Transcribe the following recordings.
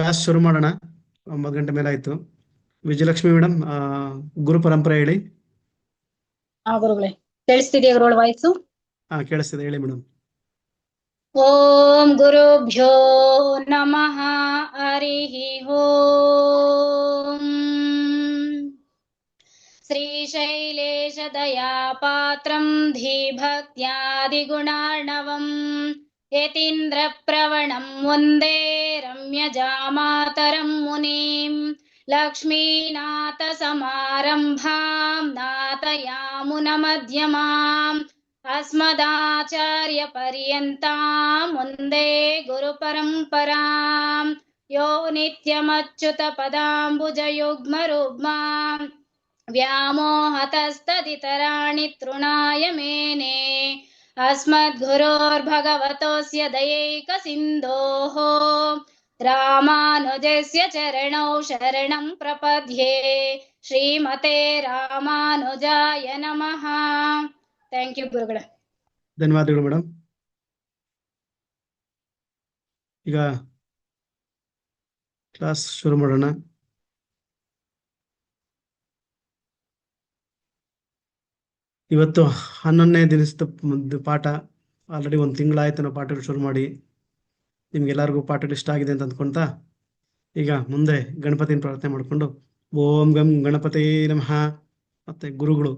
Class ಶುರು ಮಾಡೋಣ. 9 ಗಂಟೆ ಮೇಲೆ ಆಯ್ತು. ವಿಜಯಲಕ್ಷ್ಮಿ ಮೇಡಮ್, ಗುರು ಪರಂಪರೆ ಹೇಳಿ. ಗುರುಗಳೇ ಕೇಳಿಸ್ತಿದೆಯಾ ಗುರುಗಳ ವಾಯ್ಸು? ಕೇಳಿಸ್ತಿದೆ, ಹೇಳಿ ಮೇಡಮ್. ಓಂ ಗುರುಭ್ಯೋ ನಮಃ. ಹರಿಃ ಓಂ. ಶ್ರೀಶೈಲೇಶ ದಯಾಪಾತ್ರಂ ಧೀಭಕ್ತ್ಯಾದಿಗುಣಾರ್ಣವಂ ಯತೀಂದ್ರ ಪ್ರವಣಂ ವಂದೇ ರಮ್ಯಜಾಮಾತರಂ ಮುನಿಂ ಲಕ್ಷ್ಮೀನಾಥ ಸಮಾರಂಭಾಂ ನಾಥಯಾಮುನ ಮಧ್ಯಮಾಂ ಅಸ್ಮದಾಚಾರ್ಯ ಪರ್ಯಂತಾಂ ವಂದೇ ಗುರು ಪರಂಪರಾಂ ಯೋ ನಿತ್ಯಮಚ್ಯುತ ಪದಾಂಬುಜಯುಗ್ಮರುಗ್ಮಾಂ ವ್ಯಾಮೋಹತಸ್ತದಿತರಾಣಿ ತೃಣಾಯ ಮೇನೆ ಅಸ್ಮದ್ಗುರೋರ್ಭಗವತೋಸ್ಯ ದಯೈಕ ಸಿಂಧೋಃ ರಾಮಾನುಜಸ್ಯ ಚರಣೌ ಶರಣಂ ಪ್ರಪದ್ಯೆ. ಶ್ರೀಮತೆ ರಾಮಾನುಜಾಯ ನಮಃ. ಥ್ಯಾಂಕ್ ಯು ಗುರುಗಳೇ. ಧನ್ಯವಾದಗಳು ಮೇಡಮ್. ಈಗ ಕ್ಲಾಸ್ ಶುರು ಮಾಡೋಣ. ಇವತ್ತು 11ನೇ ದಿನದ ಪಾಠ. ಆಲ್ರೆಡಿ 1 ತಿಂಗಳಾಯ್ತು ನಾವು ಪಾಠಗಳು ಶುರು ಮಾಡಿ. ನಿಮ್ಗೆಲ್ಲರಿಗೂ ಪಾಠಗಳು ಇಷ್ಟ ಆಗಿದೆ ಅಂತ ಅಂದ್ಕೊಂತ ಈಗ ಮುಂದೆ ಗಣಪತಿನ ಪ್ರಾರ್ಥನೆ ಮಾಡಿಕೊಂಡು ಓಂ ಗಂ ಗಣಪತಿ ನಮಃ. ಮತ್ತೆ ಗುರುಗಳು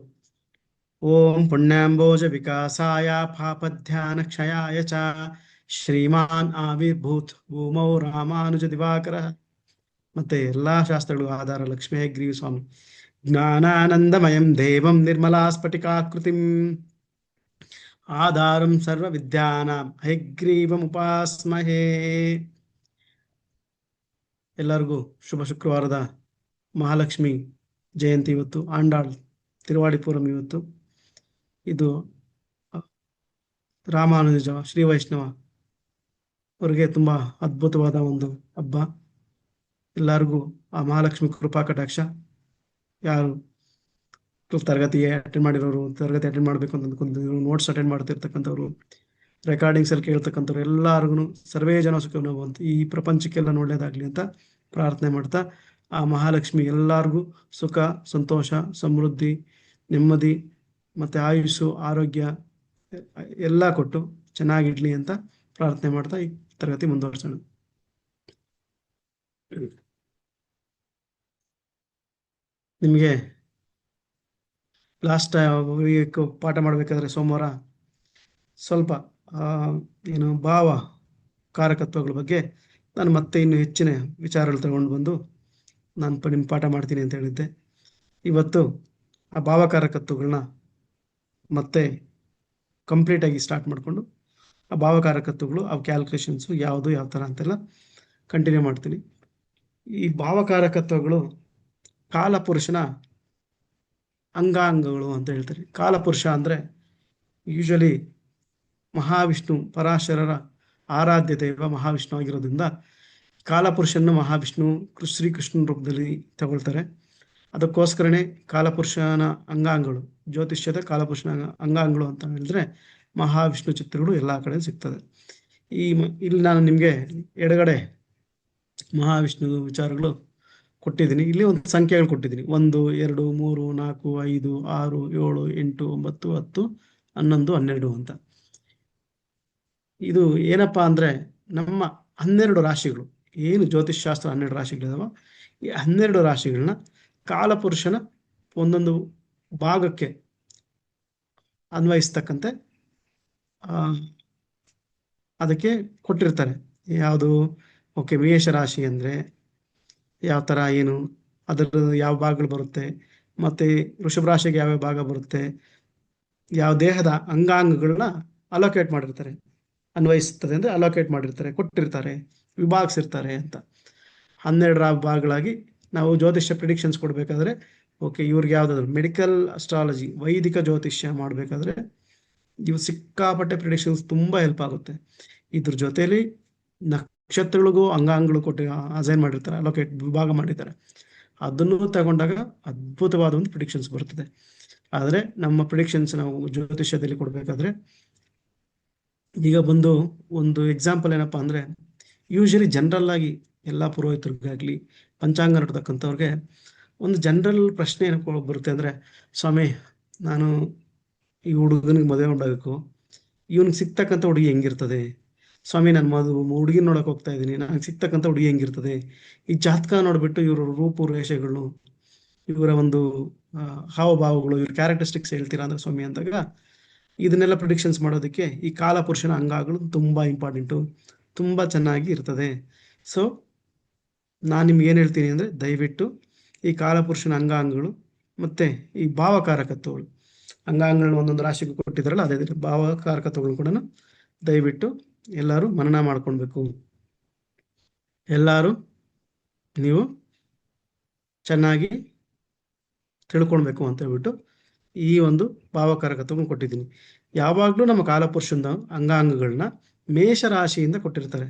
ಓಂ ಪುಣ್ಯಾಂಬೋಜ ವಿಕಾಸಾಯ ಪಾಪಧ್ಯಾನ ಕ್ಷಯಾಯ ಚ ಶ್ರೀಮಾನ್ ಆವಿರ್ಭೂತ್ ಭೂಮೌ ರಾಮಾನುಜ ದಿವಾಕರ. ಮತ್ತೆ ಎಲ್ಲಾ ಶಾಸ್ತ್ರಗಳು ಆಧಾರ ಲಕ್ಷ್ಮೀ ಹಯಗ್ರೀವ ಸ್ವಾಮಿ ಜ್ಞಾನಾನಂದಮಯಂ ದೇವಂ ನಿರ್ಮಲಾ ಸ್ಫಟಿಕಾಕೃತಿಂ ಆಧಾರಂ ಸರ್ವ ವಿದ್ಯಾನಾಂ ಹಯಗ್ರೀವಮುಪಾಸ್ಮಹೇ. ಎಲ್ಲರಿಗೂ ಶುಭ ಶುಕ್ರವಾರದ ಮಹಾಲಕ್ಷ್ಮಿ ಜಯಂತಿ ಇವತ್ತು. ಆಂಡಾಳ್ ತಿರುವಾಡಿಪುರಂ ಇವತ್ತು. ಇದು ರಾಮಾನುಜ ಶ್ರೀ ವೈಷ್ಣವ ಅವರಿಗೆ ತುಂಬಾ ಅದ್ಭುತವಾದ ಒಂದು ಹಬ್ಬ. ಎಲ್ಲರಿಗೂ ಆ ಮಹಾಲಕ್ಷ್ಮಿ ಕೃಪಾ ಕಟಾಕ್ಷ. ಯಾರು ತರಗತಿ ಅಟೆಂಡ್ ಮಾಡಿರೋರು, ತರಗತಿ ಅಟೆಂಡ್ ಮಾಡ್ಬೇಕು ಅಂತ ಅಂದ್ಕೊಂಡಿದ್ರು, ನೋಟ್ಸ್ ಅಟೆಂಡ್ ಮಾಡ್ತಿರ್ತಕ್ಕಂಥವ್ರು, ರೆಕಾರ್ಡಿಂಗ್ಸ್ ಅಲ್ಲಿ ಕೇಳ್ತಕ್ಕಂಥವ್ರು ಎಲ್ಲರಿಗೂ ಸರ್ವೇ ಜನ ಸುಖವನ್ನು ಬಂತು, ಈ ಪ್ರಪಂಚಕ್ಕೆಲ್ಲ ಒಳ್ಳೇದಾಗ್ಲಿ ಅಂತ ಪ್ರಾರ್ಥನೆ ಮಾಡ್ತಾ ಆ ಮಹಾಲಕ್ಷ್ಮಿ ಎಲ್ಲರಿಗೂ ಸುಖ, ಸಂತೋಷ, ಸಮೃದ್ಧಿ, ನೆಮ್ಮದಿ ಮತ್ತೆ ಆಯುಸ್ಸು, ಆರೋಗ್ಯ ಎಲ್ಲ ಕೊಟ್ಟು ಚೆನ್ನಾಗಿಡ್ಲಿ ಅಂತ ಪ್ರಾರ್ಥನೆ ಮಾಡ್ತಾ ಈ ತರಗತಿ ಮುಂದುವರ್ಸೋಣ. ನಿಮಗೆ ಲಾಸ್ಟ್ ವೀಕ್ ಪಾಠ ಮಾಡಬೇಕಾದ್ರೆ ಸೋಮವಾರ ಸ್ವಲ್ಪ ಏನು ಭಾವ ಕಾರಕತ್ವಗಳ ಬಗ್ಗೆ ನಾನು ಮತ್ತೆ ಇನ್ನು ಹೆಚ್ಚಿನ ವಿಚಾರಗಳು ತಗೊಂಡು ಬಂದು ನಾನು ನಿಮ್ಮ ಪಾಠ ಮಾಡ್ತೀನಿ ಅಂತ ಹೇಳಿದ್ದೆ. ಇವತ್ತು ಆ ಭಾವಕಾರಕತ್ವಗಳನ್ನ ಮತ್ತೆ ಕಂಪ್ಲೀಟ್ ಆಗಿ ಸ್ಟಾರ್ಟ್ ಮಾಡಿಕೊಂಡು ಆ ಭಾವಕಾರಕತ್ವಗಳು, ಆ ಕ್ಯಾಲ್ಕುಲೇಷನ್ಸು ಯಾವುದು ಯಾವ ಥರ ಅಂತೆಲ್ಲ ಕಂಟಿನ್ಯೂ ಮಾಡ್ತೀನಿ. ಈ ಭಾವಕಾರಕತ್ವಗಳು ಕಾಲಪುರುಷನ ಅಂಗಾಂಗಗಳು ಅಂತ ಹೇಳ್ತಾರೆ. ಕಾಲಪುರುಷ ಅಂದರೆ ಯೂಶಲಿ ಮಹಾವಿಷ್ಣು ಪರಾಶರರ ಆರಾಧ್ಯ ದೈವ ಮಹಾವಿಷ್ಣು ಆಗಿರೋದ್ರಿಂದ ಕಾಲಪುರುಷನ ಮಹಾವಿಷ್ಣು ಶ್ರೀಕೃಷ್ಣನ ರೂಪದಲ್ಲಿ ತಗೊಳ್ತಾರೆ. ಅದಕ್ಕೋಸ್ಕರನೇ ಕಾಲಪುರುಷನ ಅಂಗಾಂಗಗಳು, ಜ್ಯೋತಿಷ್ಯದ ಕಾಲಪುರುಷನ ಅಂಗಾಂಗಗಳು ಅಂತ ಹೇಳಿದ್ರೆ ಮಹಾವಿಷ್ಣು ಚಿತ್ರಗಳು ಎಲ್ಲ ಕಡೆ ಸಿಗ್ತದೆ. ಇಲ್ಲಿ ನಾನು ನಿಮಗೆ ಎಡಗಡೆ ಮಹಾವಿಷ್ಣು ವಿಚಾರಗಳು ಕೊಟ್ಟಿದ್ದೀನಿ. ಇಲ್ಲಿ ಒಂದು ಸಂಖ್ಯೆಗಳು ಕೊಟ್ಟಿದ್ದೀನಿ. 1, 2, 3, 4, 5, 6, 7, 8, 9, 10, 11, 12 ಅಂತ. ಇದು ಏನಪ್ಪಾ ಅಂದ್ರೆ ನಮ್ಮ 12 ರಾಶಿಗಳು, ಏನು ಜ್ಯೋತಿಷ್ಶಾಸ್ತ್ರ 12 ರಾಶಿಗಳಿದಾವ, ಈ 12 ರಾಶಿಗಳನ್ನ ಕಾಲಪುರುಷನ ಒಂದೊಂದು ಭಾಗಕ್ಕೆ ಅನ್ವಯಿಸ್ತಕ್ಕಂತೆ ಅದಕ್ಕೆ ಕೊಟ್ಟಿರ್ತಾರೆ. ಯಾವುದು ಓಕೆ, ಮೇಷ ರಾಶಿ ಅಂದ್ರೆ ಯಾವ ಥರ, ಏನು ಅದರ ಯಾವ ಭಾಗಗಳು ಬರುತ್ತೆ, ಮತ್ತೆ ವೃಷಭ ರಾಶಿಗೆ ಯಾವ್ಯಾವ ಭಾಗ ಬರುತ್ತೆ, ಯಾವ ದೇಹದ ಅಂಗಾಂಗಗಳನ್ನ ಅಲೋಕೇಟ್ ಮಾಡಿರ್ತಾರೆ, ಅನ್ವಯಿಸ್ತದೆ ಅಂದರೆ ಅಲೋಕೇಟ್ ಮಾಡಿರ್ತಾರೆ, ಕೊಟ್ಟಿರ್ತಾರೆ, ವಿಭಾಗಿಸಿರ್ತಾರೆ ಅಂತ. 12 ಭಾಗಗಳಾಗಿ ನಾವು ಜ್ಯೋತಿಷ್ಯ ಪ್ರಿಡಿಕ್ಷನ್ಸ್ ಕೊಡಬೇಕಾದ್ರೆ ಓಕೆ, ಇವ್ರಿಗೆ ಯಾವುದಾದ್ರು ಮೆಡಿಕಲ್ ಅಸ್ಟ್ರಾಲಜಿ, ವೈದಿಕ ಜ್ಯೋತಿಷ್ಯ ಮಾಡಬೇಕಾದ್ರೆ ಇವು ಸಿಕ್ಕಾಪಟ್ಟೆ ಪ್ರಿಡಿಕ್ಷನ್ಸ್ ತುಂಬ ಹೆಲ್ಪ್ ಆಗುತ್ತೆ. ಇದ್ರ ಜೊತೆಲಿ ನಕ್ಷತ್ರಗಳಿಗೂ ಅಂಗಾಂಗಗಳು ಕೊಟ್ಟು ಅಸೈನ್ ಮಾಡಿರ್ತಾರೆ, ಅಲೋಕೇಟ್ ವಿಭಾಗ ಮಾಡಿರ್ತಾರೆ. ಅದನ್ನು ತಗೊಂಡಾಗ ಅದ್ಭುತವಾದ ಒಂದು ಪ್ರಿಡಿಕ್ಷನ್ಸ್ ಬರ್ತದೆ. ಆದರೆ ನಮ್ಮ ಪ್ರಿಡಿಕ್ಷನ್ಸ್ ನಾವು ಜ್ಯೋತಿಷ್ಯದಲ್ಲಿ ಕೊಡಬೇಕಾದ್ರೆ ಈಗ ಒಂದು ಎಕ್ಸಾಂಪಲ್ ಏನಪ್ಪಾ ಅಂದ್ರೆ, ಯೂಶಲಿ ಜನರಲ್ ಆಗಿ ಎಲ್ಲ ಪುರೋಹಿತರಿಗಾಗ್ಲಿ ಪಂಚಾಂಗ ನೋಡ್ತಕ್ಕಂಥವ್ರಿಗೆ ಒಂದು ಜನರಲ್ ಪ್ರಶ್ನೆ ಏನಕ್ಕೆ ಬರುತ್ತೆ ಅಂದರೆ, ಸ್ವಾಮಿ ನಾನು ಈ ಹುಡುಗನಿಗೆ ಮದುವೆ ಮಾಡಬೇಕು, ಇವನಿಗೆ ಸಿಗ್ತಕ್ಕಂಥ ಹುಡುಗಿ ಹೆಂಗಿರ್ತದೆ ಸ್ವಾಮಿ, ನಾನು ಹುಡುಗಿನ ನೋಡಕ್ ಹೋಗ್ತಾ ಇದ್ದೀನಿ, ನನಗೆ ಸಿಗ್ತಕ್ಕಂಥ ಹುಡುಗಿ ಹೆಂಗಿರ್ತದೆ, ಈ ಜಾತಕ ನೋಡ್ಬಿಟ್ಟು ಇವರ ರೂಪುರೇಷೆಗಳು, ಇವರ ಒಂದು ಹಾವಭಾವಗಳು, ಇವ್ರ ಕ್ಯಾರೆಕ್ಟರಿಸ್ಟಿಕ್ಸ್ ಹೇಳ್ತೀರಾ ಅಂದ್ರೆ ಸ್ವಾಮಿ ಅಂದಾಗ, ಇದನ್ನೆಲ್ಲ ಪ್ರಿಡಿಕ್ಷನ್ಸ್ ಮಾಡೋದಕ್ಕೆ ಈ ಕಾಲಪುರುಷನ ಅಂಗಗಳು ತುಂಬಾ ಇಂಪಾರ್ಟೆಂಟು, ತುಂಬಾ ಚೆನ್ನಾಗಿ ಇರ್ತದೆ. ಸೊ ನಾನು ನಿಮ್ಗೆ ಏನು ಹೇಳ್ತೀನಿ ಅಂದರೆ, ದಯವಿಟ್ಟು ಈ ಕಾಲಪುರುಷನ ಅಂಗಾಂಗಗಳು ಮತ್ತೆ ಈ ಭಾವಕಾರಕತ್ವಗಳು, ಅಂಗಾಂಗಗಳನ್ನ ಒಂದೊಂದು ರಾಶಿಗೆ ಕೊಟ್ಟಿದ್ದಾರಲ್ಲ, ಅದೇ ಭಾವಕಾರಕತ್ವಗಳು ಕೂಡ ದಯವಿಟ್ಟು ಎಲ್ಲರೂ ಮನನ ಮಾಡ್ಕೊಳ್ಬೇಕು. ಎಲ್ಲರೂ ನೀವು ಚೆನ್ನಾಗಿ ತಿಳ್ಕೊಳ್ಬೇಕು ಅಂತ ಹೇಳ್ಬಿಟ್ಟು ಈ ಒಂದು ಭಾವಕಾರಕತ್ವಗಳನ್ನ ಕೊಟ್ಟಿದ್ದೀನಿ. ಯಾವಾಗಲೂ ನಮ್ಮ ಕಾಲಪುರುಷನ ಅಂಗಾಂಗಗಳನ್ನ ಮೇಷರಾಶಿಯಿಂದ ಕೊಟ್ಟಿರ್ತಾರೆ.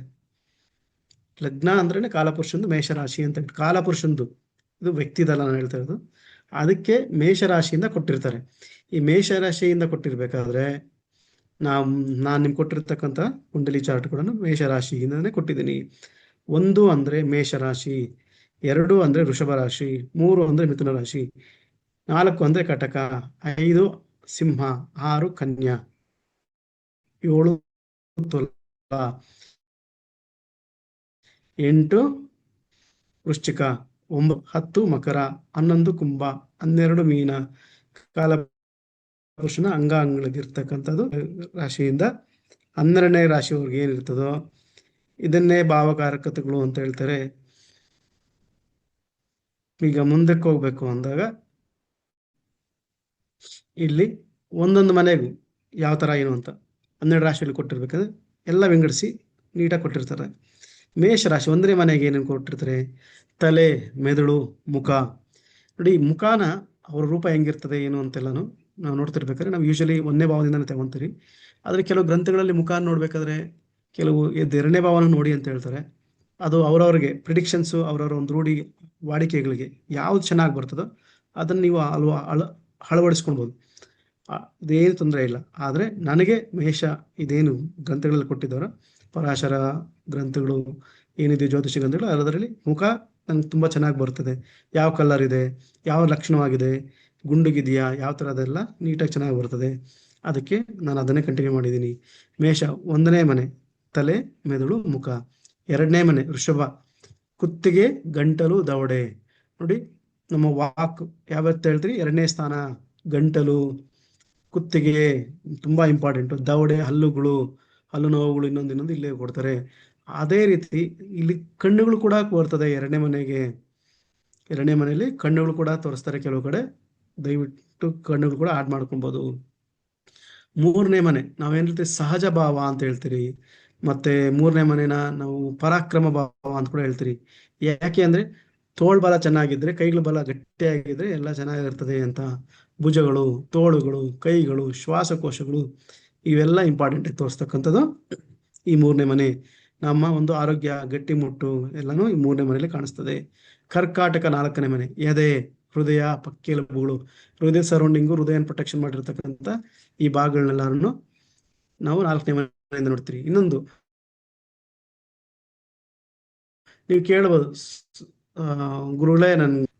ಲಗ್ನ ಅಂದ್ರೇನೆ ಕಾಲಪುರುಷಂದು ಮೇಷರಾಶಿ ಅಂತ ಹೇಳ್ಬಿಟ್ಟು, ಕಾಲಪುರುಷಂದು ಇದು ವ್ಯಕ್ತಿದಲ್ಲ ನಾನು ಹೇಳ್ತಾ ಇರೋದು, ಅದಕ್ಕೆ ಮೇಷರಾಶಿಯಿಂದ ಕೊಟ್ಟಿರ್ತಾರೆ. ಈ ಮೇಷರಾಶಿಯಿಂದ ಕೊಟ್ಟಿರ್ಬೇಕಾದ್ರೆ ನಾನು ನಿಮ್ಗೆ ಕೊಟ್ಟಿರ್ತಕ್ಕಂಥ ಕುಂಡಲಿ ಚಾರ್ಟ್ ಕೂಡ ಮೇಷರಾಶಿಯಿಂದನೇ ಕೊಟ್ಟಿದ್ದೀನಿ. 1 ಅಂದ್ರೆ ಮೇಷರಾಶಿ, 2 ಅಂದ್ರೆ ವೃಷಭ ರಾಶಿ, 3 ಅಂದ್ರೆ ಮಿಥುನ ರಾಶಿ, 4 ಅಂದ್ರೆ ಕಟಕ, 5 ಸಿಂಹ, 6 ಕನ್ಯಾ, 7 ತುಲಾ, 8 ವೃಶ್ಚಿಕ, 9 10 ಮಕರ, 11 ಕುಂಭ, 12 ಮೀನ. ಕಾಲಪುರುಷನ ಅಂಗಾಂಗಗಳಿಗಿರ್ತಕ್ಕಂಥದ್ದು ರಾಶಿಯಿಂದ 12ನೇ ರಾಶಿಯವ್ರಿಗೆ ಏನಿರ್ತದೋ ಇದನ್ನೇ ಭಾವಕಾರಕತೆಗಳು ಅಂತ ಹೇಳ್ತಾರೆ. ಈಗ ಮುಂದಕ್ಕೆ ಹೋಗ್ಬೇಕು ಅಂದಾಗ ಇಲ್ಲಿ ಒಂದೊಂದು ಮನೆಗೂ ಯಾವ ತರ ಏನು ಅಂತ 12 ರಾಶಿಯಲ್ಲಿ ಕೊಟ್ಟಿರ್ಬೇಕಾದ್ರೆ ಎಲ್ಲ ವಿಂಗಡಿಸಿ ನೀಟಾಗಿ ಕೊಟ್ಟಿರ್ತಾರೆ. ಮೇಷರಾಶಿ 1ನೇ ಮನೆಗೆ ಏನೇನು ಕೊಟ್ಟಿರ್ತಾರೆ, ತಲೆ, ಮೆದುಳು, ಮುಖ. ನೋಡಿ, ಮುಖಾನ ಅವ್ರ ರೂಪ ಹೆಂಗಿರ್ತದೆ ಏನು ಅಂತೆಲ್ಲಾನು ನಾವು ನೋಡ್ತಿರ್ಬೇಕಾದ್ರೆ ನಾವು ಯೂಶಲಿ 1ನೇ ಭಾವದಿಂದಾನೇ ತಗೊಂತೀರಿ. ಆದರೆ ಕೆಲವು ಗ್ರಂಥಗಳಲ್ಲಿ ಮುಖ ನೋಡ್ಬೇಕಾದ್ರೆ ಕೆಲವು 2ನೇ ಭಾವನ ನೋಡಿ ಅಂತ ಹೇಳ್ತಾರೆ. ಅದು ಅವ್ರವ್ರಿಗೆ ಪ್ರಿಡಿಕ್ಷನ್ಸು, ಅವ್ರವ್ರ ಒಂದು ರೂಢಿ ವಾಡಿಕೆಗಳಿಗೆ ಯಾವ್ದು ಚೆನ್ನಾಗಿ ಬರ್ತದೋ ಅದನ್ನು ನೀವು ಅಳವಡಿಸ್ಕೊಳ್ಬೋದು, ಇದೇನು ತೊಂದರೆ ಇಲ್ಲ. ಆದರೆ ನನಗೆ ಮೇಷ ಇದೇನು ಗ್ರಂಥಗಳಲ್ಲಿ ಕೊಟ್ಟಿದ್ದಾರೋ, ಪರಾಶರ ಗ್ರಂಥಗಳು ಏನಿದೆ, ಜ್ಯೋತಿಷ ಗ್ರಂಥಗಳು, ಅದರಲ್ಲಿ ಮುಖ ನನಗೆ ತುಂಬ ಚೆನ್ನಾಗಿ ಬರ್ತದೆ. ಯಾವ ಕಲರ್ ಇದೆ, ಯಾವ ಲಕ್ಷಣವಾಗಿದೆ, ಗುಂಡುಗಿದೆಯಾ, ಯಾವ ಥರ, ಅದೆಲ್ಲ ನೀಟಾಗಿ ಚೆನ್ನಾಗಿ ಬರ್ತದೆ. ಅದಕ್ಕೆ ನಾನು ಅದನ್ನೇ ಕಂಟಿನ್ಯೂ ಮಾಡಿದ್ದೀನಿ. ಮೇಷ 1ನೇ ಮನೆ ತಲೆ, ಮೆದುಳು, ಮುಖ. 2ನೇ ಮನೆ ವೃಷಭ, ಕುತ್ತಿಗೆ, ಗಂಟಲು, ದವಡೆ. ನೋಡಿ, ನಮ್ಮ ವಾಕ್ ಯಾವತ್ತು ಹೇಳ್ತೀರಿ, 2ನೇ ಸ್ಥಾನ ಗಂಟಲು, ಕುತ್ತಿಗೆ ತುಂಬಾ ಇಂಪಾರ್ಟೆಂಟು, ದವಡೆ, ಹಲ್ಲುಗಳು, ಹಲ್ಲು ನೋವುಗಳು ಇನ್ನೊಂದು ಇಲ್ಲೇ ಕೊಡ್ತಾರೆ. ಅದೇ ರೀತಿ ಇಲ್ಲಿ ಕಣ್ಣುಗಳು ಕೂಡ ಬರ್ತದೆ 2ನೇ ಮನೆಗೆ. 2ನೇ ಮನೆಯಲ್ಲಿ ಕಣ್ಣುಗಳು ಕೂಡ ತೋರಿಸ್ತಾರೆ ಕೆಲವು ಕಡೆ, ದಯವಿಟ್ಟು ಕಣ್ಣುಗಳು ಕೂಡ ಆಡ್ ಮಾಡ್ಕೊಬೋದು. 3ನೇ ಮನೆ ನಾವೇನ್ ಹೇಳ್ತೀವಿ, ಸಹಜ ಭಾವ ಅಂತ ಹೇಳ್ತೀರಿ. ಮತ್ತೆ 3ನೇ ಮನೆನ ನಾವು ಪರಾಕ್ರಮ ಭಾವ ಅಂತ ಕೂಡ ಹೇಳ್ತೀರಿ. ಯಾಕೆ ಅಂದ್ರೆ ತೋಳ್ ಬಲ ಚೆನ್ನಾಗಿದ್ರೆ, ಕೈಗಳ ಬಲ ಗಟ್ಟಿಯಾಗಿದ್ರೆ ಎಲ್ಲ ಚೆನ್ನಾಗಿರ್ತದೆ ಅಂತ. ಭುಜಗಳು, ತೋಳುಗಳು, ಕೈಗಳು, ಶ್ವಾಸಕೋಶಗಳು ಇವೆಲ್ಲ ಇಂಪಾರ್ಟೆಂಟ್ ಆಗಿ ತೋರಿಸ್ತಕ್ಕಂಥದ್ದು ಈ 3ನೇ ಮನೆ. ನಮ್ಮ ಒಂದು ಆರೋಗ್ಯ, ಗಟ್ಟಿಮುಟ್ಟು ಎಲ್ಲಾನು ಈ 3ನೇ ಮನೆಯಲ್ಲಿ ಕಾಣಿಸ್ತದೆ. ಕರ್ಕಾಟಕ 4ನೇ ಮನೆ, ಎದೆ, ಹೃದಯ, ಪಕ್ಕೆಲುಬುಗಳು, ಹೃದಯ ಸರೌಂಡಿಂಗು, ಹೃದಯನ ಪ್ರೊಟೆಕ್ಷನ್ ಮಾಡಿರ್ತಕ್ಕಂಥ ಈ ಭಾಗಗಳನ್ನೆಲ್ಲರನ್ನು ನಾವು 4ನೇ ಮನೆಯಿಂದ ನೋಡ್ತೀರಿ. ಇನ್ನೊಂದು ನೀವು ಕೇಳಬಹುದು, ಗುರುಗಳೇ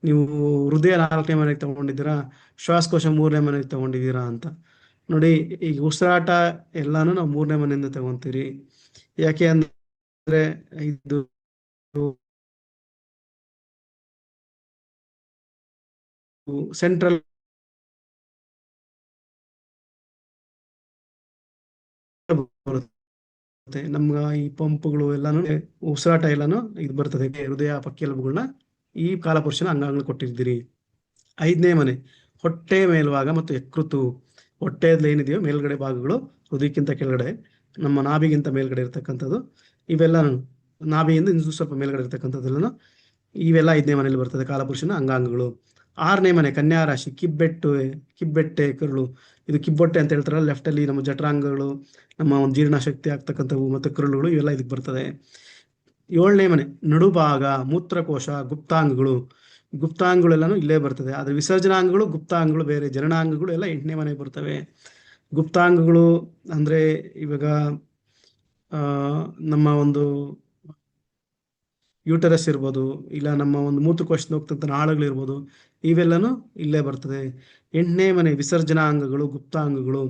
ನೀವು ಹೃದಯ 4ನೇ ಮನೆಗೆ ತಗೊಂಡಿದ್ದೀರಾ, ಶ್ವಾಸಕೋಶ 3ನೇ ಮನೆಗೆ ತಗೊಂಡಿದ್ದೀರಾ ಅಂತ. ನೋಡಿ, ಈಗ ಉಸಿರಾಟ ಎಲ್ಲಾನು ನಾವು 3ನೇ ಮನೆಯಿಂದ ತಗೊಂತೀರಿ. ಯಾಕೆ ಅಂದ್ರೆ ಇದು ಸೆಂಟ್ರಲ್ ಬರುತ್ತೆ. ನಮ್ಗ ಈ ಪಂಪ್ಗಳು ಎಲ್ಲಾನು, ಉಸಿರಾಟ ಎಲ್ಲಾನು ಇದು ಬರ್ತದೆ. ಹೃದಯ, ಪಕ್ಕೆಲುಬುಗಳನ್ನ ಈ ಕಾಲಪುರುಷನ ಅಂಗಾಂಗಗಳು ಕೊಟ್ಟಿದ್ದೀರಿ. 5ನೇ ಮನೆ ಹೊಟ್ಟೆ ಮೇಲ್ಭಾಗ ಮತ್ತು ಯಕೃತು. ಹೊಟ್ಟೆಯಲ್ಲಿ ಏನಿದೆಯೋ ಮೇಲ್ಗಡೆ ಭಾಗಗಳು, ಹೃದಯಕ್ಕಿಂತ ಕೆಳಗಡೆ, ನಮ್ಮ ನಾಭಿಗಿಂತ ಮೇಲ್ಗಡೆ ಇರ್ತಕ್ಕಂಥದ್ದು, ಇವೆಲ್ಲ ನಾಭಿಯಿಂದ ಇನ್ನು ಸ್ವಲ್ಪ ಮೇಲ್ಗಡೆ ಇರ್ತಕ್ಕಂಥದ್ದೆಲ್ಲನು ಇವೆಲ್ಲ 5ನೇ ಮನೆಯಲ್ಲಿ ಬರ್ತದೆ ಕಾಲಪುರುಷನ ಅಂಗಾಂಗಗಳು. 6ನೇ ಮನೆ ಕನ್ಯಾ ರಾಶಿ, ಕಿಬ್ಬೆಟ್ಟೆ ಕರುಳು, ಇದು ಕಿಬ್ಬೊಟ್ಟೆ ಅಂತ ಹೇಳ್ತಾರಲ್ಲ, ಲೆಫ್ಟ್ ಅಲ್ಲಿ ನಮ್ಮ ಜಠರಾಂಗಗಳು, ನಮ್ಮ ಒಂದು ಜೀರ್ಣಶಕ್ತಿ ಆಗ್ತಕ್ಕಂಥವು ಮತ್ತು ಕರುಳುಗಳು, ಇವೆಲ್ಲ ಇದಕ್ಕೆ ಬರ್ತದೆ. 7ನೇ ಮನೆ ನಡುಭಾಗ, ಮೂತ್ರಕೋಶ, ಗುಪ್ತಾಂಗಗಳೆಲ್ಲಾನು ಇಲ್ಲೇ ಬರ್ತದೆ. ಆದ್ರೆ ವಿಸರ್ಜನಾಂಗಗಳು, ಗುಪ್ತಾಂಗಗಳು ಬೇರೆ, ಜನನಾಂಗಗಳು ಎಲ್ಲ 8ನೇ ಮನೆಗೆ ಬರ್ತವೆ. ಗುಪ್ತಾಂಗಗಳು ಅಂದ್ರೆ ಇವಾಗ ನಮ್ಮ ಒಂದು ಯೂಟರಸ್ ಇರ್ಬೋದು, ಇಲ್ಲ ನಮ್ಮ ಒಂದು ಮೂತ್ರಕೋಶದಿಂದ ಹೋಗ್ತಂಥ ನಾಳಗಳಿರ್ಬೋದು, ಇವೆಲ್ಲನೂ ಇಲ್ಲೇ ಬರ್ತದೆ. 8ನೇ ಮನೆ ವಿಸರ್ಜನಾ ಅಂಗಗಳು, ಗುಪ್ತಾಂಗಗಳು,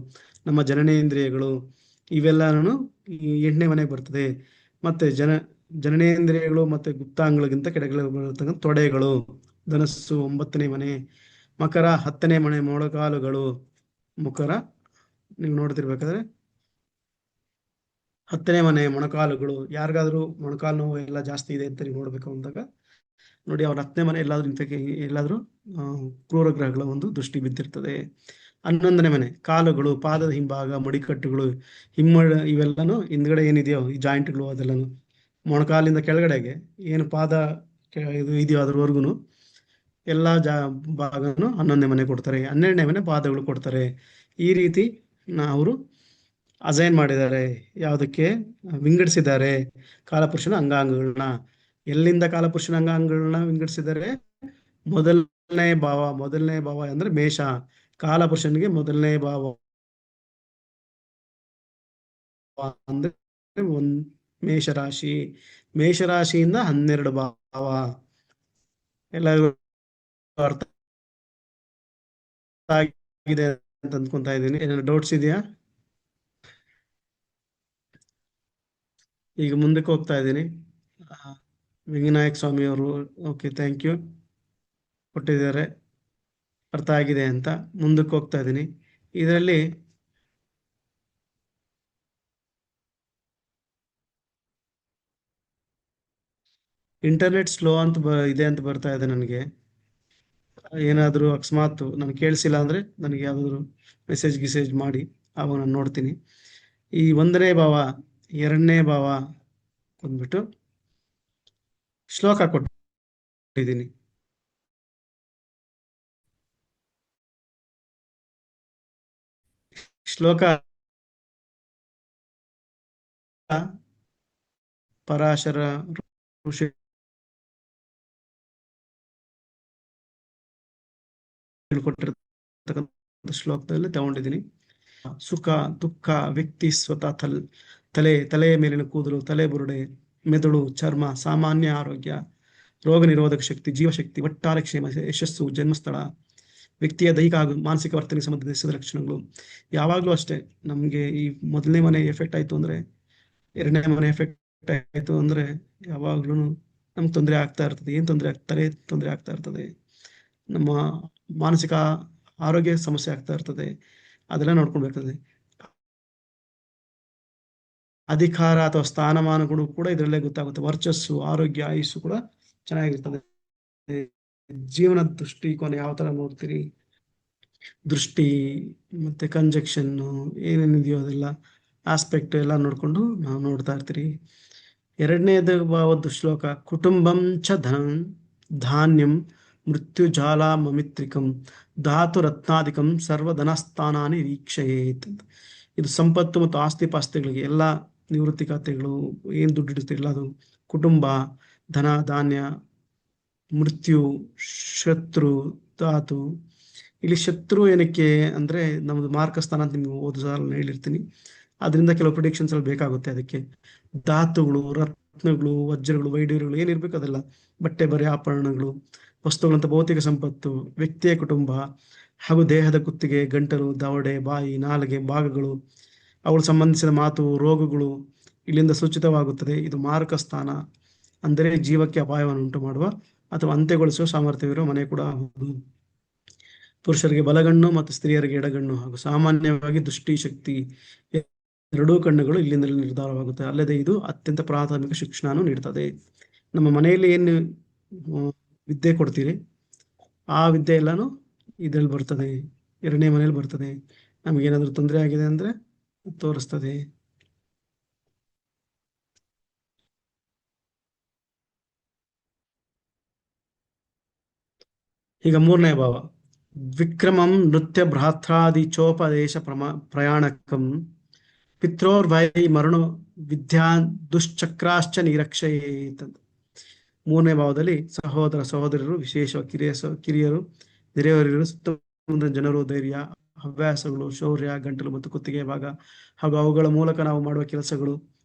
ನಮ್ಮ ಜನನೇಂದ್ರಿಯಗಳು, ಇವೆಲ್ಲನೂ ಈ 8ನೇ ಮನೆಗೆ ಬರ್ತದೆ. ಮತ್ತೆ ಜನನೇಂದ್ರಿಯಗಳು ಮತ್ತೆ ಗುಪ್ತಾಂಗಗಳಿಗಿಂತ ಕೆಳಗಡೆ ಬರತಕ್ಕಂಥ ತೊಡೆಗಳು, ಧನಸ್ಸು 9ನೇ ಮನೆ, ಮಕರ 10ನೇ ಮನೆ, ಮೊಣಕಾಲುಗಳು. ಮಕರ ನೀವು ನೋಡ್ತಿರ್ಬೇಕಾದ್ರೆ 10ನೇ ಮನೆ ಮೊಣಕಾಲುಗಳು. ಯಾರಿಗಾದ್ರೂ ಮೊಣಕಾಲು ನೋವು ಎಲ್ಲ ಜಾಸ್ತಿ ಇದೆ ಅಂತ ನೀವು ನೋಡ್ಬೇಕು ಅಂದಾಗ ನೋಡಿ, ಅವ್ರ 10ನೇ ಮನೆ ಎಲ್ಲಾದ್ರೂ ಕ್ರೂರ ಗ್ರಹಗಳ ಒಂದು ದೃಷ್ಟಿ ಬಿದ್ದಿರ್ತದೆ. 11ನೇ ಮನೆ ಕಾಲುಗಳು, ಪಾದದ ಹಿಂಭಾಗ, ಮಡಿಕಟ್ಟುಗಳು, ಇವೆಲ್ಲನೂ ಹಿಂದ್ಗಡೆ ಏನಿದೆಯೋ ಈ ಜಾಯಿಂಟ್ಗಳು, ಅದೆಲ್ಲನು ಮೊಣಕಾಲಿಂದ ಕೆಳಗಡೆಗೆ ಏನು ಪಾದ ಇದು ಇದೆಯೋ ಅದ್ರವರೆಗೂ ಎಲ್ಲ ಭಾಗನು 11ನೇ ಮನೆ ಕೊಡ್ತಾರೆ. 12ನೇ ಮನೆ ಪಾದಗಳು ಕೊಡ್ತಾರೆ. ಈ ರೀತಿ ಅವರು ಅಸೈನ್ ಮಾಡಿದ್ದಾರೆ. ಯಾವುದಕ್ಕೆ ವಿಂಗಡಿಸಿದ್ದಾರೆ ಕಾಲಪುರುಷನ ಅಂಗಾಂಗಗಳನ್ನ. ಎಲ್ಲಿಂದ ಕಾಲಪುರುಷನ ಅಂಗಾಂಗಗಳನ್ನ ವಿಂಗಡಿಸಿದ್ದಾರೆ? ಮೊದಲನೇ ಭಾವ ಅಂದ್ರೆ ಮೇಷ. ಕಾಲಪುರುಷನಿಗೆ ಮೊದಲನೇ ಭಾವ ಅಂದ್ರೆ ಮೇಷರಾಶಿ. ಮೇಷರಾಶಿಯಿಂದ 12 ಭಾವ. ಎಲ್ಲರಿಗೂ ಅರ್ಥ ಆಗಿದೆ ಅಂತ ಅಂದ್ಕೊಂತಾ ಇದ್ದೀನಿ. ಏನಾದ್ರು ಡೌಟ್ಸ್ ಇದೆಯಾ? ಈಗ ಮುಂದಕ್ಕೆ ಹೋಗ್ತಾ ಇದ್ದೀನಿ. ವಿನಾಯಕ್ ಸ್ವಾಮಿ ಅವರು ಓಕೆ, ಥ್ಯಾಂಕ್ ಯು, ಕೊಟ್ಟಿದ್ದಾರೆ, ಅರ್ಥ ಆಗಿದೆ ಅಂತ. ಮುಂದಕ್ಕೆ ಹೋಗ್ತಾ ಇದ್ದೀನಿ. ಇದರಲ್ಲಿ ಇಂಟರ್ನೆಟ್ ಸ್ಲೋ ಅಂತ ಇದೆ ಅಂತ ಬರ್ತಾ ಇದೆ ನನಗೆ. ಏನಾದರೂ ಅಕಸ್ಮಾತ್ ನನಗೆ ಕೇಳಿಸಿಲ್ಲ ಅಂದ್ರೆ ನನಗೆ ಯಾವ್ದಾದ್ರು ಮೆಸೇಜ್ ಮಾಡಿ, ಅವಾಗ ನಾನು ನೋಡ್ತೀನಿ. ಈ 1ನೇ ಭಾವ 2ನೇ ಭಾವ ಬಂದ್ಬಿಟ್ಟು ಶ್ಲೋಕ ಕೊಟ್ಟಿದ್ದೀನಿ. ಶ್ಲೋಕ ಪರಾಶರ ಋಷಿ ಕೊಟ್ಟಿರ್ತಕ್ಕಂಥ ಶ್ಲೋಕದಲ್ಲಿ ತಗೊಂಡಿದ್ದೀನಿ. ಸುಖ ದುಃಖ ವ್ಯಕ್ತಿ ಸ್ವತಃ ತಲೆಯ ಮೇಲಿನ ಕೂದಲು, ತಲೆ ಬುರುಡೆ, ಮೆದುಳು, ಚರ್ಮ, ಸಾಮಾನ್ಯ ಆರೋಗ್ಯ, ರೋಗ ನಿರೋಧಕ ಶಕ್ತಿ, ಜೀವಶಕ್ತಿ, ಒಟ್ಟಾರೆ ಕ್ಷೇಮ, ಯಶಸ್ಸು, ಜನ್ಮಸ್ಥಳ, ವ್ಯಕ್ತಿಯ ದೈಹಿಕ ಹಾಗೂ ಮಾನಸಿಕ ವರ್ತನೆಗೆ ಸಂಬಂಧಿಸಿದ ಲಕ್ಷಣಗಳು. ಯಾವಾಗಲೂ ಅಷ್ಟೇ, ನಮಗೆ ಈ 1ನೇ ಮನೆ ಎಫೆಕ್ಟ್ ಆಯ್ತು ಅಂದ್ರೆ, 2ನೇ ಮನೆ ಎಫೆಕ್ಟ್ ಆಯ್ತು ಅಂದ್ರೆ ಯಾವಾಗ್ಲೂ ನಮ್ಗೆ ತೊಂದರೆ ಆಗ್ತಾ ಇರ್ತದೆ. ಏನ್ ತೊಂದರೆ ಆಗ್ತಾ ಇರ್ತದೆ, ನಮ್ಮ ಮಾನಸಿಕ ಆರೋಗ್ಯ ಸಮಸ್ಯೆ ಆಗ್ತಾ ಇರ್ತದೆ. ಅದೆಲ್ಲ ನೋಡ್ಕೊಳ್ಬೇಕಾದ್ರೆ ಅಧಿಕಾರ ಅಥವಾ ಸ್ಥಾನಮಾನಗಳು ಕೂಡ ಇದರಲ್ಲೇ ಗೊತ್ತಾಗುತ್ತೆ. ವರ್ಚಸ್ಸು, ಆರೋಗ್ಯ, ಆಯುಸ್ಸು ಕೂಡ ಚೆನ್ನಾಗಿರ್ತದೆ. ಜೀವನದ ದೃಷ್ಟಿಕೋನ ಯಾವ ತರ ನೋಡ್ತೀರಿ, ದೃಷ್ಟಿ ಮತ್ತೆ ಕಂಜಕ್ಷನ್ ಏನೇನಿದೆಯೋ ಅದೆಲ್ಲ ಆಸ್ಪೆಕ್ಟ್ ಎಲ್ಲ ನೋಡ್ಕೊಂಡು ನಾವು ನೋಡ್ತಾ ಇರ್ತೀರಿ. 2ನೇದು ಭಾವದ್ದು ಶ್ಲೋಕ ಕುಟುಂಬಂ ಚ ಧನಂ ಧಾನ್ಯಂ ಮೃತ್ಯುಜಾಲ ಮಮಿತ್ರಿಕಂ ಧಾತು ರತ್ನಾಧಿಕಂ ಸರ್ವಧನಸ್ಥಾನಾನಿ ವೀಕ್ಷಯೇತ್. ಇದು ಸಂಪತ್ತು ಮತ್ತು ಆಸ್ತಿ ಪಾಸ್ತಿಗಳಿಗೆ, ಎಲ್ಲ ನಿವೃತ್ತಿ ಖಾತೆಗಳು, ಏನು ದುಡ್ಡು ಇಡ್ತಿರಲ್ಲ ಅದು, ಕುಟುಂಬ, ಧನ ಧಾನ್ಯ, ಮೃತ್ಯು, ಶತ್ರು, ಧಾತು. ಇಲ್ಲಿ ಶತ್ರು ಏನಕ್ಕೆ ಅಂದ್ರೆ ನಮ್ದು ಮಾರ್ಕಸ್ಥಾನ ಅಂತ ನಿಮ್ಗೆ ಓದು ಸಾಲ ಹೇಳಿರ್ತೀನಿ. ಅದರಿಂದ ಕೆಲವು ಪ್ರಿಡಿಕ್ಷನ್ಸ್ ಅಲ್ಲಿ ಬೇಕಾಗುತ್ತೆ. ಅದಕ್ಕೆ ಧಾತುಗಳು, ರತ್ನಗಳು, ವಜ್ರಗಳು, ವೈಡೂರ್ಯಗಳು ಏನಿರ್ಬೇಕು ಅದೆಲ್ಲ, ಬಟ್ಟೆ ಬರೆ ಆಭರಣಗಳು, ವಸ್ತುಗಳಂತ ಭೌತಿಕ ಸಂಪತ್ತು, ವ್ಯಕ್ತಿಯ ಕುಟುಂಬ ಹಾಗೂ ದೇಹದ ಕುತ್ತಿಗೆ, ಗಂಟಲು, ದವಡೆ, ಬಾಯಿ, ನಾಲಿಗೆ ಭಾಗಗಳು, ಅವುಗಳು ಸಂಬಂಧಿಸಿದ ಮಾತು, ರೋಗಗಳು ಇಲ್ಲಿಂದ ಸೂಚಿತವಾಗುತ್ತದೆ. ಇದು ಮಾರಕ ಸ್ಥಾನ, ಅಂದರೆ ಜೀವಕ್ಕೆ ಅಪಾಯವನ್ನು ಉಂಟು ಮಾಡುವ ಅಥವಾ ಅಂತ್ಯಗೊಳಿಸುವ ಸಾಮರ್ಥ್ಯವಿರುವ ಮನೆ ಕೂಡ ಹೌದು. ಪುರುಷರಿಗೆ ಬಲಗಣ್ಣು ಮತ್ತು ಸ್ತ್ರೀಯರಿಗೆ ಎಡಗಣ್ಣು ಹಾಗೂ ಸಾಮಾನ್ಯವಾಗಿ ದೃಷ್ಟಿ ಶಕ್ತಿ ಎರಡೂ ಕಣ್ಣುಗಳು ಇಲ್ಲಿಂದಲೇ ನಿರ್ಧಾರವಾಗುತ್ತೆ. ಅಲ್ಲದೆ ಇದು ಅತ್ಯಂತ ಪ್ರಾಥಮಿಕ ಶಿಕ್ಷಣ ನೀಡ್ತದೆ. ನಮ್ಮ ಮನೆಯಲ್ಲಿ ಏನು ವಿದ್ಯೆ ಕೊಡ್ತೀರಿ ಆ ವಿದ್ಯೆ ಎಲ್ಲಾನು ಇದ್ರಲ್ಲಿ ಬರ್ತದೆ, 2ನೇ ಮನೆಯಲ್ಲಿ ಬರ್ತದೆ. ನಮಗೇನಾದ್ರೂ ತೊಂದರೆ ಆಗಿದೆ ಅಂದ್ರೆ ತೋರಿಸ್ತದೆ. ಈಗ 3ನೇ ಭಾವ ವಿಕ್ರಮಂ ನೃತ್ಯ ಭ್ರಾತ್ರಾದಿ ಚೋಪದೇಶ ಪ್ರಯಾಣಕಂ ಪಿತ್ರೋರ್ವೈ ಮರಣು ವಿದ್ಯಾ ದುಶ್ಚಕ್ರಾಶ್ಚ ನಿರಕ್ಷಯೇತ್. 3ನೇ ಭಾವದಲ್ಲಿ ಸಹೋದರ ಸಹೋದರರು, ವಿಶೇಷವಾಗಿ ಕಿರಿಯರು, ನೆರೆಹೊರೆಯರು, ಸುತ್ತಮುತ್ತ ಜನರು, ಧೈರ್ಯ, ಹವ್ಯಾಸಗಳು, ಶೌರ್ಯ, ಗಂಟಲು ಮತ್ತು ಕುತ್ತಿಗೆ ಭಾಗ ಹಾಗೂ ಅವುಗಳ ಮೂಲಕ ನಾವು ಮಾಡುವ ಕೆಲಸಗಳು,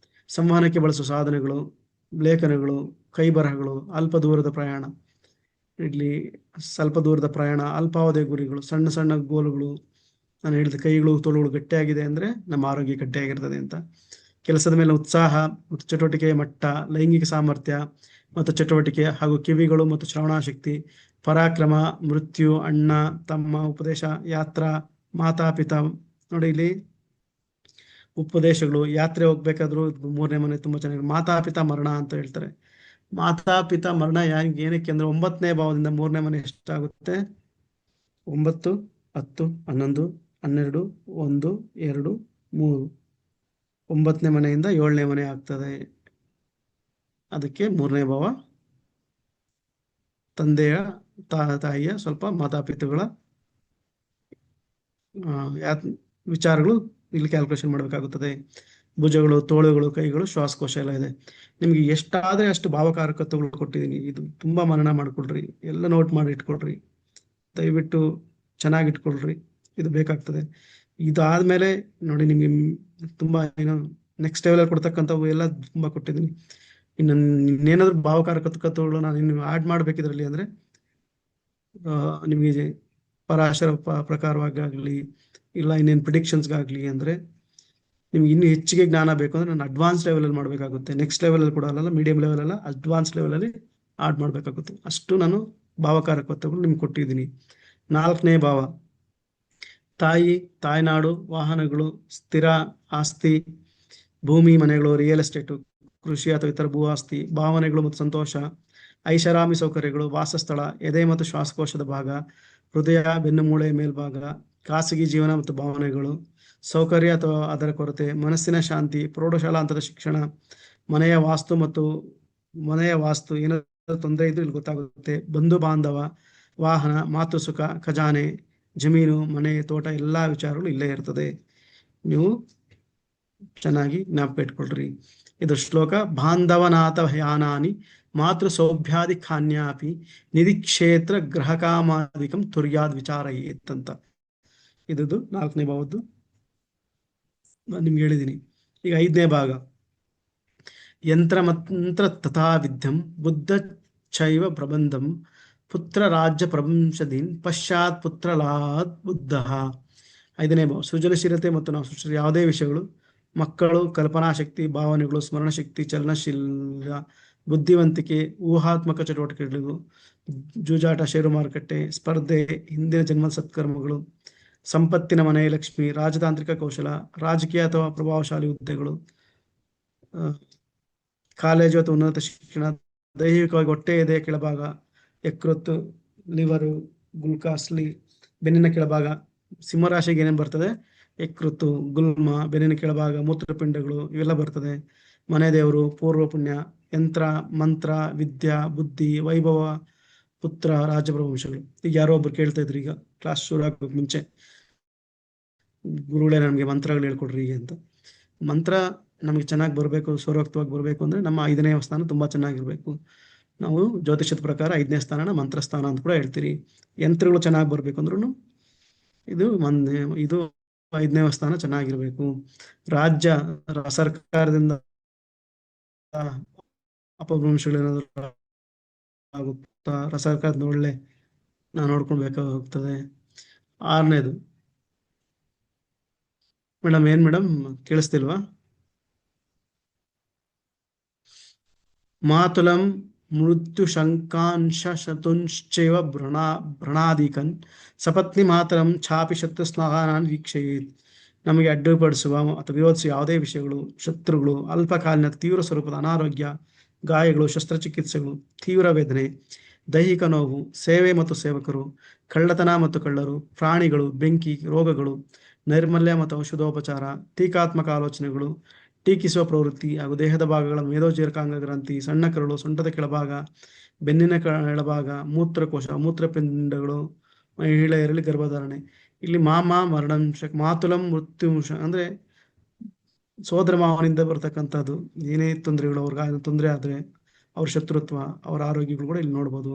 ಸಂವಹನಕ್ಕೆ ಬಳಸುವ ಸಾಧನಗಳು, ಲೇಖನಗಳು, ಕೈ ಬರಹಗಳು, ಅಲ್ಪ ದೂರದ ಪ್ರಯಾಣ. ಇಲ್ಲಿ ಸ್ವಲ್ಪ ದೂರದ ಪ್ರಯಾಣ, ಅಲ್ಪಾವಧಿಯ ಗುರಿಗಳು, ಸಣ್ಣ ಸಣ್ಣ ಗೋಲುಗಳು. ನಾನು ಹೇಳಿದ ಕೈಗಳು ತೋಳುಗಳು ಗಟ್ಟಿಯಾಗಿದೆ ಅಂದ್ರೆ ನಮ್ಮ ಆರೋಗ್ಯ ಗಟ್ಟಿಯಾಗಿರ್ತದೆ ಅಂತ. ಕೆಲಸದ ಮೇಲೆ ಉತ್ಸಾಹ ಮತ್ತು ಚಟುವಟಿಕೆಯ ಮಟ್ಟ, ಲೈಂಗಿಕ ಸಾಮರ್ಥ್ಯ ಮತ್ತು ಚಟುವಟಿಕೆ ಹಾಗೂ ಕಿವಿಗಳು ಮತ್ತು ಶ್ರವಣಾಶಕ್ತಿ, ಪರಾಕ್ರಮ, ಮೃತ್ಯು, ಅಣ್ಣ ತಮ್ಮ, ಉಪದೇಶ, ಯಾತ್ರಾ, ಮಾತಾಪಿತಾ. ನೋಡಿ ಇಲ್ಲಿ ಉಪದೇಶಗಳು, ಯಾತ್ರೆ ಹೋಗ್ಬೇಕಾದ್ರೂ 3ನೇ ಮನೆ ತುಂಬಾ ಚೆನ್ನಾಗಿ. ಮಾತಾಪಿತಾ ಮರಣ ಅಂತ ಹೇಳ್ತಾರೆ. ಮಾತಾಪಿತಾ ಮರಣ ಏನಕ್ಕೆ ಅಂದ್ರೆ 9ನೇ ಭಾವದಿಂದ 3ನೇ ಮನೆ ಎಷ್ಟಾಗುತ್ತೆ? 9, 10, 11, 12, 1, 2, 3. 9ನೇ ಮನೆಯಿಂದ 7ನೇ ಮನೆ ಆಗ್ತದೆ. ಅದಕ್ಕೆ 3ನೇ ಭಾವ ತಂದೆಯ ತಾಯಿಯ ಸ್ವಲ್ಪ ಮಾತಾಪಿತುಗಳ ವಿಚಾರಗಳು ಇಲ್ಲಿ ಕ್ಯಾಲ್ಕುಲೇಷನ್ ಮಾಡಬೇಕಾಗುತ್ತದೆ. ಭುಜಗಳು, ತೋಳುಗಳು, ಕೈಗಳು, ಶ್ವಾಸಕೋಶ ಎಲ್ಲ ಇದೆ. ನಿಮ್ಗೆ ಎಷ್ಟಾದ್ರೆ ಅಷ್ಟು ಭಾವಕಾರಕತ್ವಗಳು ಕೊಟ್ಟಿದ್ದೀನಿ. ಇದು ತುಂಬಾ ಮನನ ಮಾಡ್ಕೊಳ್ರಿ, ಎಲ್ಲ ನೋಟ್ ಮಾಡಿ ಇಟ್ಕೊಳ್ರಿ, ದಯವಿಟ್ಟು ಚೆನ್ನಾಗಿ ಇಟ್ಕೊಳ್ರಿ, ಇದು ಬೇಕಾಗ್ತದೆ. ಇದಾದ್ಮೇಲೆ ನೋಡಿ ನಿಮ್ಗೆ ತುಂಬಾ ಏನು ನೆಕ್ಸ್ಟ್ ಲೆವೆಲ್ ಕೊಡ್ತಕ್ಕಂಥವು ಎಲ್ಲ ತುಂಬಾ ಕೊಟ್ಟಿದ್ದೀನಿ. ಇನ್ನು ಇನ್ನೇನಾದ್ರೂ ಭಾವಕಾರಕತ್ವಗಳು ನಾನು ಇನ್ನು ಆಡ್ ಮಾಡ್ಬೇಕಿದ್ರಲ್ಲಿ ಅಂದ್ರೆ ನಿಮಗೆ ಪರಾಶರ ಪ್ರಕಾರವಾಗಲಿ ಇಲ್ಲ ಇನ್ನೇನು ಪ್ರಿಡಿಕ್ಷನ್ಸ್ಗಾಗಲಿ ಅಂದ್ರೆ ನಿಮ್ಗೆ ಇನ್ನೂ ಹೆಚ್ಚಿಗೆ ಜ್ಞಾನ ಬೇಕು ಅಂದ್ರೆ ನಾನು ಅಡ್ವಾನ್ಸ್ ಲೆವೆಲಲ್ಲಿ ಮಾಡಬೇಕಾಗುತ್ತೆ. ನೆಕ್ಸ್ಟ್ ಲೆವೆಲಲ್ಲಿ ಕೂಡ ಅಲ್ಲ, ಮೀಡಿಯಂ ಲೆವೆಲ್ ಅಲ್ಲ, ಅಡ್ವಾನ್ಸ್ ಲೆವೆಲಲ್ಲಿ ಆಡ್ ಮಾಡಬೇಕಾಗುತ್ತೆ. ಅಷ್ಟು ನಾನು ಭಾವಕಾರಕತ್ವಗಳು ನಿಮ್ಗೆ ಕೊಟ್ಟಿದ್ದೀನಿ. 4ನೇ ಭಾವ ತಾಯಿ, ತಾಯ್ನಾಡು, ವಾಹನಗಳು, ಸ್ಥಿರ ಆಸ್ತಿ, ಭೂಮಿ, ಮನೆಗಳು, ರಿಯಲ್ ಎಸ್ಟೇಟು, ಕೃಷಿ ಅಥವಾ ಇತರ ಭೂ ಆಸ್ತಿ, ಭಾವನೆಗಳು ಮತ್ತು ಸಂತೋಷ, ಐಷಾರಾಮಿ ಸೌಕರ್ಯಗಳು, ವಾಸಸ್ಥಳ, ಎದೆ ಮತ್ತು ಶ್ವಾಸಕೋಶದ ಭಾಗ, ಹೃದಯ, ಬೆನ್ನು ಮೂಳೆ ಮೇಲ್ಭಾಗ, ಖಾಸಗಿ ಜೀವನ ಮತ್ತು ಭಾವನೆಗಳು, ಸೌಕರ್ಯ ಅಥವಾ ಅದರ ಕೊರತೆ, ಮನಸ್ಸಿನ ಶಾಂತಿ, ಪ್ರೌಢಶಾಲಾ ಹಂತದ ಶಿಕ್ಷಣ, ಮನೆಯ ವಾಸ್ತು ಏನಾದರೂ ತೊಂದರೆ ಇದ್ದು ಇಲ್ಲಿ ಗೊತ್ತಾಗುತ್ತೆ. ಬಂಧು ಬಾಂಧವ, ವಾಹನ, ಮಾತೃಸುಖ, ಖಜಾನೆ, ಜಮೀನು, ಮನೆ, ತೋಟ, ಎಲ್ಲಾ ವಿಚಾರಗಳು ಇಲ್ಲೇ ಇರ್ತದೆ. ನೀವು ಚೆನ್ನಾಗಿ ಜ್ಞಾಪಕ ಇಟ್ಕೊಳ್ರಿ. ಇದು ಶ್ಲೋಕ. ಬಾಂಧವನಾಥ ಯಾನಾನಿ ಮಾತೃ ಸೌಭ್ಯಾದಿ ಖಾನ್ಯಾಪಿ ನಿಧಿಕ್ಷೇತ್ರ ಗ್ರಹಕಾಮಾದಿಕಂ ತುರ್ಯಾದ್ ವಿಚಾರಯೇತ್ ಅಂತ. ಇದು 4ನೇ ಭಾವದ್ದು ನಾನು ನಿಮ್ಗೆ ಹೇಳಿದ್ದೀನಿ. ಈಗ 5ನೇ ಭಾಗ ಯಂತ್ರ ಮಂತ್ರ ತಥಾ ವಿದ್ಯಂ ಬುದ್ಧ ಚೈವ ಪ್ರಬಂಧಂ ಪುತ್ರ ರಾಜ್ಯ ಪ್ರಪಂಚದೀನ್ ಪಶ್ಚಾತ್ ಪುತ್ರ ಲಾದ್ ಬುದ್ಧ. 5ನೇ ಭಾವ ಸೃಜನಶೀಲತೆ ಮತ್ತು ನಾವು ಸೃಷ್ಟಿ ಯಾವುದೇ ವಿಷಯಗಳು, ಮಕ್ಕಳು, ಕಲ್ಪನಾ ಶಕ್ತಿ, ಭಾವನೆಗಳು, ಸ್ಮರಣ ಶಕ್ತಿ, ಚಲನಶೀಲ, ಬುದ್ಧಿವಂತಿಕೆ, ಊಹಾತ್ಮಕ ಚಟುವಟಿಕೆಗಳು, ಜೂಜಾಟ, ಷೇರು ಮಾರುಕಟ್ಟೆ, ಸ್ಪರ್ಧೆ, ಹಿಂದಿನ ಜನ್ಮದ ಸತ್ಕರ್ಮಗಳು, ಸಂಪತ್ತಿನ ಮನೆ, ಲಕ್ಷ್ಮಿ, ರಾಜತಾಂತ್ರಿಕ ಕೌಶಲ, ರಾಜಕೀಯ ಅಥವಾ ಪ್ರಭಾವಶಾಲಿ ಹುದ್ದೆಗಳು, ಕಾಲೇಜು ಅಥವಾ ಉನ್ನತ ಶಿಕ್ಷಣ, ದೈಹಿಕವಾಗಿ ಹೊಟ್ಟೆ, ಎದೆ ಕೆಳಭಾಗ, ಯಕೃತ್ತು, ಲಿವರು, ಗುಲ್ಕಾಸ್ಲಿ, ಬೆನ್ನಿನ ಕೆಳಭಾಗ. ಸಿಂಹರಾಶಿಗೆ ಏನೇನು ಬರ್ತದೆ? ಯಕೃತ್ತು, ಗುಲ್ಮ, ಬೆನ್ನಿನ ಕೆಳಭಾಗ, ಮೂತ್ರಪಿಂಡಗಳು ಇವೆಲ್ಲ ಬರ್ತದೆ. ಮನೆ ದೇವರು, ಪೂರ್ವ ಪುಣ್ಯ, ಯಂತ್ರ, ಮಂತ್ರ, ವಿದ್ಯಾ, ಬುದ್ಧಿ, ವೈಭವ, ಪುತ್ರ, ರಾಜಪ್ರವಂಶಗಳು. ಈಗ ಯಾರೋ ಒಬ್ರು ಕೇಳ್ತಾ ಇದ್ರು ಈಗ ಕ್ಲಾಸ್ ಶುರು ಆಗ್ಬೇಕು ಮುಂಚೆ, ಗುರುಗಳೇ ನಮಗೆ ಮಂತ್ರಗಳು ಹೇಳ್ಕೊಡ್ರಿ ಅಂತ. ಮಂತ್ರ ನಮಗೆ ಚೆನ್ನಾಗಿ ಬರಬೇಕು, ಸ್ವರೋಕ್ತವಾಗಿ ಬರಬೇಕು ಅಂದ್ರೆ ನಮ್ಮ 5ನೇ ಸ್ಥಾನ ತುಂಬಾ ಚೆನ್ನಾಗಿರ್ಬೇಕು. ನಾವು ಜ್ಯೋತಿಷದ ಪ್ರಕಾರ 5ನೇ ಸ್ಥಾನನ ಮಂತ್ರಸ್ಥಾನ ಅಂತ ಕೂಡ ಹೇಳ್ತೀರಿ. ಯಂತ್ರಗಳು ಚೆನ್ನಾಗಿ ಬರ್ಬೇಕು ಅಂದ್ರೂ ಇದು 5ನೇ ಸ್ಥಾನ ಚೆನ್ನಾಗಿರ್ಬೇಕು. ರಾಜ್ಯ ಸರ್ಕಾರದಿಂದ ಅಪಭ್ರಂಶಗಳು ಏನಾದ್ರು ಆಗುತ್ತಾ, ಸರ್ಕಾರದ ಒಳ್ಳೆ ನಾವು ನೋಡ್ಕೊಳ್ಬೇಕಾಗ್ತದೆ. 6ನೇದು ಮೇಡಮ್, ಏನ್ ಮೇಡಮ್ ಕೇಳಿಸ್ತಿಲ್ವಾ? ಮಾತುಲಂ ಮೃತ್ಯು ಶಂಕಾಂಶ ಶತುಂಶ್ಚೈವ ಭ್ರಣಾದಿಕನ್ ಸಪತ್ನಿ ಮಾತರಂ ಛಾಪಿ ಶತ್ರು ಸ್ನಾನಾನ್ ವೀಕ್ಷಯೇತ್. ನಮಗೆ ಅಡ್ಡಿಪಡಿಸುವ ಅಥವಾ ವಿರೋಧಿಸುವ ಯಾವುದೇ ವಿಷಯಗಳು, ಶತ್ರುಗಳು, ಅಲ್ಪಕಾಲಿನ ತೀವ್ರ ಸ್ವರೂಪದ ಅನಾರೋಗ್ಯ, ಗಾಯಗಳು, ಶಸ್ತ್ರಚಿಕಿತ್ಸೆಗಳು, ತೀವ್ರ ವೇದನೆ, ದೈಹಿಕ ನೋವು, ಸೇವೆ ಮತ್ತು ಸೇವಕರು, ಕಳ್ಳತನ ಮತ್ತು ಕಳ್ಳರು, ಪ್ರಾಣಿಗಳು, ಬೆಂಕಿ, ರೋಗಗಳು, ನೈರ್ಮಲ್ಯ ಮತ್ತು ಔಷಧೋಪಚಾರ, ಟೀಕಾತ್ಮಕ ಆಲೋಚನೆಗಳು, ಟೀಕಿಸುವ ಪ್ರವೃತ್ತಿ ಹಾಗೂ ದೇಹದ ಭಾಗಗಳ ಮೇದೋಜೀರಕಾಂಗ ಗ್ರಂಥಿ, ಸಣ್ಣ ಕರಳು, ಸೊಂಟದ ಕೆಳಭಾಗ, ಬೆನ್ನಿನ ಕೆಳಭಾಗ, ಮೂತ್ರಕೋಶ, ಮೂತ್ರಪಿಂಡಗಳು, ಮಹಿಳೆಯರಲ್ಲಿ ಗರ್ಭಧಾರಣೆ. ಇಲ್ಲಿ ಮರಣಂಶ, ಮಾತುಲಂ ಮೃತ್ಯುಂಶ ಅಂದ್ರೆ ಸೋದರ ಮಾವನಿಂದ ಬರ್ತಕ್ಕಂಥದ್ದು ಏನೇ ತೊಂದರೆಗಳು, ಅವ್ರಿಗೆ ತೊಂದರೆ ಆದ್ರೆ ಅವ್ರ ಶತ್ರುತ್ವ, ಅವರ ಆರೋಗ್ಯಗಳು ಕೂಡ ಇಲ್ಲಿ ನೋಡ್ಬೋದು.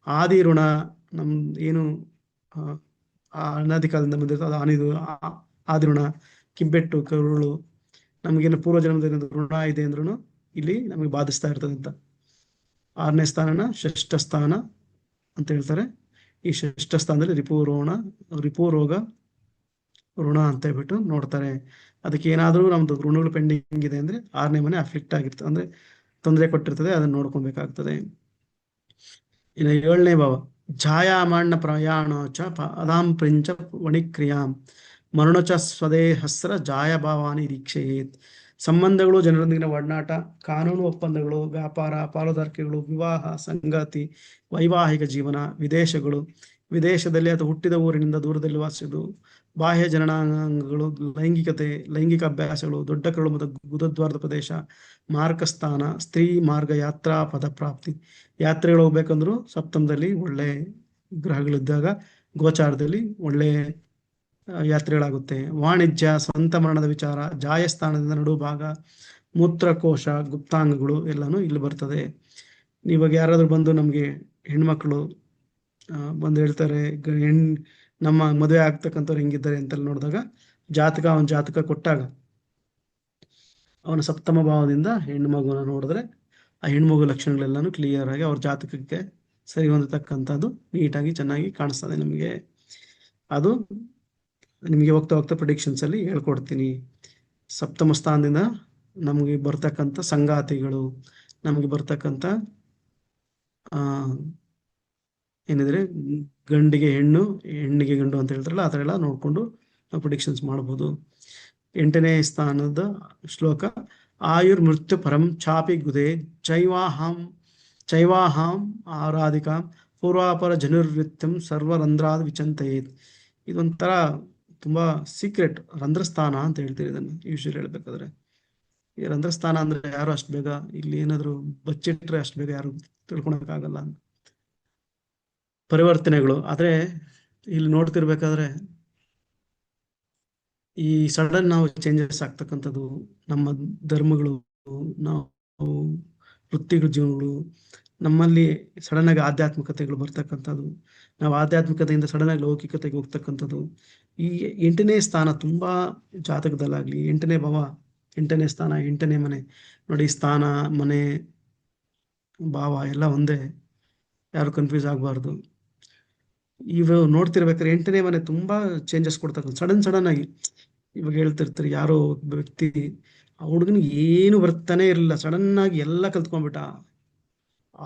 ಆದಿ ಋಣ, ನಮ್ ಏನು ಅನಾದಿ ಕಾಲದಿಂದ ಬಂದಿರ್ತದೆ ಆದಿ ಋಣ, ಕಿಬ್ಬೆಟ್ಟು, ಕರುಳು, ನಮಗೇನು ಪೂರ್ವ ಜನ್ಮದ ಋಣ ಇದೆ ಅಂದ್ರೂ ಇಲ್ಲಿ ನಮಗೆ ಬಾಧಿಸ್ತಾ ಇರ್ತದೆ ಅಂತ. 6ನೇ ಸ್ಥಾನನ ಷಷ್ಠ ಸ್ಥಾನ ಅಂತ ಹೇಳ್ತಾರೆ. ಈ ಷಷ್ಠ ಸ್ಥಾನದಲ್ಲಿ ರಿಪು ರೋಗ ಋಣ ಅಂತ ಹೇಳ್ಬಿಟ್ಟು ನೋಡ್ತಾರೆ. ಅದಕ್ಕೆ ಏನಾದರೂ ನಮ್ದು ಋಣಗಳು ಪೆಂಡಿಂಗ್ ಇದೆ ಅಂದ್ರೆ 6ನೇ ಮನೆ ಅಫ್ಲಿಕ್ಟ್ ಆಗಿರ್ತದೆ, ಅಂದ್ರೆ ತೊಂದರೆ ಕೊಟ್ಟಿರ್ತದೆ, ಅದನ್ನ ನೋಡ್ಕೊಬೇಕಾಗ್ತದೆ. ಇನ್ನು 7ನೇ ಭಾವ ಛಾಯಾಮಾಣ್ಣ ಪ್ರಯಾಣ ಚ ಪದಾಂ ಪ್ರಿಂಚ ವಣಿಕ್ರಿಯಾಂ ಮರುಣ ಚ ಸ್ವದೇಹಸ್ರ ಜಾಯಭಾವಾನಿ ನಿರೀಕ್ಷೆಯೇತ್. ಸಂಬಂಧಗಳು, ಜನರೊಂದಿಗಿನ ಒಡನಾಟ, ಕಾನೂನು ಒಪ್ಪಂದಗಳು, ವ್ಯಾಪಾರ, ಪಾಲುದಾರಿಕೆಗಳು, ವಿವಾಹ, ಸಂಗಾತಿ, ವೈವಾಹಿಕ ಜೀವನ, ವಿದೇಶದಲ್ಲಿ ಅಥವಾ ಹುಟ್ಟಿದ ಊರಿನಿಂದ ದೂರದಲ್ಲಿ ವಾಸಿಸುವುದು, ಬಾಹ್ಯ ಜನನಾಂಗಗಳು, ಲೈಂಗಿಕ ಅಭ್ಯಾಸಗಳು, ದೊಡ್ಡ ಕರಳು ಮತ್ತು ಗುದದ್ವಾರದ ಪ್ರದೇಶ, ಮಾರ್ಗಸ್ಥಾನ, ಸ್ತ್ರೀ ಮಾರ್ಗ, ಯಾತ್ರಾ ಪದ ಪ್ರಾಪ್ತಿ. ಯಾತ್ರೆಗಳು ಹೋಗ್ಬೇಕಂದ್ರು ಸಪ್ತಮದಲ್ಲಿ ಒಳ್ಳೆ ಗ್ರಹಗಳಿದ್ದಾಗ ಗೋಚಾರದಲ್ಲಿ ಒಳ್ಳೆ ಯಾತ್ರೆಗಳಾಗುತ್ತೆ. ವಾಣಿಜ್ಯ, ಸ್ವಂತ ಮರಣದ ವಿಚಾರ, ಜಾಯಸ್ಥಾನದಿಂದ ನಡುಭಾಗ, ಮೂತ್ರಕೋಶ, ಗುಪ್ತಾಂಗಗಳು ಎಲ್ಲಾನು ಇಲ್ಲಿ ಬರ್ತದೆ. ಇವಾಗ ಯಾರಾದ್ರೂ ಬಂದು ನಮ್ಗೆ ಹೆಣ್ಮಕ್ಳು ಬಂದು ಹೇಳ್ತಾರೆ ನಮ್ಮ ಮದುವೆ ಆಗ್ತಕ್ಕಂಥವ್ರು ಹೆಂಗಿದ್ದಾರೆ ಅಂತೆಲ್ಲ ನೋಡಿದಾಗ ಅವನ ಜಾತಕ ಕೊಟ್ಟಾಗ ಅವನ ಸಪ್ತಮ ಭಾವದಿಂದ ಹೆಣ್ಣು ಮಗುನ ನೋಡಿದ್ರೆ ಆ ಹೆಣ್ಮಗು ಲಕ್ಷಣಗಳೆಲ್ಲಾನು ಕ್ಲಿಯರ್ ಆಗಿ ಅವ್ರ ಜಾತಕಕ್ಕೆ ಸರಿ ಹೊಂದತಕ್ಕಂಥದ್ದು ನೀಟಾಗಿ ಚೆನ್ನಾಗಿ ಕಾಣಿಸ್ತದೆ ನಮಗೆ. ಅದು ನಿಮಗೆ ಹೋಗ್ತಾ ಪ್ರಿಡಿಕ್ಷನ್ಸ್ ಅಲ್ಲಿ ಹೇಳ್ಕೊಡ್ತೀನಿ. ಸಪ್ತಮ ಸ್ಥಾನದಿಂದ ನಮಗೆ ಬರ್ತಕ್ಕಂಥ ಸಂಗಾತಿಗಳು, ನಮಗೆ ಬರ್ತಕ್ಕಂಥ ಏನಿದ್ರೆ ಗಂಡಿಗೆ ಹೆಣ್ಣು, ಹೆಣ್ಣಿಗೆ ಗಂಡು ಅಂತ ಹೇಳ್ತಾರಲ್ಲ, ಆ ಥರ ಎಲ್ಲ ನೋಡ್ಕೊಂಡು ನಾವು ಪ್ರಿಡಿಕ್ಷನ್ಸ್ ಮಾಡ್ಬೋದು. 8ನೇ ಸ್ಥಾನದ ಶ್ಲೋಕ ಆಯುರ್ ಮೃತ್ಯು ಪರಂ ಚಾಪಿ ಗುದೆ ಚೈವಾಹಾಂ ಆರಾಧಿಕಾಂ ಪೂರ್ವಾಪರ ಜನುರ್ವೃತ್ತಂ ಸರ್ವರಂಧ್ರಾದ್ ವಿಚಂತಯೇತ್. ಇದೊಂಥರ ತುಂಬಾ ಸೀಕ್ರೆಟ್ ರಂಧ್ರಸ್ಥಾನ ಅಂತ ಹೇಳ್ತೀರಿ ಇದನ್ನು ಯೂಶಲಿ ಹೇಳ್ಬೇಕಾದ್ರೆ. ಈ ರಂಧ್ರಸ್ಥಾನ ಅಂದ್ರೆ ಯಾರು ಅಷ್ಟು ಬೇಗ ಇಲ್ಲಿ ಏನಾದ್ರು ಬಚ್ಚಿಟ್ರೆ ಅಷ್ಟು ಬೇಗ ಯಾರು ತಿಳ್ಕೊಳಕ್ಕಾಗಲ್ಲ. ಪರಿವರ್ತನೆಗಳು ಆದ್ರೆ ಇಲ್ಲಿ ನೋಡ್ತಿರ್ಬೇಕಾದ್ರೆ ಈ ಸಡನ್ ನಾವು ಚೇಂಜಸ್ ಆಗ್ತಕ್ಕಂಥದ್ದು, ನಮ್ಮ ಧರ್ಮಗಳು, ನಾವು ವೃತ್ತಿಗಳ ಜೀವನಗಳು, ನಮ್ಮಲ್ಲಿ ಸಡನ್ ಆಗಿ ಆಧ್ಯಾತ್ಮಿಕತೆಗಳು ಬರ್ತಕ್ಕಂಥದ್ದು, ನಾವು ಆಧ್ಯಾತ್ಮಿಕತೆಯಿಂದ ಸಡನ್ ಆಗಿ ಲೌಕಿಕತೆಗೆ ಹೋಗ್ತಕ್ಕಂಥದ್ದು. ಈ 8ನೇ ಸ್ಥಾನ ತುಂಬಾ ಜಾತಕದಲ್ಲಾಗ್ಲಿ, 8ನೇ ಭಾವ, 8ನೇ ಸ್ಥಾನ, 8ನೇ ಮನೆ ನೋಡಿ, ಸ್ಥಾನ, ಮನೆ, ಭಾವ ಎಲ್ಲ ಒಂದೇ, ಯಾರು ಕನ್ಫ್ಯೂಸ್ ಆಗಬಾರ್ದು. ಇವು ನೋಡ್ತಿರ್ಬೇಕಾದ್ರೆ 8ನೇ ಮನೆ ತುಂಬಾ ಚೇಂಜಸ್ ಕೊಡ್ತಕ್ಕಂಥ ಸಡನ್ ಆಗಿ. ಇವಾಗ ಹೇಳ್ತಿರ್ತಾರೆ ಯಾರೋ ವ್ಯಕ್ತಿ, ಆ ಹುಡುಗನಿಗೆ ಏನು ಬರ್ತಾನೆ ಇರಲಿಲ್ಲ, ಸಡನ್ ಆಗಿ ಎಲ್ಲ ಕಲ್ತ್ಕೊಂಡ್ಬಿಟ್ಟ,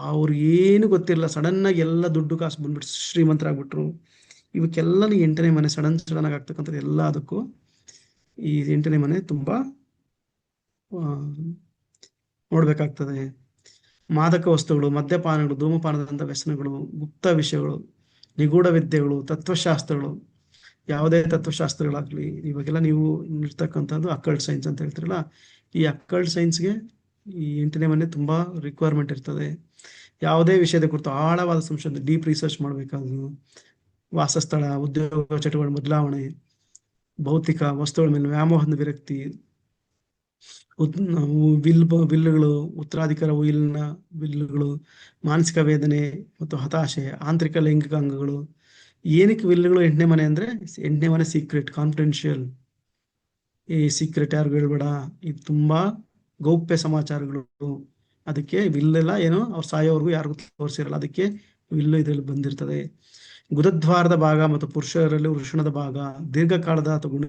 ಅವ್ರಿಗೆ ಏನು ಗೊತ್ತಿರಲಿಲ್ಲ, ಸಡನ್ ಆಗಿ ಎಲ್ಲ ದುಡ್ಡು ಕಾಸು ಬಂದ್ಬಿಟ್ಟು ಶ್ರೀಮಂತರಾಗ್ಬಿಟ್ರು. ಇವಕ್ಕೆಲ್ಲ 8ನೇ ಮನೆ ಸಡನ್ ಆಗಿ ಆಗ್ತಕ್ಕಂಥದ್ದು. ಎಲ್ಲ ಅದಕ್ಕೂ ಈ 8ನೇ ಮನೆ ತುಂಬಾ ನೋಡ್ಬೇಕಾಗ್ತದೆ. ಮಾದಕ ವಸ್ತುಗಳು, ಮದ್ಯಪಾನಗಳು, ಧೂಮಪಾನದಂತ ವ್ಯಸನಗಳು, ಗುಪ್ತ ವಿಷಯಗಳು, ನಿಗೂಢ ವಿದ್ಯೆಗಳು, ತತ್ವಶಾಸ್ತ್ರಗಳು, ಯಾವುದೇ ತತ್ವಶಾಸ್ತ್ರಗಳಾಗ್ಲಿ, ಇವಾಗೆಲ್ಲ ನೀವು ಇರ್ತಕ್ಕಂಥದ್ದು ಅಕಲ್ಟ್ ಸೈನ್ಸ್ ಅಂತ ಹೇಳ್ತಿರಲ್ಲ, ಈ ಅಕಲ್ಟ್ ಸೈನ್ಸ್ಗೆ ಈ 8ನೇ ಮನೆ ತುಂಬಾ ರಿಕ್ವೈರ್ಮೆಂಟ್ ಇರ್ತದೆ. ಯಾವುದೇ ವಿಷಯದ ಕುರಿತು ಆಳವಾದ ಸಂಶೋಧನೆ, ಡೀಪ್ ರಿಸರ್ಚ್ ಮಾಡಬೇಕಾದ್ರು, ವಾಸಸ್ಥಳ, ಉದ್ಯೋಗ ಚಟುವಟಿಕೆ ಬದಲಾವಣೆ, ಭೌತಿಕ ವಸ್ತುಗಳ ಮೇಲೆ ವ್ಯಾಮೋಹದ ವಿರಕ್ತಿ, ವಿಲ್ಲುಗಳು, ಉತ್ತರಾಧಿಕಾರ ವಿಲ್ನ ವಿಲ್ಲುಗಳು, ಮಾನಸಿಕ ವೇದನೆ ಮತ್ತು ಹತಾಶೆ, ಆಂತರಿಕ ಲೈಂಗಿಕ ಅಂಗಗಳು. ಏನಕ್ಕೆ ವಿಲ್ಲುಗಳು 8ನೇ ಮನೆ ಅಂದ್ರೆ 8ನೇ ಮನೆ ಸೀಕ್ರೆಟ್, ಕಾನ್ಫಿಡೆನ್ಷಿಯಲ್. ಈ ಸೀಕ್ರೆಟ್ ಯಾರಿಗೂ ಹೇಳ್ಬೇಡ, ಇದು ತುಂಬಾ ಗೌಪ್ಯ ಸಮಾಚಾರಗಳು. ಅದಕ್ಕೆ ವಿಲ್ಲೆಲ್ಲ ಏನೋ ಅವ್ರು ಸಾಯೋವರೆಗೂ ಯಾರಿಗೂ ತೋರಿಸಿರಲ್ಲ, ಅದಕ್ಕೆ ವಿಲ್ಲು ಇದರಲ್ಲಿ ಬಂದಿರ್ತದೆ. ಗುದದ್ವಾರದ ಭಾಗ ಮತ್ತು ಪುರುಷರಲ್ಲಿ ವೃಷಣದ ಭಾಗ, ದೀರ್ಘಕಾಲದ ಅಥವಾ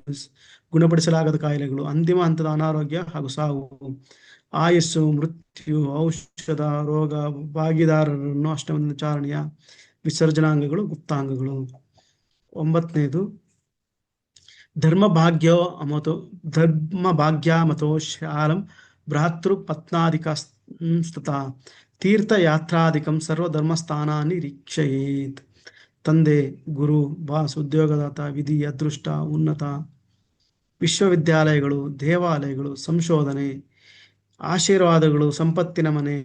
ಗುಣಪಡಿಸಲಾಗದ ಕಾಯಿಲೆಗಳು, ಅಂತಿಮ ಹಂತದ ಅನಾರೋಗ್ಯ ಹಾಗೂ ಸಾವು, ಆಯಸ್ಸು, ಮೃತ್ಯು, ಔಷಧ, ರೋಗ, ಭಾಗಿದಾರರನ್ನು ಅಷ್ಟಮದಿಂದ ಚಾರಣೀಯ, ವಿಸರ್ಜನಾಂಗಗಳು, ಗುಪ್ತಾಂಗಗಳು. 9ನೇದು ಧರ್ಮ ಭಾಗ್ಯ ಮತೋ ಶಾಲಂ ಭ್ರಾತೃ ಪತ್ನಾಧಿಕ ಸ್ತತ ತೀರ್ಥಯಾತ್ರಾಧಿಕಂ ಸರ್ವಧರ್ಮಸ್ಥಾನಾನಿ ನಿರೀಕ್ಷಯೇತ್. ತಂದೆ, ಗುರು, ಬಾಸ್, ಉದ್ಯೋಗದಾತ, ವಿಧಿ, ಅದೃಷ್ಟ, ಉನ್ನತ, ವಿಶ್ವವಿದ್ಯಾಲಯಗಳು, ದೇವಾಲಯಗಳು, ಸಂಶೋಧನೆ, ಆಶೀರ್ವಾದಗಳು, ಸಂಪತ್ತಿನ ಮನೆ,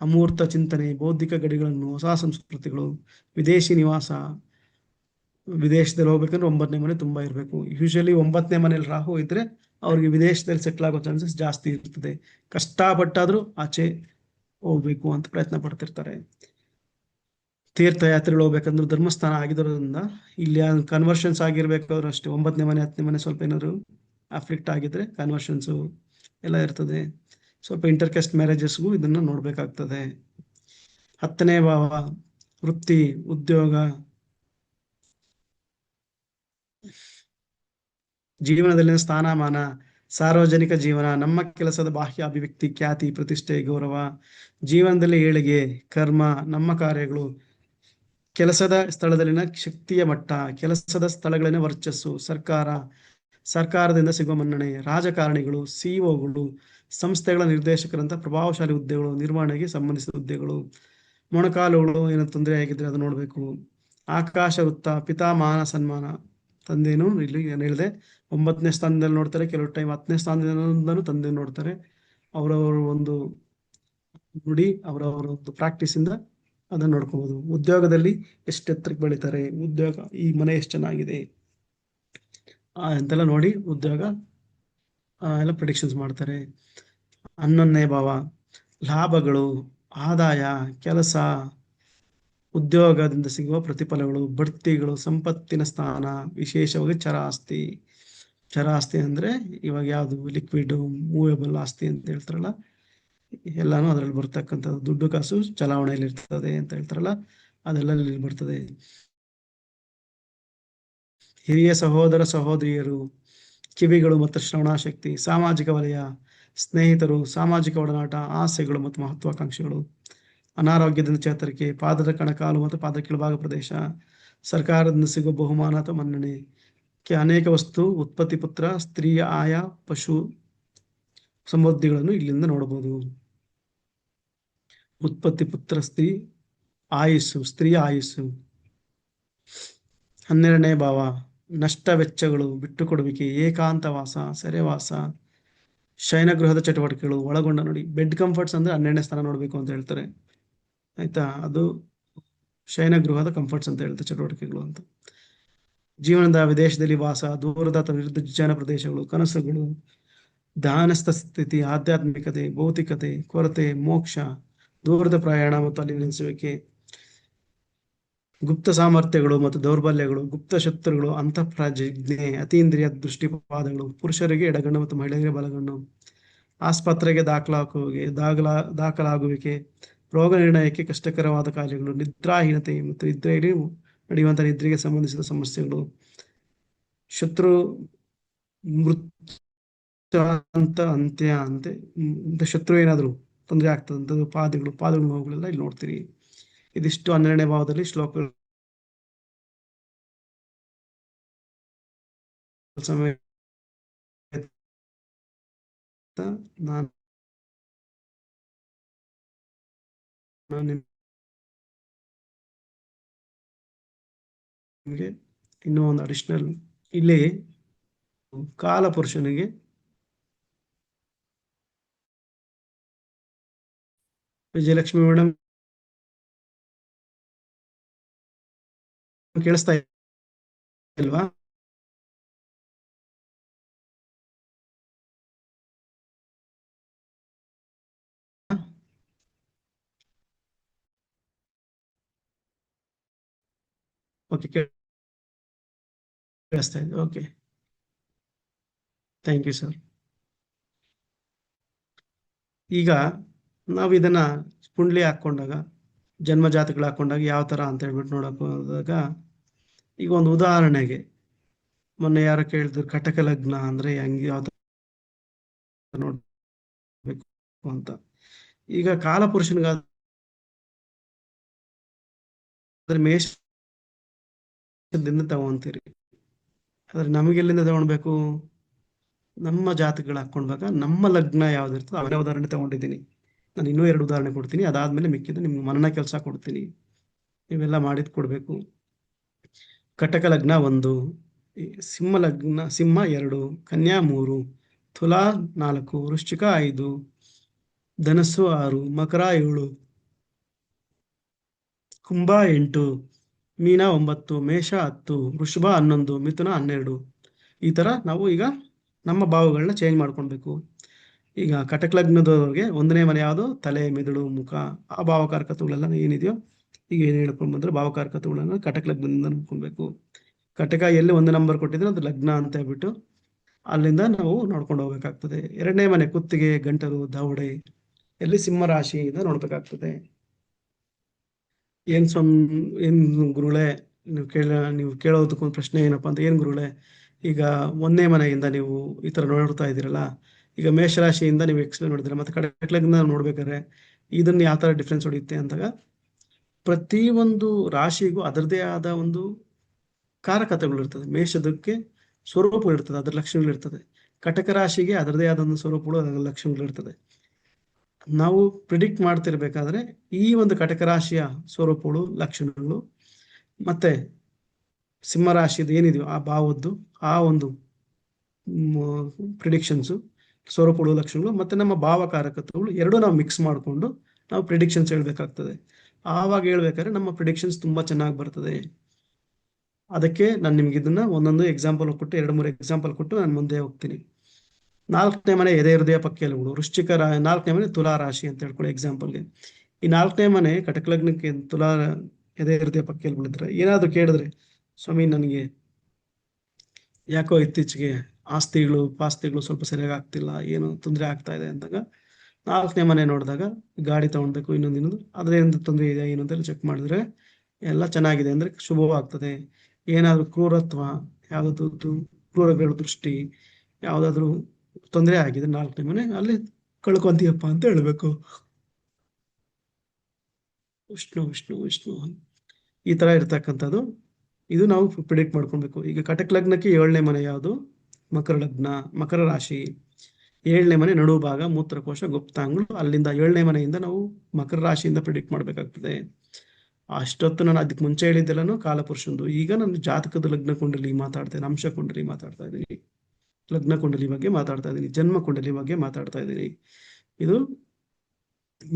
ಅಮೂರ್ತ ಚಿಂತನೆ, ಬೌದ್ಧಿಕ ಗಡಿಗಳನ್ನು, ಹೊಸ ಸಂಸ್ಕೃತಿಗಳು, ವಿದೇಶಿ ನಿವಾಸ, ವಿದೇಶದಲ್ಲಿ ಹೋಗ್ಬೇಕಂದ್ರೆ 9ನೇ ಮನೆ ತುಂಬಾ ಇರಬೇಕು. ಯೂಶಲಿ 9ನೇ ಮನೇಲಿ ರಾಹು ಇದ್ರೆ ಅವ್ರಿಗೆ ವಿದೇಶದಲ್ಲಿ ಸೆಟ್ಲ್ ಆಗೋ ಚಾನ್ಸಸ್ ಜಾಸ್ತಿ ಇರ್ತದೆ. ಕಷ್ಟಪಟ್ಟಾದ್ರೂ ಆಚೆ ಹೋಗ್ಬೇಕು ಅಂತ ಪ್ರಯತ್ನ ಪಡ್ತಿರ್ತಾರೆ. ತೀರ್ಥಯಾತ್ರೆಗಳು ಹೋಗ್ಬೇಕಂದ್ರೆ ಧರ್ಮಸ್ಥಾನ ಆಗಿರೋದ್ರಿಂದ ಇಲ್ಲಿ ಕನ್ವರ್ಷನ್ಸ್ ಆಗಿರ್ಬೇಕಾದ್ರೂ ಅಷ್ಟೇ. 9ನೇ ಮನೆ 10ನೇ ಮನೆ ಸ್ವಲ್ಪ ಏನಾದ್ರು ಅಫ್ಲಿಕ್ಟ್ ಆಗಿದ್ರೆ ಕನ್ವರ್ಷನ್ಸು ಎಲ್ಲ ಇರ್ತದೆ. ಸ್ವಲ್ಪ ಇಂಟರ್ಕಾಸ್ಟ್ ಮ್ಯಾರೇಜಸ್ಗೂ ಇದನ್ನ ನೋಡ್ಬೇಕಾಗ್ತದೆ. 10ನೇ ಭಾವ ವೃತ್ತಿ, ಉದ್ಯೋಗ, ಜೀವನದಲ್ಲಿನ ಸ್ಥಾನಮಾನ, ಸಾರ್ವಜನಿಕ ಜೀವನ, ನಮ್ಮ ಕೆಲಸದ ಬಾಹ್ಯ ಅಭಿವ್ಯಕ್ತಿ, ಖ್ಯಾತಿ, ಪ್ರತಿಷ್ಠೆ, ಗೌರವ, ಜೀವನದಲ್ಲಿ ಏಳಿಗೆ, ಕರ್ಮ, ನಮ್ಮ ಕಾರ್ಯಗಳು, ಕೆಲಸದ ಸ್ಥಳದಲ್ಲಿನ ಶಕ್ತಿಯ ಮಟ್ಟ, ಕೆಲಸದ ಸ್ಥಳಗಳಲ್ಲಿನ ವರ್ಚಸ್ಸು, ಸರ್ಕಾರದಿಂದ ಸಿಗುವ ಮನ್ನಣೆ, ರಾಜಕಾರಣಿಗಳು, ಸಿಇಒಗಳು, ಸಂಸ್ಥೆಗಳ ನಿರ್ದೇಶಕರಂತ ಪ್ರಭಾವಶಾಲಿ ಹುದ್ದೆಗಳು, ನಿರ್ವಹಣೆಗೆ ಸಂಬಂಧಿಸಿದ ಹುದ್ದೆಗಳು, ಮೊಣಕಾಲುಗಳು ಏನೋ ತೊಂದರೆ ಆಗಿದ್ರೆ ಅದು ನೋಡಬೇಕು. ಆಕಾಶ ವೃತ್ತ, ಪಿತಾಮಹನ ಸನ್ಮಾನ, ತಂದೆನು ಇಲ್ಲಿ ಏನು ಹೇಳಿದೆ 9ನೇ ಸ್ಥಾನದಲ್ಲಿ ನೋಡ್ತಾರೆ, ಕೆಲವು ಟೈಮ್ 10ನೇ ಸ್ಥಾನದಿಂದಲೂ ತಂದೆ ನೋಡ್ತಾರೆ. ಅವರವರ ಒಂದು ನುಡಿ, ಅವರವರ ಒಂದು ಪ್ರಾಕ್ಟೀಸ್ ಇಂದ ಅದನ್ನ ನೋಡ್ಕೋಬಹುದು. ಉದ್ಯೋಗದಲ್ಲಿ ಎಷ್ಟು ಎತ್ತರಕ್ಕೆ ಬೆಳಿತಾರೆ, ಉದ್ಯೋಗ, ಈ ಮನೆ ಎಷ್ಟು ಚೆನ್ನಾಗಿದೆ ಅಂತೆಲ್ಲ ನೋಡಿ ಉದ್ಯೋಗ ಎಲ್ಲ ಪ್ರಿಡಿಕ್ಷನ್ಸ್ ಮಾಡ್ತಾರೆ. 11ನೇ ಭಾವ ಲಾಭಗಳು, ಆದಾಯ, ಕೆಲಸ, ಉದ್ಯೋಗದಿಂದ ಸಿಗುವ ಪ್ರತಿಫಲಗಳು, ಬಡ್ತಿಗಳು, ಸಂಪತ್ತಿನ ಸ್ಥಾನ, ವಿಶೇಷವಾಗಿ ಚರ ಆಸ್ತಿ ಅಂದ್ರೆ ಇವಾಗ ಯಾವುದು ಲಿಕ್ವಿಡ್ ಮೂವೇಬಲ್ ಆಸ್ತಿ ಅಂತ ಹೇಳ್ತಾರಲ್ಲ, ಎಲ್ಲಾನು ಅದರಲ್ಲಿ ಬರ್ತಕ್ಕಂಥದ್ದು. ದುಡ್ಡು ಕಾಸು ಚಲಾವಣೆಯಲ್ಲಿ ಇರ್ತದೆ ಅಂತ ಹೇಳ್ತಾರಲ್ಲ, ಅದೆಲ್ಲ ಇಲ್ಲಿ ಬರ್ತದೆ. ಹಿರಿಯ ಸಹೋದರ ಸಹೋದರಿಯರು, ಕಿವಿಗಳು ಮತ್ತು ಶ್ರವಣಾಶಕ್ತಿ, ಸಾಮಾಜಿಕ ವಲಯ, ಸ್ನೇಹಿತರು, ಸಾಮಾಜಿಕ ಒಡನಾಟ, ಆಸೆಗಳು ಮತ್ತು ಮಹತ್ವಾಕಾಂಕ್ಷೆಗಳು, ಅನಾರೋಗ್ಯದಿಂದ ಚೇತರಿಕೆ, ಪಾದದ ಕಣಕಾಲು ಮತ್ತು ಪಾದ ಕೆಳಭಾಗ ಪ್ರದೇಶ, ಸರ್ಕಾರದಿಂದ ಸಿಗುವ ಬಹುಮಾನ ಅಥವಾ ಮನ್ನಣೆ, ಅನೇಕ ವಸ್ತು, ಉತ್ಪತ್ತಿ, ಪುತ್ರ, ಸ್ತ್ರೀಯ ಆಯ, ಪಶು ಸಮೃದ್ಧಿಗಳನ್ನು ಇಲ್ಲಿಂದ ನೋಡಬಹುದು. ಉತ್ಪತ್ತಿ, ಪುತ್ರ, ಸ್ತ್ರೀಯ ಆಯುಸ್ಸು. 12ನೇ ಭಾವ ನಷ್ಟ ವೆಚ್ಚಗಳು, ಬಿಟ್ಟುಕೊಡುವಿಕೆ, ಏಕಾಂತವಾಸ, ಸೆರೆವಾಸ, ಶಯನಗೃಹದ ಚಟುವಟಿಕೆಗಳು ಒಳಗೊಂಡ ನೋಡಿ. ಬೆಡ್ ಕಂಫರ್ಟ್ಸ್ ಅಂದ್ರೆ 12ನೇ ಸ್ಥಾನ ನೋಡ್ಬೇಕು ಅಂತ ಹೇಳ್ತಾರೆ, ಆಯ್ತಾ. ಅದು ಶಯನಗೃಹದ ಕಂಫರ್ಟ್ಸ್ ಅಂತ ಹೇಳ್ತಾರೆ, ಚಟುವಟಿಕೆಗಳು ಅಂತ. ಜೀವನದ ವಿದೇಶದಲ್ಲಿ ವಾಸ, ದೂರದ ಅಥವಾ ನಿರ್ಜನ ಪ್ರದೇಶಗಳು, ಕನಸುಗಳು, ಧ್ಯಾನಸ್ಥ ಸ್ಥಿತಿ, ಆಧ್ಯಾತ್ಮಿಕತೆ, ಭೌತಿಕತೆ, ಕೊರತೆ, ಮೋಕ್ಷ, ದೂರದ ಪ್ರಯಾಣ ಮತ್ತು ಅಲ್ಲಿ ನೆಲೆಸುವಿಕೆ, ಗುಪ್ತ ಸಾಮರ್ಥ್ಯಗಳು ಮತ್ತು ದೌರ್ಬಲ್ಯಗಳು, ಗುಪ್ತ ಶತ್ರುಗಳು, ಅಂತಃಪ್ರಜ್ಞೆ, ಅತೀಂದ್ರಿಯ ದೃಷ್ಟಿಪಾದಗಳು, ಪುರುಷರಿಗೆ ಎಡಗಣ್ಣು ಮತ್ತು ಮಹಿಳೆಯರಿಗೆ ಬಲಗಣ್ಣು, ಆಸ್ಪತ್ರೆಗೆ ದಾಖಲಾಗುವಿಕೆ, ರೋಗ ನಿರ್ಣಯಕ್ಕೆ ಕಷ್ಟಕರವಾದ ಕಾಯಿಲೆಗಳು, ನಿದ್ರಾಹೀನತೆ ಮತ್ತು ನಿದ್ರೆಯಲ್ಲಿ ನಡೆಯುವಂತಹ ನಿದ್ರೆಗೆ ಸಂಬಂಧಿಸಿದ ಸಮಸ್ಯೆಗಳು, ಶತ್ರು ಮೃತ್ಯು ಅಂತ ಶತ್ರು ಏನಾದ್ರು ತೊಂದರೆ ಆಗ್ತದಂಥದ್ದು, ಪಾದಗಳು ನೋವುಗಳೆಲ್ಲ ಇಲ್ಲಿ ನೋಡ್ತೀರಿ. ಇದಿಷ್ಟು 12ನೇ ಭಾವದಲ್ಲಿ ಶ್ಲೋಕಗಳು. ನಾನು ನಿಮಗೆ ಇನ್ನೂ ಒಂದು ಅಡಿಷನಲ್ ಇಲ್ಲಿ ಕಾಲಪುರುಷನಿಗೆ ವಿಜಯಲಕ್ಷ್ಮಿ ಮೇಡಮ್ ಕೇಳಿಸ್ತಾ ಇಲ್ವಾ? ಓಕೆ, ಕೇಳಿಸ್ತಾ ಇದೆ. Okay, thank you sir. ಈಗ ನಾವು ಇದನ್ನ ಕುಂಡ್ಲಿ ಹಾಕೊಂಡಾಗ, ಜನ್ಮ ಜಾತಕಗಳು ಹಾಕೊಂಡಾಗ ಯಾವ ತರ ಅಂತ ಹೇಳ್ಬಿಟ್ಟು ನೋಡಕ್ ಹೋದಾಗ, ಈಗ ಒಂದು ಉದಾಹರಣೆಗೆ ಮೊನ್ನೆ ಯಾರು ಕೇಳಿದ್ರು ಕಟಕ ಲಗ್ನ ಅಂದ್ರೆ ಹೆಂಗೆ, ಯಾವ ತರ ನೋಡ್ಬೇಕು ಅಂತ. ಈಗ ಕಾಲಪುರುಷನಿಗಾದ್ರೆ ಮೇಷದಿಂದ ತಗೊಂತೀರಿ, ಆದ್ರೆ ನಮಗೆಲ್ಲಿಂದ ತಗೊಳ್ಬೇಕು? ನಮ್ಮ ಜಾತಕಗಳು ಹಾಕೊಂಡಾಗ ನಮ್ಮ ಲಗ್ನ ಯಾವ್ದಿರ್ತದೆ ಅವನೇ ಉದಾಹರಣೆ ತಗೊಂಡಿದ್ದೀನಿ. ನಾನು ಇನ್ನೂ 2 ಉದಾಹರಣೆ ಕೊಡ್ತೀನಿ, ಅದಾದ್ಮೇಲೆ ಮಿಕ್ಕಿದ್ದು ನಿಮ್ಗೆ ಮನನ ಕೆಲಸ ಕೊಡ್ತೀನಿ, ಇವೆಲ್ಲ ಮಾಡಿದ್ ಕೊಡ್ಬೇಕು. ಕಟಕ ಲಗ್ನ 1, ಸಿಂಹ 2, ಕನ್ಯಾ 3, ತುಲಾ 4, ವೃಶ್ಚಿಕ 5, ಧನಸ್ಸು 6, ಮಕರ 7, ಕುಂಭ 8, ಮೀನ 9, ಮೇಷ 10, ವೃಷಭ 11, ಮಿಥುನ 12. ಈ ತರ ನಾವು ಈಗ ನಮ್ಮ ಭಾವಗಳನ್ನ ಚೇಂಜ್ ಮಾಡ್ಕೊಳ್ಬೇಕು. ಈಗ ಕಟಕ ಲಗ್ನದವ್ರಿಗೆ 1ನೇ ಮನೆ ಯಾವುದು? ತಲೆ, ಮೆದುಳು, ಮುಖ, ಆ ಭಾವಕಾರಕತ್ವಗಳೆಲ್ಲ ಏನಿದೆಯೋ ಈಗ ಏನು ಹೇಳ್ಕೊಂಡ್ ಬಂದ್ರೆ ಭಾವಕಾರಕತ್ವಗಳನ್ನ ಕಟಕ ಲಗ್ನದಿಂದ ನೋಡ್ಕೊಳ್ಬೇಕು. ಕಟಕ ಎಲ್ಲಿ 1 ನಂಬರ್ ಕೊಟ್ಟಿದ್ರೆ ಅದು ಲಗ್ನ ಅಂತ ಹೇಳ್ಬಿಟ್ಟು ಅಲ್ಲಿಂದ ನಾವು ನೋಡ್ಕೊಂಡು ಹೋಗ್ಬೇಕಾಗ್ತದೆ. 2ನೇ ಮನೆ ಕುತ್ತಿಗೆ, ಗಂಟಲು, ದವಡೆ ಎಲ್ಲಿ ಸಿಂಹ ರಾಶಿಯಿಂದ ನೋಡ್ಬೇಕಾಗ್ತದೆ. ಏನ್ ಏನ್ ಗುರುಗಳೇ, ನೀವು ಕೇಳೋದಕ್ಕೊಂದು ಪ್ರಶ್ನೆ ಏನಪ್ಪಾ ಅಂತ, ಏನ್ ಗುರುಗಳೇ ಈಗ ಒಂದನೇ ಮನೆಯಿಂದ ನೀವು ಈ ತರ ನೋಡ್ತಾ ಇದ್ದೀರಲ್ಲ, ಈಗ ಮೇಷರಾಶಿಯಿಂದ ನೀವು ಎಕ್ಸ್ಪ್ಲೇನ್ ನೋಡಿದ್ರೆ ಮತ್ತೆ ಕಟಕ ಲಗ್ನ ನೋಡ್ಬೇಕಾದ್ರೆ ಇದನ್ನ ಯಾವ ತರ ಡಿಫ್ರೆನ್ಸ್ ಹೊಡೆಯುತ್ತೆ ಅಂದಾಗ, ಪ್ರತಿ ಒಂದು ರಾಶಿಗೂ ಅದರದೇ ಆದ ಒಂದು ಕಾರಕತೆಗಳಿರ್ತದೆ. ಮೇಷದಕ್ಕೆ ಸ್ವರೂಪಗಳಿರ್ತದೆ, ಅದರ ಲಕ್ಷಣಗಳಿರ್ತದೆ. ಕಟಕ ರಾಶಿಗೆ ಅದರದೇ ಆದ ಒಂದು ಸ್ವರೂಪಗಳು, ಅದರ ಲಕ್ಷಣಗಳಿರ್ತದೆ. ನಾವು ಪ್ರಿಡಿಕ್ಟ್ ಮಾಡ್ತಿರ್ಬೇಕಾದ್ರೆ ಈ ಒಂದು ಕಟಕ ರಾಶಿಯ ಸ್ವರೂಪಗಳು, ಲಕ್ಷಣಗಳು, ಮತ್ತೆ ಸಿಂಹ ರಾಶಿದು ಏನಿದೆಯೋ ಆ ಭಾವದ್ದು ಆ ಒಂದು ಪ್ರಿಡಿಕ್ಷನ್ಸು, ಸ್ವರೂಪಗಳು, ಲಕ್ಷಣಗಳು, ಮತ್ತೆ ನಮ್ಮ ಭಾವಕಾರಕತ್ವಗಳು ಎರಡೂ ನಾವು ಮಿಕ್ಸ್ ಮಾಡಿಕೊಂಡು ನಾವು ಪ್ರಿಡಿಕ್ಷನ್ಸ್ ಹೇಳ್ಬೇಕಾಗ್ತದೆ. ಆವಾಗ ಹೇಳ್ಬೇಕಾದ್ರೆ ನಮ್ಮ ಪ್ರಿಡಿಕ್ಷನ್ಸ್ ತುಂಬಾ ಚೆನ್ನಾಗಿ ಬರ್ತದೆ. ಅದಕ್ಕೆ ನಾನು ನಿಮ್ಗೆ ಇದನ್ನ ಒಂದೊಂದು ಎಕ್ಸಾಂಪಲ್ ಕೊಟ್ಟು, 2-3 ಎಕ್ಸಾಂಪಲ್ ಕೊಟ್ಟು ನಾನು ಮುಂದೆ ಹೋಗ್ತೀನಿ. 4ನೇ ಮನೆ ಎದೆ ಹೃದಯ ಪಕ್ಕೆಲುಬುಗಳು, ವೃಶ್ಚಿಕ 4ನೇ ಮನೆ ತುಲಾ ರಾಶಿ ಅಂತ ಹೇಳ್ಕೊಳ್ಳಿ ಎಕ್ಸಾಂಪಲ್ಗೆ. ಈ 4ನೇ ಮನೆ ಕಟಕ ಲಗ್ನಕ್ಕೆ ತುಲಾ ಎದೆ ಹೃದಯ ಪಕ್ಕೆಲುಬುಗಳಿದ್ರೆ, ಏನಾದ್ರು ಕೇಳಿದ್ರೆ, ಸ್ವಾಮಿ ನನಗೆ ಯಾಕೋ ಇತ್ತೀಚೆಗೆ ಪಾಸ್ತಿಗಳು ಸ್ವಲ್ಪ ಸರಿಯಾಗಿ ಆಗ್ತಿಲ್ಲ, ಏನು ತೊಂದರೆ ಆಗ್ತಾ ಇದೆ ಅಂದಾಗ 4ನೇ ಮನೆ ನೋಡಿದಾಗ ಗಾಡಿ ತಗೊಳ್ಬೇಕು, ಇನ್ನೊಂದು ಅದ್ರಿಂದ ತೊಂದರೆ ಇದೆ ಏನು ಅಂತ ಚೆಕ್ ಮಾಡಿದ್ರೆ ಎಲ್ಲ ಚೆನ್ನಾಗಿದೆ ಅಂದ್ರೆ ಶುಭವಾಗ್ತದೆ. ಏನಾದ್ರು ಕ್ರೂರತ್ವ, ಯಾವ್ದಾದ್ರು ಕ್ರೂರಗಳ ದೃಷ್ಟಿ, ಯಾವ್ದಾದ್ರು ತೊಂದರೆ ಆಗಿದೆ 4ನೇ ಮನೆ, ಅಲ್ಲಿ ಕಳ್ಕೊಂತೀಯಪ್ಪ ಅಂತ ಹೇಳ್ಬೇಕು. ವಿಷ್ಣು ವಿಷ್ಣು ವಿಷ್ಣು ಈ ತರ ಇರ್ತಕ್ಕಂಥದ್ದು. ಇದು ನಾವು ಪ್ರಿಡಿಕ್ಟ್ ಮಾಡ್ಕೊಬೇಕು. ಈಗ ಕಟಕ ಲಗ್ನಕ್ಕೆ 7ನೇ ಮನೆ ಯಾವುದು? ಮಕರ ಲಗ್ನ, ಮಕರ ರಾಶಿ. 7ನೇ ಮನೆ ನಡು ಭಾಗ ಮೂತ್ರಕೋಶ ಗುಪ್ತಾಂಗಗಳು. ಅಲ್ಲಿಂದ 7ನೇ ಮನೆಯಿಂದ ನಾವು ಮಕರ ರಾಶಿಯಿಂದ ಪ್ರಿಡಿಕ್ಟ್ ಮಾಡ್ಬೇಕಾಗ್ತದೆ. ಅಷ್ಟೊತ್ತು ನಾನು ಅದಕ್ಕೆ ಮುಂಚೆ ಹೇಳಿದ್ದೆಲ್ಲನು ಕಾಲಪುರುಷಂದು. ಈಗ ನಾನು ಜಾತಕದ ಲಗ್ನ ಕುಂಡಲಿ ಮಾತಾಡ್ತೇನೆ, ಅಂಶ ಕುಂಡಲಿ ಮಾತಾಡ್ತಾ ಇದ್ದೀನಿ, ಲಗ್ನ ಕುಂಡಲಿ ಬಗ್ಗೆ ಮಾತಾಡ್ತಾ ಇದ್ದೀನಿ, ಜನ್ಮ ಕುಂಡಲಿ ಬಗ್ಗೆ ಮಾತಾಡ್ತಾ ಇದ್ದೀನಿ. ಇದು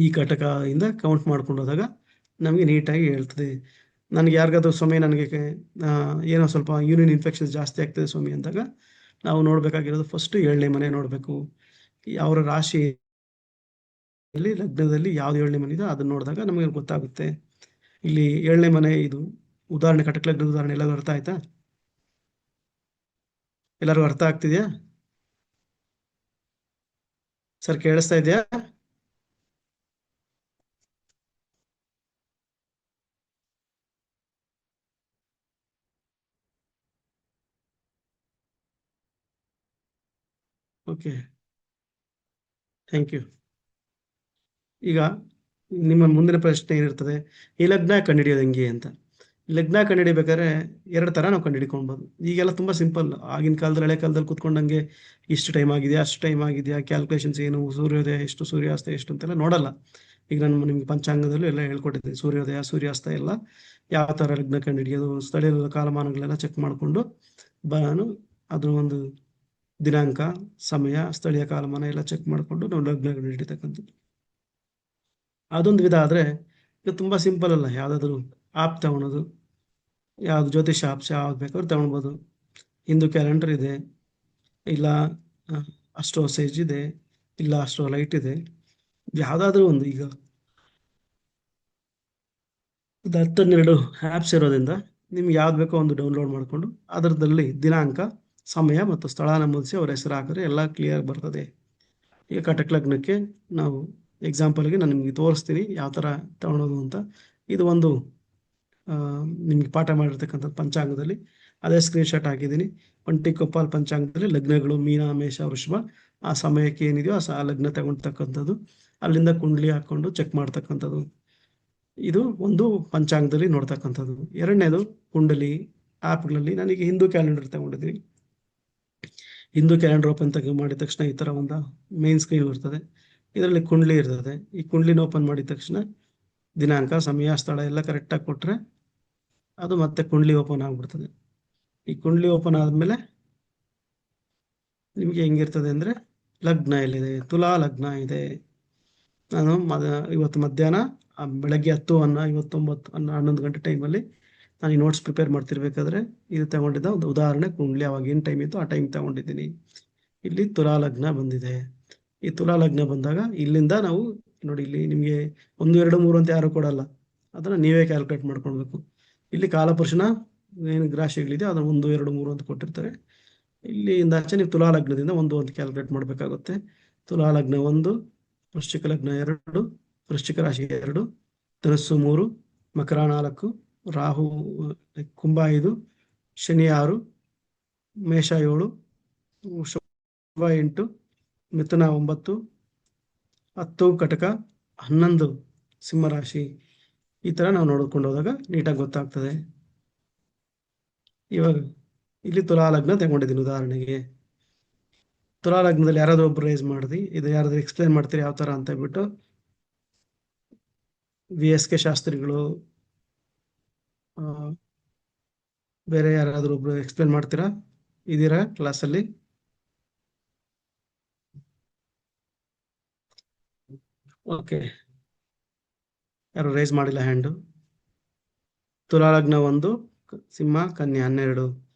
ಈ ಕಟಕ ಇಂದ ಕೌಂಟ್ ಮಾಡ್ಕೊಂಡು ಹೋದಾಗ ನಮಗೆ ನೀಟಾಗಿ ಹೇಳ್ತದೆ. ನನಗೆ ಯಾರಿಗಾದ್ರೂ ಸ್ವಾಮಿ ನನಗೆ ಏನೋ ಸ್ವಲ್ಪ ಯೂರಿನ್ ಇನ್ಫೆಕ್ಷನ್ಸ್ ಜಾಸ್ತಿ ಆಗ್ತದೆ ಸ್ವಾಮಿ ಅಂದಾಗ ನಾವು ನೋಡ್ಬೇಕಾಗಿರೋದು ಫಸ್ಟ್ 7ನೇ ಮನೆ ನೋಡ್ಬೇಕು. ಅವರ ರಾಶಿಯಲ್ಲಿ ಲಗ್ನದಲ್ಲಿ ಯಾವ್ದು 7ನೇ ಮನೆ ಇದೆ ಅದನ್ನ ನೋಡಿದಾಗ ನಮಗೆ ಗೊತ್ತಾಗುತ್ತೆ. ಇಲ್ಲಿ 7ನೇ ಮನೆ ಇದು ಉದಾಹರಣೆ, ಕಟಕ ಲಗ್ನದ ಉದಾಹರಣೆ ಎಲ್ಲರೂ ಅರ್ಥ ಆಯ್ತಾ? ಎಲ್ಲರಿಗೂ ಅರ್ಥ ಆಗ್ತಿದ್ಯಾ ಸರ್? ಕೇಳಿಸ್ತಾ ಇದೆಯಾ? Okay, thank you. ಈಗ ನಿಮ್ಮ ಮುಂದಿನ ಪ್ರಶ್ನೆ ಏನಿರ್ತದೆ, ಈ ಲಗ್ನ ಕಂಡುಹಿಡಿಯೋದು ಹೆಂಗೆ ಅಂತ. ಲಗ್ನ ಕಂಡುಹಿಡಿಬೇಕಾದ್ರೆ 2 ತರ ನಾವು ಕಂಡುಹಿಡ್ಕೊಳ್ಬೋದು. ಈಗೆಲ್ಲ ತುಂಬಾ ಸಿಂಪಲ್. ಆಗಿನ ಕಾಲದಲ್ಲಿ, ಹಳೆ ಕಾಲದಲ್ಲಿ ಕೂತ್ಕೊಂಡಂಗೆ ಇಷ್ಟು ಟೈಮ್ ಆಗಿದೆಯಾ, ಅಷ್ಟು ಟೈಮ್ ಆಗಿದೆಯಾ, ಕ್ಯಾಲ್ಕುಲೇಷನ್ಸ್ ಏನು, ಸೂರ್ಯೋದಯ ಎಷ್ಟು, ಸೂರ್ಯಾಸ್ತ ಎಷ್ಟು ಅಂತೆಲ್ಲ ನೋಡಲ್ಲ. ಈಗ ನಾನು ನಿಮ್ಗೆ ಪಂಚಾಂಗದಲ್ಲೂ ಎಲ್ಲ ಹೇಳ್ಕೊಟ್ಟಿದ್ದೀನಿ. ಸೂರ್ಯೋದಯ ಸೂರ್ಯಾಸ್ತ ಎಲ್ಲ ಯಾವ ತರ ಲಗ್ನ ಕಂಡುಹಿಡಿಯೋದು, ಸ್ಥಳೀಯ ಕಾಲಮಾನಗಳೆಲ್ಲ ಚೆಕ್ ಮಾಡಿಕೊಂಡು ನಾನು ಅದ್ರ ಒಂದು ದಿನಾಂಕ, ಸಮಯ, ಸ್ಥಳೀಯ ಕಾಲಮಾನ ಎಲ್ಲ ಚೆಕ್ ಮಾಡಿಕೊಂಡು ನಾವು ಲಗ್ನ ಕಂಡುಹಿಡಿತಕ್ಕಂಥದ್ದು. ಅದೊಂದು ವಿಧ. ಆದ್ರೆ ಇದು ತುಂಬಾ ಸಿಂಪಲ್ ಅಲ್ಲ. ಯಾವ್ದಾದ್ರು ಆಪ್ ತಗೊಳೋದು, ಯಾವ್ದು ಜ್ಯೋತಿಷ ಆಪ್ಸ್ ಯಾವ್ದು ಬೇಕಾದ್ರೂ ತಗೊಳ್ಬೋದು. ಹಿಂದೂ ಕ್ಯಾಲೆಂಡರ್ ಇದೆ, ಇಲ್ಲ ಅಸ್ಟ್ರೋ ಸೇಜ್ ಇದೆ, ಇಲ್ಲ ಅಸ್ಟ್ರೋ ಲೈಟ್ ಇದೆ. ಯಾವ್ದಾದ್ರು ಒಂದು, ಈಗ 10-12 ಆ್ಯಪ್ಸ್ ಇರೋದ್ರಿಂದ ನಿಮ್ಗೆ ಯಾವ್ದು ಬೇಕೋ ಒಂದು ಡೌನ್ಲೋಡ್ ಮಾಡಿಕೊಂಡು ಅದರದಲ್ಲಿ ದಿನಾಂಕ, ಸಮಯ ಮತ್ತು ಸ್ಥಳ ನಮೂದಿಸಿ ಅವ್ರ ಹೆಸರು ಹಾಕಿದ್ರೆ ಎಲ್ಲ ಕ್ಲಿಯರ್ ಬರ್ತದೆ. ಈಗ ಕಟಕ ಲಗ್ನಕ್ಕೆ ನಾವು ಎಕ್ಸಾಂಪಲ್ಗೆ ನಾನು ನಿಮ್ಗೆ ತೋರಿಸ್ತೀನಿ ಯಾವ ಥರ ತಗೊಳೋದು ಅಂತ. ಇದು ಒಂದು ನಿಮ್ಗೆ ಪಾಠ ಮಾಡಿರ್ತಕ್ಕಂಥದ್ದು ಪಂಚಾಂಗದಲ್ಲಿ, ಅದೇ ಸ್ಕ್ರೀನ್ಶಾಟ್ ಹಾಕಿದ್ದೀನಿ. ಪಂಟಿಕೊಪ್ಪಾಲ್ ಪಂಚಾಂಗದಲ್ಲಿ ಲಗ್ನಗಳು ಮೀನ, ಮೇಷ, ವೃಷಭ, ಆ ಸಮಯಕ್ಕೆ ಏನಿದೆಯೋ ಆ ಲಗ್ನ ತಗೊಳ್ತಕ್ಕಂಥದ್ದು, ಅಲ್ಲಿಂದ ಕುಂಡ್ಲಿ ಹಾಕೊಂಡು ಚೆಕ್ ಮಾಡ್ತಕ್ಕಂಥದ್ದು. ಇದು ಒಂದು ಪಂಚಾಂಗದಲ್ಲಿ ನೋಡ್ತಕ್ಕಂಥದ್ದು. ಎರಡನೇದು ಕುಂಡಲಿ ಆ್ಯಪ್ಗಳಲ್ಲಿ. ನನಗೆ ಹಿಂದೂ ಕ್ಯಾಲೆಂಡರ್ ತಗೊಂಡಿದ್ದೀನಿ. ಹಿಂದೂ ಕ್ಯಾಲೆಂಡರ್ ಓಪನ್ ಮಾಡಿದ ತಕ್ಷಣ ಈ ಥರ ಒಂದು ಮೇನ್ ಸ್ಕ್ರೀನ್ ಇರ್ತದೆ. ಇದರಲ್ಲಿ ಕುಂಡ್ಲಿ ಇರ್ತದೆ. ಈ ಕುಂಡ್ಲಿನ ಓಪನ್ ಮಾಡಿದ ತಕ್ಷಣ ದಿನಾಂಕ, ಸಮಯ, ಸ್ಥಳ ಎಲ್ಲ ಕರೆಕ್ಟಾಗಿ ಕೊಟ್ಟರೆ ಅದು ಮತ್ತೆ ಕುಂಡ್ಲಿ ಓಪನ್ ಆಗ್ಬಿಡ್ತದೆ. ಈ ಕುಂಡ್ಲಿ ಓಪನ್ ಆದಮೇಲೆ ನಿಮಗೆ ಹೆಂಗಿರ್ತದೆ ಅಂದರೆ, ಲಗ್ನ ಎಲ್ಲಿದೆ, ತುಲಾ ಲಗ್ನ ಇದೆ. ನಾನು ಇವತ್ತು ಮಧ್ಯಾಹ್ನ ಬೆಳಗ್ಗೆ 10:59 ಗಂಟೆ ಟೈಮಲ್ಲಿ ನಾನು ಈ ನೋಟ್ಸ್ ಪ್ರಿಪೇರ್ ಮಾಡ್ತಿರ್ಬೇಕಾದ್ರೆ ಇದು ತಗೊಂಡಿದ್ದ ಒಂದು ಉದಾಹರಣೆ ಕುಂಡ್ಲಿ. ಅವಾಗ ಏನು ಟೈಮ್ ಇತ್ತು ಆ ಟೈಮ್ ತಗೊಂಡಿದ್ದೀನಿ. ಇಲ್ಲಿ ತುಲಾ ಲಗ್ನ ಬಂದಿದೆ. ಈ ತುಲಾ ಲಗ್ನ ಬಂದಾಗ ಇಲ್ಲಿಂದ ನಾವು ನೋಡಿ, ಇಲ್ಲಿ ನಿಮಗೆ 1, 2, 3 ಅಂತ ಯಾರು ಕೊಡಲ್ಲ, ಅದನ್ನ ನೀವೇ ಕ್ಯಾಲ್ಕುಲೇಟ್ ಮಾಡ್ಕೊಳ್ಬೇಕು. ಇಲ್ಲಿ ಕಾಲಪುರುಷನ ಏನು ರಾಶಿಗಳಿದೆ ಅದನ್ನ 1, 2, 3 ಅಂತ ಕೊಟ್ಟಿರ್ತಾರೆ. ಇಲ್ಲಿಂದ ಆಚೆ ನೀವು ತುಲಾ ಲಗ್ನದಿಂದ 1 ಅಂತ ಕ್ಯಾಲ್ಕುಲೇಟ್ ಮಾಡಬೇಕಾಗುತ್ತೆ. ತುಲಾ ಲಗ್ನ 1, ವೃಶ್ಚಿಕ ಲಗ್ನ 2, ವೃಶ್ಚಿಕ ರಾಶಿ 2, ಧನಸ್ಸು 3, ಮಕರ 4, ರಾಹು ಕುಂಭ 5, ಶನಿ 6, ಮೇಷ 7, ವೃಷಭ 8, ಮಿಥುನ 9, 10 ಕಟಕ, 11 ಸಿಂಹರಾಶಿ. ಈ ತರ ನಾವು ನೋಡ್ಕೊಂಡು ಹೋದಾಗ ನೀಟಾಗಿ ಗೊತ್ತಾಗ್ತದೆ. ಇವಾಗ ಇಲ್ಲಿ ತುಲಾ ಲಗ್ನ ತಗೊಂಡಿದ್ದೀನಿ ಉದಾಹರಣೆಗೆ. ತುಲಾ ಲಗ್ನದಲ್ಲಿ ಯಾರಾದ್ರೂ ಒಬ್ರು ರೈಸ್ ಮಾಡಿದಿ, ಇದು ಯಾರಾದ್ರೂ ಎಕ್ಸ್ಪ್ಲೈನ್ ಮಾಡ್ತೀರಿ ಯಾವ ತರ ಅಂತ ಹೇಳ್ಬಿಟ್ಟು VSK ಶಾಸ್ತ್ರಿಗಳು, ಬೇರೆ ಯಾರಾದ್ರೂ ಒಬ್ರು ಎಕ್ಸ್ಪ್ಲೇನ್ ಮಾಡ್ತೀರಾ? ಇದೀರಾ ಕ್ಲಾಸಲ್ಲಿ? ಓಕೆ, ಯಾರು ರೈಸ್ ಮಾಡಿಲ್ಲ ಹ್ಯಾಂಡು. ತುಲಾ ಲಗ್ನ 1, ಸಿಂಹ ಕನ್ಯಾ 12.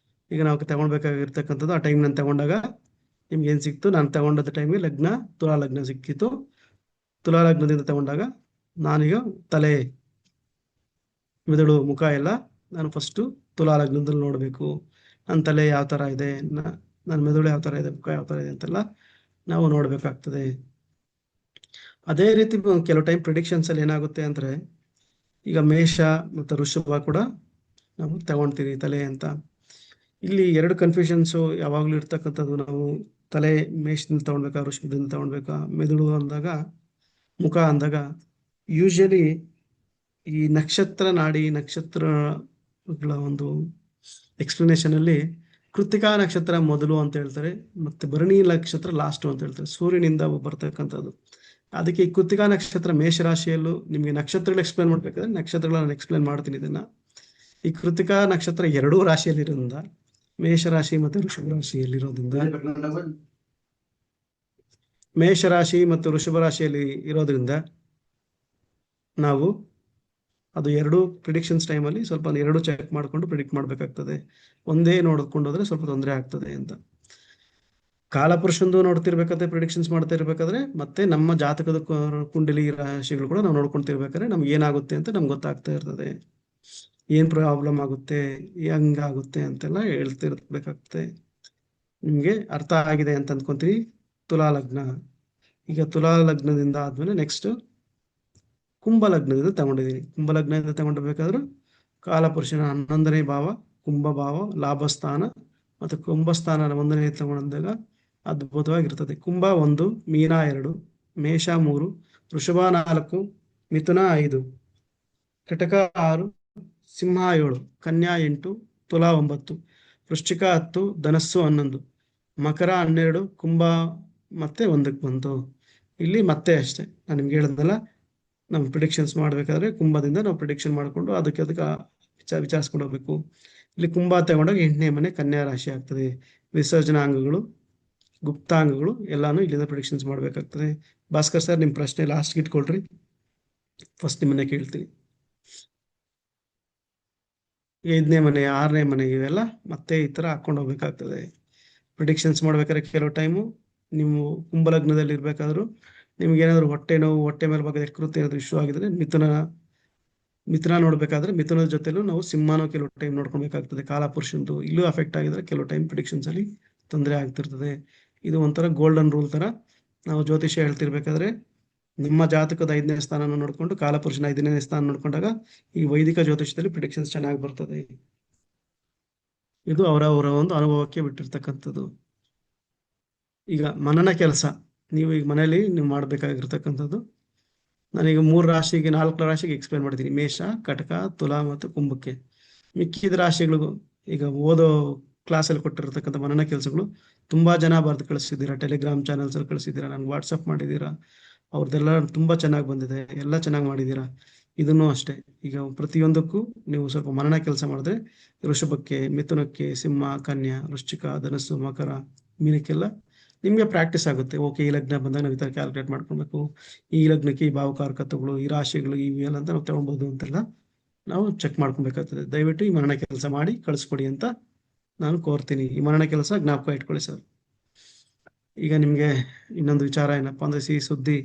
ಈಗ ನಾವು ತಗೊಳ್ಬೇಕಾಗಿರ್ತಕ್ಕಂಥದ್ದು ಆ ಟೈಮ್ ನಾನು ತಗೊಂಡಾಗ ನಿಮ್ಗೆ ಏನ್ ಸಿಕ್ತು, ನಾನು ತಗೊಂಡದ ಟೈಮಿಗೆ ಲಗ್ನ ತುಲಾ ಲಗ್ನ ಸಿಕ್ಕಿತ್ತು. ತುಲಾ ಲಗ್ನದಿಂದ ತಗೊಂಡಾಗ ನಾನೀಗ ತಲೆ, ಮೆದುಳು, ಮುಖ ಎಲ್ಲ ನಾನು ಫಸ್ಟು ತುಲಾ ಲಗ್ನದಲ್ಲಿ ನೋಡಬೇಕು. ನನ್ನ ತಲೆ ಯಾವ ತರ ಇದೆ, ನನ್ನ ಮೆದುಳು ಯಾವ ತರ ಇದೆ, ಮುಖ ಯಾವ ತರ ಇದೆ ಅಂತೆಲ್ಲ ನಾವು ನೋಡ್ಬೇಕಾಗ್ತದೆ. ಅದೇ ರೀತಿ ಕೆಲವು ಟೈಮ್ ಪ್ರಿಡಿಕ್ಷನ್ಸ್ ಅಲ್ಲಿ ಏನಾಗುತ್ತೆ ಅಂದ್ರೆ, ಈಗ ಮೇಷ ಮತ್ತು ವೃಷಭ ಕೂಡ ನಾವು ತಗೊಳ್ತೀವಿ ತಲೆ ಅಂತ. ಇಲ್ಲಿ 2 ಕನ್ಫ್ಯೂಷನ್ಸು ಯಾವಾಗ್ಲೂ ಇರ್ತಕ್ಕಂಥದ್ದು. ನಾವು ತಲೆ ಮೇಷದಿಂದ ತಗೊಳ್ಬೇಕಾ, ವೃಷಭದಿಂದ ತಗೊಳ್ಬೇಕಾ, ಮೆದುಳು ಅಂದಾಗ, ಮುಖ ಅಂದಾಗ ಯೂಶಲಿ ಈ ನಕ್ಷತ್ರ ನಾಡಿ ನಕ್ಷತ್ರಗಳ ಒಂದು ಎಕ್ಸ್ಪ್ಲನೇಷನ್ ಅಲ್ಲಿ ಕೃತಿಕಾ ನಕ್ಷತ್ರ ಮೊದಲು ಅಂತ ಹೇಳ್ತಾರೆ, ಮತ್ತೆ ಭರಣಿ ನಕ್ಷತ್ರ ಲಾಸ್ಟ್ ಅಂತ ಹೇಳ್ತಾರೆ, ಸೂರ್ಯನಿಂದ ಬರ್ತಕ್ಕಂಥದ್ದು. ಅದಕ್ಕೆ ಈ ಕೃತಿಕಾ ನಕ್ಷತ್ರ ಮೇಷರಾಶಿಯಲ್ಲೂ ನಿಮ್ಗೆ ನಕ್ಷತ್ರಗಳು ಎಕ್ಸ್ಪ್ಲೇನ್ ಮಾಡ್ಬೇಕಾದ್ರೆ ನಕ್ಷತ್ರಗಳ ನಾನು ಎಕ್ಸ್ಪ್ಲೇನ್ ಮಾಡ್ತೀನಿ ಇದನ್ನ. ಈ ಕೃತಿಕಾ ನಕ್ಷತ್ರ 2 ರಾಶಿಯಲ್ಲಿರೋದ್ರಿಂದ, ಮೇಷರಾಶಿ ಮತ್ತು ವೃಷಭ ರಾಶಿಯಲ್ಲಿರೋದ್ರಿಂದ, ಮೇಷರಾಶಿ ಮತ್ತು ವೃಷಭ ರಾಶಿಯಲ್ಲಿ ಇರೋದ್ರಿಂದ ನಾವು ಅದು 2 ಪ್ರಿಡಿಕ್ಷನ್ಸ್ ಟೈಮಲ್ಲಿ ಸ್ವಲ್ಪ 2 ಚೆಕ್ ಮಾಡಿಕೊಂಡು ಪ್ರಿಡಿಕ್ಟ್ ಮಾಡಬೇಕಾಗ್ತದೆ. ಒಂದೇ ನೋಡ್ಕೊಂಡು ಹೋದ್ರೆ ಸ್ವಲ್ಪ ತೊಂದರೆ ಆಗ್ತದೆ ಅಂತ. ಕಾಲಪುರುಷಂದು ನೋಡ್ತಿರ್ಬೇಕಾದ್ರೆ, ಪ್ರಿಡಿಕ್ಷನ್ಸ್ ಮಾಡ್ತಾ ಇರ್ಬೇಕಾದ್ರೆ, ಮತ್ತೆ ನಮ್ಮ ಜಾತಕದ ಕುಂಡಲಿ ರಾಶಿಗಳು ಕೂಡ ನಾವು ನೋಡ್ಕೊಂತಿರ್ಬೇಕಾದ್ರೆ ನಮ್ಗೆ ಏನಾಗುತ್ತೆ ಅಂತ ನಮ್ಗೆ ಗೊತ್ತಾಗ್ತಾ ಇರ್ತದೆ. ಏನ್ ಪ್ರಾಬ್ಲಮ್ ಆಗುತ್ತೆ, ಹೆಂಗಾಗುತ್ತೆ ಅಂತೆಲ್ಲ ಹೇಳ್ತಿರ್ಬೇಕಾಗ್ತದೆ. ನಿಮ್ಗೆ ಅರ್ಥ ಆಗಿದೆ ಅಂತ ಅಂದ್ಕೊಂತೀವಿ. ತುಲಾ ಲಗ್ನ. ಈಗ ತುಲಾ ಲಗ್ನದಿಂದ ಆದ್ಮೇಲೆ ನೆಕ್ಸ್ಟ್ ಕುಂಭ ಲಗ್ನದಿಂದ ತಗೊಂಡಿದ್ದೀನಿ. ಕುಂಭ ಲಗ್ನದಿಂದ ತಗೊಂಡಿರ್ಬೇಕಾದ್ರೂ ಕಾಲಪುರುಷನ 11ನೇ ಭಾವ, ಕುಂಭ ಭಾವ, ಲಾಭಸ್ಥಾನ ಮತ್ತು ಕುಂಭಸ್ಥಾನ 1ನೇ ತಗೊಂಡಾಗ ಅದ್ಭುತವಾಗಿರ್ತದೆ. ಕುಂಭ 1, ಮೀನ 2, ಮೇಷ 3, ವೃಷಭ 4, ಮಿಥುನ 5, ಕಟಕ 6, ಸಿಂಹ 7, ಕನ್ಯಾ 8, ತುಲಾ 9, ವೃಶ್ಚಿಕ 10, ಧನಸ್ಸು 11, ಮಕರ 12, ಕುಂಭ ಮತ್ತೆ 1ಕ್ಕೆ ಬಂತು. ಇಲ್ಲಿ ಮತ್ತೆ ಅಷ್ಟೇ ನಾನು ನಿಮ್ಗೆ ಹೇಳಿದ್ನಲ್ಲ, ನಾವು ಪ್ರಿಡಿಕ್ಷನ್ಸ್ ಮಾಡ್ಬೇಕಾದ್ರೆ ಕುಂಭದಿಂದ ನಾವು ಪ್ರಿಡಿಕ್ಷನ್ ಮಾಡಿಕೊಂಡು ಅದಕ್ಕೆ ವಿಚಾರಿಸ್ಕೊಂಡು ಹೋಗ್ಬೇಕು. ಇಲ್ಲಿ ಕುಂಭ ತಗೊಂಡಾಗ 8ನೇ ಮನೆ ಕನ್ಯಾ ರಾಶಿ ಆಗ್ತದೆ. ವಿಸರ್ಜನಾಂಗಗಳು, ಗುಪ್ತಾಂಗಗಳು ಎಲ್ಲಾನು ಇಲ್ಲಿಂದ ಪ್ರಿಡಿಕ್ಷನ್ಸ್ ಮಾಡ್ಬೇಕಾಗ್ತದೆ. ಭಾಸ್ಕರ್ ಸರ್, ನಿಮ್ ಪ್ರಶ್ನೆ ಲಾಸ್ಟ್ಗೆ ಇಟ್ಕೊಳ್ರಿ, ಫಸ್ಟ್ ನಿಮ್ಮನ್ನೇ ಕೇಳ್ತೀನಿ. 5ನೇ ಮನೆ, 6ನೇ ಮನೆ ಇವೆಲ್ಲ ಮತ್ತೆ ಈ ತರ ಹಾಕೊಂಡು ಹೋಗ್ಬೇಕಾಗ್ತದೆ. ಪ್ರಿಡಿಕ್ಷನ್ಸ್ ಮಾಡ್ಬೇಕಾದ್ರೆ ಕೆಲವು ಟೈಮು ನೀವು ಕುಂಭಲಗ್ನದಲ್ಲಿ ಇರ್ಬೇಕಾದ್ರೂ ನಿಮ್ಗೆ ಏನಾದ್ರು ಹೊಟ್ಟೆ ನೋವು, ಹೊಟ್ಟೆ ಮೇಲೆ ಭಾಗದ ಯಕೃತ್ತು ಏನಾದ್ರು ಇಶ್ಯೂ ಆಗಿದ್ರೆ ಮಿಥುನ ನೋಡ್ಬೇಕಾದ್ರೆ ಮಿಥುನದ ಜೊತೆಲೂ ನಾವು ಸಿಂಹನೂ ಕೆಲವು ಟೈಮ್ ನೋಡ್ಕೊಬೇಕಾಗ್ತದೆ. ಕಾಲಪುರುಷಂದು ಇಲ್ಲೂ ಅಫೆಕ್ಟ್ ಆಗಿದ್ರೆ ಕೆಲವು ಟೈಮ್ ಪ್ರಿಡಿಕ್ಷನ್ಸ್ ಅಲ್ಲಿ ತೊಂದರೆ ಆಗ್ತಿರ್ತದೆ. ಇದು ಒಂಥರ ಗೋಲ್ಡನ್ ರೂಲ್ ತರ. ನಾವು ಜ್ಯೋತಿಷ್ಯ ಹೇಳ್ತಿರ್ಬೇಕಾದ್ರೆ ನಮ್ಮ ಜಾತಕದ 5ನೇ ಸ್ಥಾನ ನೋಡ್ಕೊಂಡು ಕಾಲಪುರುಷನ 5ನೇ ಸ್ಥಾನ ನೋಡ್ಕೊಂಡಾಗ ಈ ವೈದಿಕ ಜ್ಯೋತಿಷದಲ್ಲಿ ಪ್ರಿಡಿಕ್ಷನ್ಸ್ ಚೆನ್ನಾಗಿ ಬರ್ತದೆ. ಇದು ಅವರ ಒಂದು ಅನುಭವಕ್ಕೆ ಬಿಟ್ಟಿರ್ತಕ್ಕಂಥದ್ದು. ಈಗ ಮನನ ಕೆಲಸ ನೀವು ಈಗ ಮನೆಯಲ್ಲಿ ನೀವು ಮಾಡ್ಬೇಕಾಗಿರ್ತಕ್ಕಂಥದ್ದು, ನಾನೀಗ 3 ರಾಶಿಗೆ 4 ರಾಶಿಗೆ ಎಕ್ಸ್ಪ್ಲೇನ್ ಮಾಡಿದ್ದೀನಿ. ಮೇಷ, ಕಟಕ, ತುಲಾ ಮತ್ತು ಕುಂಭಕ್ಕೆ. ಮಿಕ್ಕಿದ ರಾಶಿಗಳಿಗೂ ಈಗ ಓದೋ ಕ್ಲಾಸಲ್ಲಿ ಕೊಟ್ಟಿರ್ತಕ್ಕಂಥ ಮನನ ಕೆಲಸಗಳು ತುಂಬಾ ಜನ ಬರೆದು ಕಳಿಸಿದ್ದೀರಾ, ಟೆಲಿಗ್ರಾಮ್ ಚಾನಲ್ಸ್ ಅಲ್ಲಿ ಕಳಿಸಿದ್ದೀರಾ, ನನ್ಗೆ ವಾಟ್ಸಪ್ ಮಾಡಿದ್ದೀರಾ. ಅವ್ರದ್ದೆಲ್ಲ ತುಂಬಾ ಚೆನ್ನಾಗಿ ಬಂದಿದೆ, ಎಲ್ಲ ಚೆನ್ನಾಗಿ ಮಾಡಿದ್ದೀರಾ. ಇದನ್ನು ಅಷ್ಟೇ. ಈಗ ಪ್ರತಿಯೊಂದಕ್ಕೂ ನೀವು ಸ್ವಲ್ಪ ಮನನ ಕೆಲಸ ಮಾಡಿದ್ರೆ ವೃಷಭಕ್ಕೆ, ಮಿಥುನಕ್ಕೆ, ಸಿಂಹ, ಕನ್ಯಾ, ವೃಶ್ಚಿಕ, ಧನಸ್ಸು, ಮಕರ, ಮೀನಕ್ಕೆಲ್ಲ ನಿಮ್ಗೆ ಪ್ರಾಕ್ಟೀಸ್ ಆಗುತ್ತೆ. ಓಕೆ, ಈ ಲಗ್ನ ಬಂದಾಗ ನಾವು ಈ ತರ ಕ್ಯಾಲ್ಕುಲೇಟ್ ಮಾಡ್ಕೊಳ್ಬೇಕು, ಈ ಲಗ್ನಕ್ಕೆ ಈ ಭಾವಕಾರಕತ್ವಗಳು, ಈ ರಾಶಿಗಳು ಇವೆಲ್ಲ ಅಂತ ನಾವು ತಗೊಳ್ಬೋದು ಅಂತೆಲ್ಲ ನಾವು ಚೆಕ್ ಮಾಡ್ಕೊಬೇಕಾಗ್ತದೆ. ದಯವಿಟ್ಟು ಈ ಮರಣ ಕೆಲಸ ಮಾಡಿ ಕಳಿಸ್ಕೊಡಿ ಅಂತ ನಾನು ಕೋರ್ತೀನಿ. ಈ ಮರಣ ಕೆಲಸ ಜ್ಞಾಪಕ ಇಟ್ಕೊಳ್ಳಿ ಸರ್. ಈಗ ನಿಮ್ಗೆ ಇನ್ನೊಂದು ವಿಚಾರ ಏನಪ್ಪಾ ಅಂದ್ರೆ, ಸಿಹಿ ಸುದ್ದಿ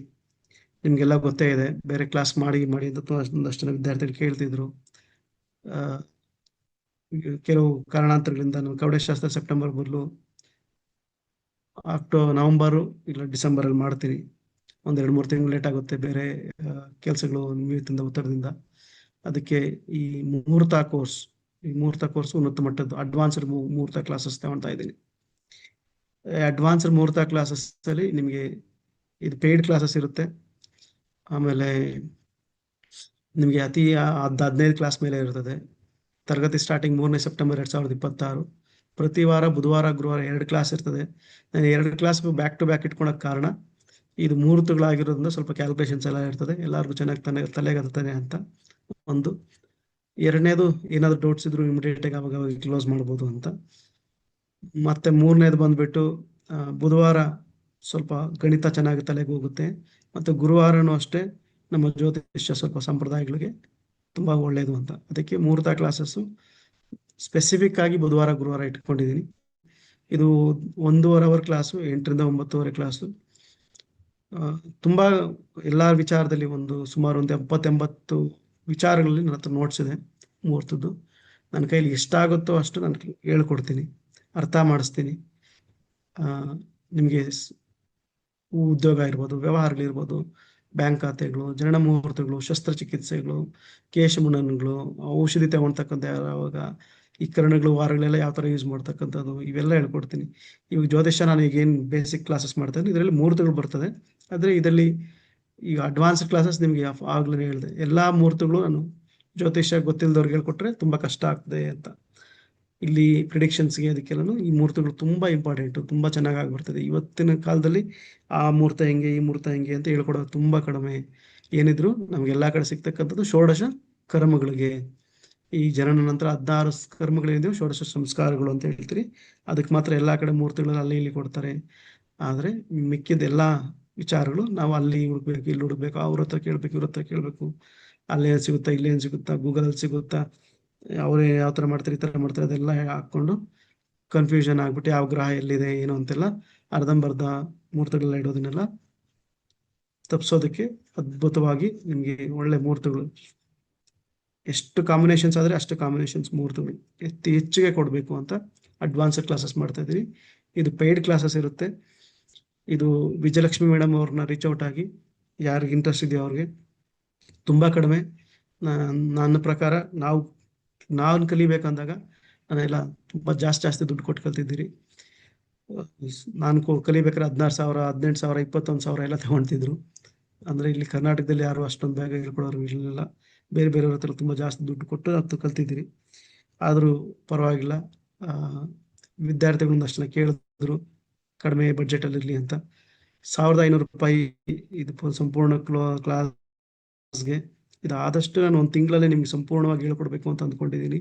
ನಿಮ್ಗೆಲ್ಲ ಗೊತ್ತೇ ಇದೆ. ಬೇರೆ ಕ್ಲಾಸ್ ಮಾಡಿ ಅಂತ ಒಂದಷ್ಟು ಜನ ವಿದ್ಯಾರ್ಥಿಗಳು ಕೇಳ್ತಿದ್ರು. ಕೆಲವು ಕಾರಣಾಂತರಗಳಿಂದ ನಾವು ಕವಡೆಶಾಸ್ತ್ರ ಸೆಪ್ಟೆಂಬರ್ ಬದಲು ನವೆಂಬರ್ ಇಲ್ಲ ಡಿಸೆಂಬರ್ ಅಲ್ಲಿ ಮಾಡ್ತೀನಿ. 1-2-3 ತಿಂಗಳು ಲೇಟ್ ಆಗುತ್ತೆ ಬೇರೆ ಕೆಲಸಗಳು ನಿಮಿತ್ತದಿಂದ, ಒತ್ತಡದಿಂದ. ಅದಕ್ಕೆ ಈ ಮುಹೂರ್ತ ಕೋರ್ಸ್ ಉನ್ನತ ಮಟ್ಟದ್ದು ಅಡ್ವಾನ್ಸ್ಡ್ ಮುಹೂರ್ತ ಕ್ಲಾಸಸ್ ತಗೊಳ್ತಾ ಇದ್ದೀನಿ. ಅಡ್ವಾನ್ಸ್ಡ್ ಮುಹೂರ್ತ ಕ್ಲಾಸಸ್ ಅಲ್ಲಿ ನಿಮಗೆ ಇದು ಪೇಯ್ಡ್ ಕ್ಲಾಸಸ್ ಇರುತ್ತೆ. ಆಮೇಲೆ ನಿಮಗೆ 15 ಕ್ಲಾಸ್ ಮೇಲೆ ಇರ್ತದೆ. ತರಗತಿ ಸ್ಟಾರ್ಟಿಂಗ್ 3ನೇ ಸೆಪ್ಟೆಂಬರ್ 2026. ಪ್ರತಿ ವಾರ ಬುಧವಾರ ಗುರುವಾರ 2 ಕ್ಲಾಸ್ ಇರ್ತದೆ. ನಾನು 2 ಕ್ಲಾಸ್ ಬ್ಯಾಕ್ ಟು ಬ್ಯಾಕ್ ಇಟ್ಕೊಳಕ್ ಕಾರಣ ಇದು ಮುಹೂರ್ತಗಳಾಗಿರೋದ್ರಿಂದ ಸ್ವಲ್ಪ ಕ್ಯಾಲ್ಕುಲೇಷನ್ಸ್ ಎಲ್ಲ ಇರ್ತದೆ, ಎಲ್ಲರಿಗೂ ಚೆನ್ನಾಗಿ ತಲೆಗತ್ತಾನೆ ಅಂತ ಒಂದು. ಎರಡನೇದು ಏನಾದ್ರು ಡೌಟ್ಸ್ ಇದ್ರು ಇಮಿಡಿಯೇಟ್ ಆಗಿ ಅವಾಗ ಕ್ಲೋಸ್ ಮಾಡ್ಬೋದು ಅಂತ. ಮತ್ತೆ ಮೂರನೇದು ಬಂದ್ಬಿಟ್ಟು ಬುಧವಾರ ಸ್ವಲ್ಪ ಗಣಿತ ಚೆನ್ನಾಗಿ ತಲೆಗೆ ಹೋಗುತ್ತೆ, ಮತ್ತೆ ಗುರುವಾರನೂ ಅಷ್ಟೇ ನಮ್ಮ ಜ್ಯೋತಿಷ್ಯ ಸ್ವಲ್ಪ ಸಂಪ್ರದಾಯಗಳಿಗೆ ತುಂಬಾ ಒಳ್ಳೇದು ಅಂತ. ಅದಕ್ಕೆ ಮುಹೂರ್ತ ಕ್ಲಾಸಸ್ಸು ಸ್ಪೆಸಿಫಿಕ್ ಆಗಿ ಬುಧವಾರ ಗುರುವಾರ ಇಟ್ಕೊಂಡಿದ್ದೀನಿ. ಇದು 1.5 ಅವರ್ ಕ್ಲಾಸು, 8ರಿಂದ 9 ಕ್ಲಾಸು. ತುಂಬಾ ಎಲ್ಲಾ ವಿಚಾರದಲ್ಲಿ ಸುಮಾರು 70-80 ವಿಚಾರಗಳಲ್ಲಿ ನನ್ನ ಹತ್ರ ನೋಟ್ಸ್ ಇದೆ ಮುಹೂರ್ತದ್ದು. ನನ್ನ ಕೈಲಿ ಎಷ್ಟಾಗುತ್ತೋ ಅಷ್ಟು ನಾನು ಹೇಳ್ಕೊಡ್ತೀನಿ, ಅರ್ಥ ಮಾಡಿಸ್ತೀನಿ. ನಿಮಗೆ ಉದ್ಯೋಗ ಇರ್ಬೋದು, ವ್ಯವಹಾರಗಳಿರ್ಬೋದು, ಬ್ಯಾಂಕ್ ಖಾತೆಗಳು, ಜನನ ಮುಹೂರ್ತಗಳು, ಶಸ್ತ್ರಚಿಕಿತ್ಸೆಗಳು, ಕೇಶಮುಂಡನಗಳು, ಔಷಧಿ ತಗೊಳ್ತಕ್ಕಂಥ ಯಾವಾಗ ಈ ಕರಣಗಳು ವಾರಗಳೆಲ್ಲ ಯಾವ ಥರ ಯೂಸ್ ಮಾಡ್ತಕ್ಕಂಥದ್ದು ಇವೆಲ್ಲ ಹೇಳ್ಕೊಡ್ತೀನಿ. ಇವಾಗ ಜ್ಯೋತಿಷ್ಯ ನಾನು ಈಗೇನು ಬೇಸಿಕ್ ಕ್ಲಾಸಸ್ ಮಾಡ್ತಾ ಇದ್ದೀನಿ, ಇದರಲ್ಲಿ ಮುಹೂರ್ತಗಳು ಬರ್ತದೆ. ಆದರೆ ಇದರಲ್ಲಿ ಈಗ ಅಡ್ವಾನ್ಸ್ಡ್ ಕ್ಲಾಸಸ್ ನಿಮಗೆ ಆಗ್ಲೇ ಹೇಳಿದೆ, ಎಲ್ಲಾ ಮುಹೂರ್ತಗಳು ನಾನು ಜ್ಯೋತಿಷ್ಯ ಗೊತ್ತಿಲ್ಲದವ್ರಿಗೆ ಹೇಳ್ಕೊಟ್ರೆ ತುಂಬಾ ಕಷ್ಟ ಆಗ್ತದೆ ಅಂತ. ಇಲ್ಲಿ ಪ್ರಿಡಿಕ್ಷನ್ಸ್ಗೆ ಅದಕ್ಕೆಲ್ಲೂ ಈ ಮುಹೂರ್ತಗಳು ತುಂಬಾ ಇಂಪಾರ್ಟೆಂಟ್, ತುಂಬಾ ಚೆನ್ನಾಗಿ ಆಗ್ಬರ್ತದೆ. ಇವತ್ತಿನ ಕಾಲದಲ್ಲಿ ಆ ಮುಹೂರ್ತ ಹೆಂಗೆ ಈ ಮುಹೂರ್ತ ಹೆಂಗೆ ಅಂತ ಹೇಳ್ಕೊಡೋದು ತುಂಬಾ ಕಡಿಮೆ. ಏನಿದ್ರು ನಮ್ಗೆಲ್ಲಾ ಕಡೆ ಸಿಗ್ತಕ್ಕಂಥದ್ದು ಷೋಡಶ ಕರ್ಮಗಳಿಗೆ. ಈ ಜನನ ನಂತರ 16 ಕರ್ಮಗಳಿದೆಯೋ ಷೋಡಶ ಸಂಸ್ಕಾರಗಳು ಅಂತ ಹೇಳ್ತೀರಿ. ಅದಕ್ಕೆ ಮಾತ್ರ ಎಲ್ಲಾ ಕಡೆ ಮುಹೂರ್ತಗಳಲ್ಲಿ ಅಲ್ಲಿ ಇಲ್ಲಿ ಕೊಡ್ತಾರೆ. ಆದ್ರೆ ಮಿಕ್ಕಿದ ಎಲ್ಲಾ ವಿಚಾರಗಳು ನಾವು ಅಲ್ಲಿ ಹುಡುಕ್ಬೇಕು, ಇಲ್ಲಿ ಹುಡುಕ್ಬೇಕು, ಅವ್ರ ಹತ್ರ ಕೇಳ್ಬೇಕು, ಇವ್ರ ಹತ್ರ ಕೇಳ್ಬೇಕು, ಅಲ್ಲೇನ್ ಸಿಗುತ್ತಾ ಇಲ್ಲೇನ್ ಸಿಗುತ್ತಾ, ಗೂಗಲಲ್ಲಿ ಸಿಗುತ್ತಾ, ಅವ್ರು ಯಾವ ತರ ಮಾಡ್ತಾರೆ ಈ ತರ ಮಾಡ್ತಾರೆ ಅದೆಲ್ಲ ಹಾಕೊಂಡು ಕನ್ಫ್ಯೂಷನ್ ಆಗ್ಬಿಟ್ಟು ಯಾವ ಗ್ರಹ ಎಲ್ಲಿದೆ ಏನು ಅಂತೆಲ್ಲ ಅರ್ಧಂಬರ್ಧ ಮುಹೂರ್ತಗಳೆಲ್ಲ ಇಡೋದನ್ನೆಲ್ಲ ತಪ್ಪಿಸೋದಕ್ಕೆ ಅದ್ಭುತವಾಗಿ ನಿಮ್ಗೆ ಒಳ್ಳೆ ಮುಹೂರ್ತಗಳು, ಎಷ್ಟು ಕಾಂಬಿನೇಷನ್ಸ್ ಆದ್ರೆ ಅಷ್ಟು ಕಾಂಬಿನೇಷನ್ಸ್ ಮುಹೂರ್ತಗಳು ಹೆಚ್ಚಿಗೆ ಕೊಡ್ಬೇಕು ಅಂತ ಅಡ್ವಾನ್ಸ್ಡ್ ಕ್ಲಾಸಸ್ ಮಾಡ್ತಾ ಇದೀನಿ. ಇದು ಪೇಯ್ಡ್ ಕ್ಲಾಸಸ್ ಇರುತ್ತೆ. ಇದು ವಿಜಯಲಕ್ಷ್ಮಿ ಮೇಡಮ್ ಅವ್ರನ್ನ ರೀಚ್ ಔಟ್ ಆಗಿ ಯಾರಿಗೆ ಇಂಟ್ರೆಸ್ಟ್ ಇದೆಯೋ ಅವ್ರಿಗೆ ತುಂಬಾ ಕಡಿಮೆ. ನನ್ನ ಪ್ರಕಾರ ನಾವು ಕಲಿಬೇಕಂದಾಗ ನಾನೆಲ್ಲ ತುಂಬಾ ಜಾಸ್ತಿ ದುಡ್ಡು ಕೊಟ್ಟು ಕಲ್ತಿದ್ದೀರಿ. ನಾನು ಕಲಿಬೇಕಾದ್ರೆ 16,000, 18,000, 21,000 ಎಲ್ಲ ತಗೊಳ್ತಿದ್ರು. ಅಂದ್ರೆ ಇಲ್ಲಿ ಕರ್ನಾಟಕದಲ್ಲಿ ಯಾರು ಅಷ್ಟೊಂದು ಬೇಗ ಹೇಳ್ಕೊಡೋರು ಇರಲಿಲ್ಲ. ಬೇರೆಯವ್ರ ಹತ್ರ ತುಂಬಾ ಜಾಸ್ತಿ ದುಡ್ಡು ಕೊಟ್ಟು ಅದು ಕಲ್ತಿದ್ದೀರಿ. ಆದ್ರೂ ಪರವಾಗಿಲ್ಲ, ವಿದ್ಯಾರ್ಥಿಗಳನ್ನಷ್ಟನ್ನ ಕೇಳಿದ್ರು ಕಡಿಮೆ ಬಡ್ಜೆಟ್ ಅಲ್ಲಿ ಇರ್ಲಿ ಅಂತ. 1,500 ರೂಪಾಯಿ ಇದು ಸಂಪೂರ್ಣ ಕ್ಲಾಸ್ಗೆ. ಇದು ಆದಷ್ಟು ನಾನು 1 ತಿಂಗಳಲ್ಲೇ ನಿಮ್ಗೆ ಸಂಪೂರ್ಣವಾಗಿ ಹೇಳ್ಕೊಡ್ಬೇಕು ಅಂತ ಅಂದ್ಕೊಂಡಿದ್ದೀನಿ.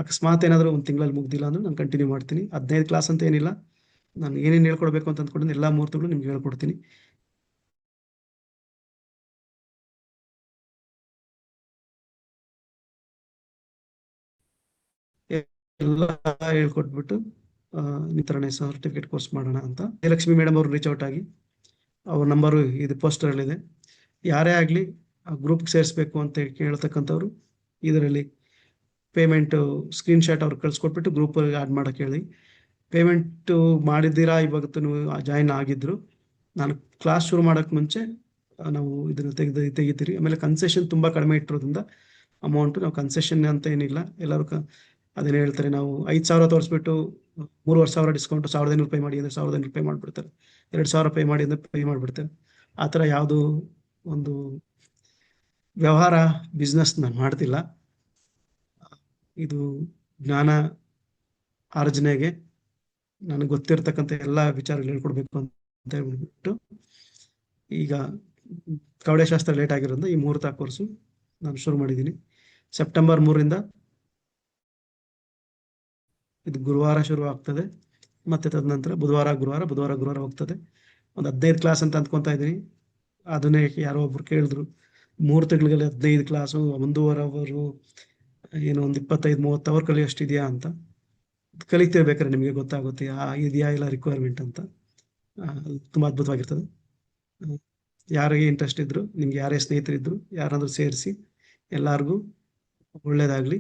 ಅಕಸ್ಮಾತ್ ಏನಾದರೂ 1 ತಿಂಗಳಲ್ಲಿ ಮುಗ್ದಿಲ್ಲ ಅಂದ್ರೆ ನಾನು ಕಂಟಿನ್ಯೂ ಮಾಡ್ತೀನಿ. 15 ಕ್ಲಾಸ್ ಅಂತ ಏನಿಲ್ಲ, ನಾನು ಏನೇನು ಹೇಳ್ಕೊಡ್ಬೇಕು ಅಂತ ಅಂದ್ಕೊಂಡಿದ್ದೀನಿ ಎಲ್ಲಾ ಮುಹೂರ್ತಗಳು ನಿಮ್ಗೆ ಹೇಳ್ಕೊಡ್ತೀನಿ. ಎಲ್ಲ ಹೇಳ್ಕೊಟ್ಬಿಟ್ಟು ನಿಂತರಣೆ ಸರ್ಟಿಫಿಕೇಟ್ ಕೋರ್ಸ್ ಮಾಡೋಣ ಅಂತ ಲಕ್ಷ್ಮಿ ಮೇಡಮ್ ಅವರು ರೀಚ್ ಔಟ್ ಆಗಿ, ಅವ್ರ ನಂಬರು ಇದು ಪೋಸ್ಟರ್ ಇದೆ. ಯಾರೇ ಆಗ್ಲಿ ಆ ಗ್ರೂಪ್ ಸೇರಿಸ್ಬೇಕು ಅಂತ ಕೇಳ್ತಕ್ಕಂಥವ್ರು ಇದರಲ್ಲಿ ಪೇಮೆಂಟ್ ಸ್ಕ್ರೀನ್ ಶಾಟ್ ಅವ್ರಿಗೆ ಕಳ್ಸಿಕೊಟ್ಬಿಟ್ಟು ಗ್ರೂಪ್ ಆಡ್ ಮಾಡಕ್ಕೆ ಹೇಳಿ. ಪೇಮೆಂಟ್ ಮಾಡಿದ್ದೀರಾ ಇವತ್ತು ನೀವು ಜಾಯಿನ್ ಆಗಿದ್ರು, ನಾನು ಕ್ಲಾಸ್ ಶುರು ಮಾಡೋಕ್ಕೆ ಮುಂಚೆ ನಾವು ಇದನ್ನು ತೆಗಿತೀರಿ. ಆಮೇಲೆ ಕನ್ಸೆಷನ್ ತುಂಬಾ ಕಡಿಮೆ ಇಟ್ಟಿರೋದ್ರಿಂದ ಅಮೌಂಟ್ ನಾವು ಕನ್ಸೆಷನ್ ಅಂತ ಏನಿಲ್ಲ. ಎಲ್ಲರೂ ಅದೇನು ಹೇಳ್ತಾರೆ, ನಾವು 5,000 ತೋರಿಸ್ಬಿಟ್ಟು 3,500 ಡಿಸ್ಕೌಂಟ್ 1,500 ಪೇ ಮಾಡಿ ಅಂದ್ರೆ 1,500 ಪೇ ಮಾಡ್ಬಿಡ್ತಾರೆ, 2,000 ಪೇ ಮಾಡಿ ಅಂದ್ರೆ ಪೇ ಮಾಡ್ಬಿಡ್ತಾರೆ. ಆ ಥರ ಯಾವುದು ಒಂದು ವ್ಯವಹಾರ ಬಿಸ್ನೆಸ್ ನಾನು ಮಾಡ್ತಿಲ್ಲ. ಇದು ಜ್ಞಾನ ಆರ್ಜನೆಗೆ ನನಗೆ ಗೊತ್ತಿರ್ತಕ್ಕಂಥ ಎಲ್ಲ ವಿಚಾರಗಳು ಹೇಳ್ಕೊಡ್ಬೇಕು ಅಂತ ಹೇಳ್ಬಿಟ್ಟು ಈಗ ಕವಡೆಶಾಸ್ತ್ರ ಲೇಟ್ ಆಗಿರೋದ್ರಿಂದ ಈ ಮುಹೂರ್ತ ಕೋರ್ಸು ನಾನು ಶುರು ಮಾಡಿದ್ದೀನಿ. ಸೆಪ್ಟೆಂಬರ್ 3ರಿಂದ ಇದು ಗುರುವಾರ ಶುರು ಆಗ್ತದೆ, ಮತ್ತೆ ತದನಂತರ ಬುಧವಾರ ಗುರುವಾರ ಹೋಗ್ತದೆ. ಒಂದು 15 ಕ್ಲಾಸ್ ಅಂತ ಅಂದ್ಕೊತಾ ಇದ್ದೀನಿ. ಅದನ್ನೇ ಯಾರೋ ಒಬ್ರು ಕೇಳಿದ್ರು, ಮುಹೂರ್ತಗಳಿಗೆ 15 ಕ್ಲಾಸು 1.5 ಅವರು ಏನು ಒಂದು 25-30 ಅವರ್ ಕಲಿಯೋಷ್ಟಿದೆಯಾ ಅಂತ. ಕಲಿತಿರ್ಬೇಕಾದ್ರೆ ನಿಮಗೆ ಗೊತ್ತಾಗುತ್ತೆ ಇದೆಯಾ ಇಲ್ಲ ರಿಕ್ವೈರ್ಮೆಂಟ್ ಅಂತ. ತುಂಬಾ ಅದ್ಭುತವಾಗಿರ್ತದೆ. ಯಾರಿಗೆ ಇಂಟ್ರೆಸ್ಟ್ ಇದ್ರು, ನಿಮ್ಗೆ ಯಾರೇ ಸ್ನೇಹಿತರಿದ್ರು ಯಾರಾದ್ರೂ ಸೇರಿಸಿ, ಎಲ್ಲಾರ್ಗೂ ಒಳ್ಳೇದಾಗ್ಲಿ.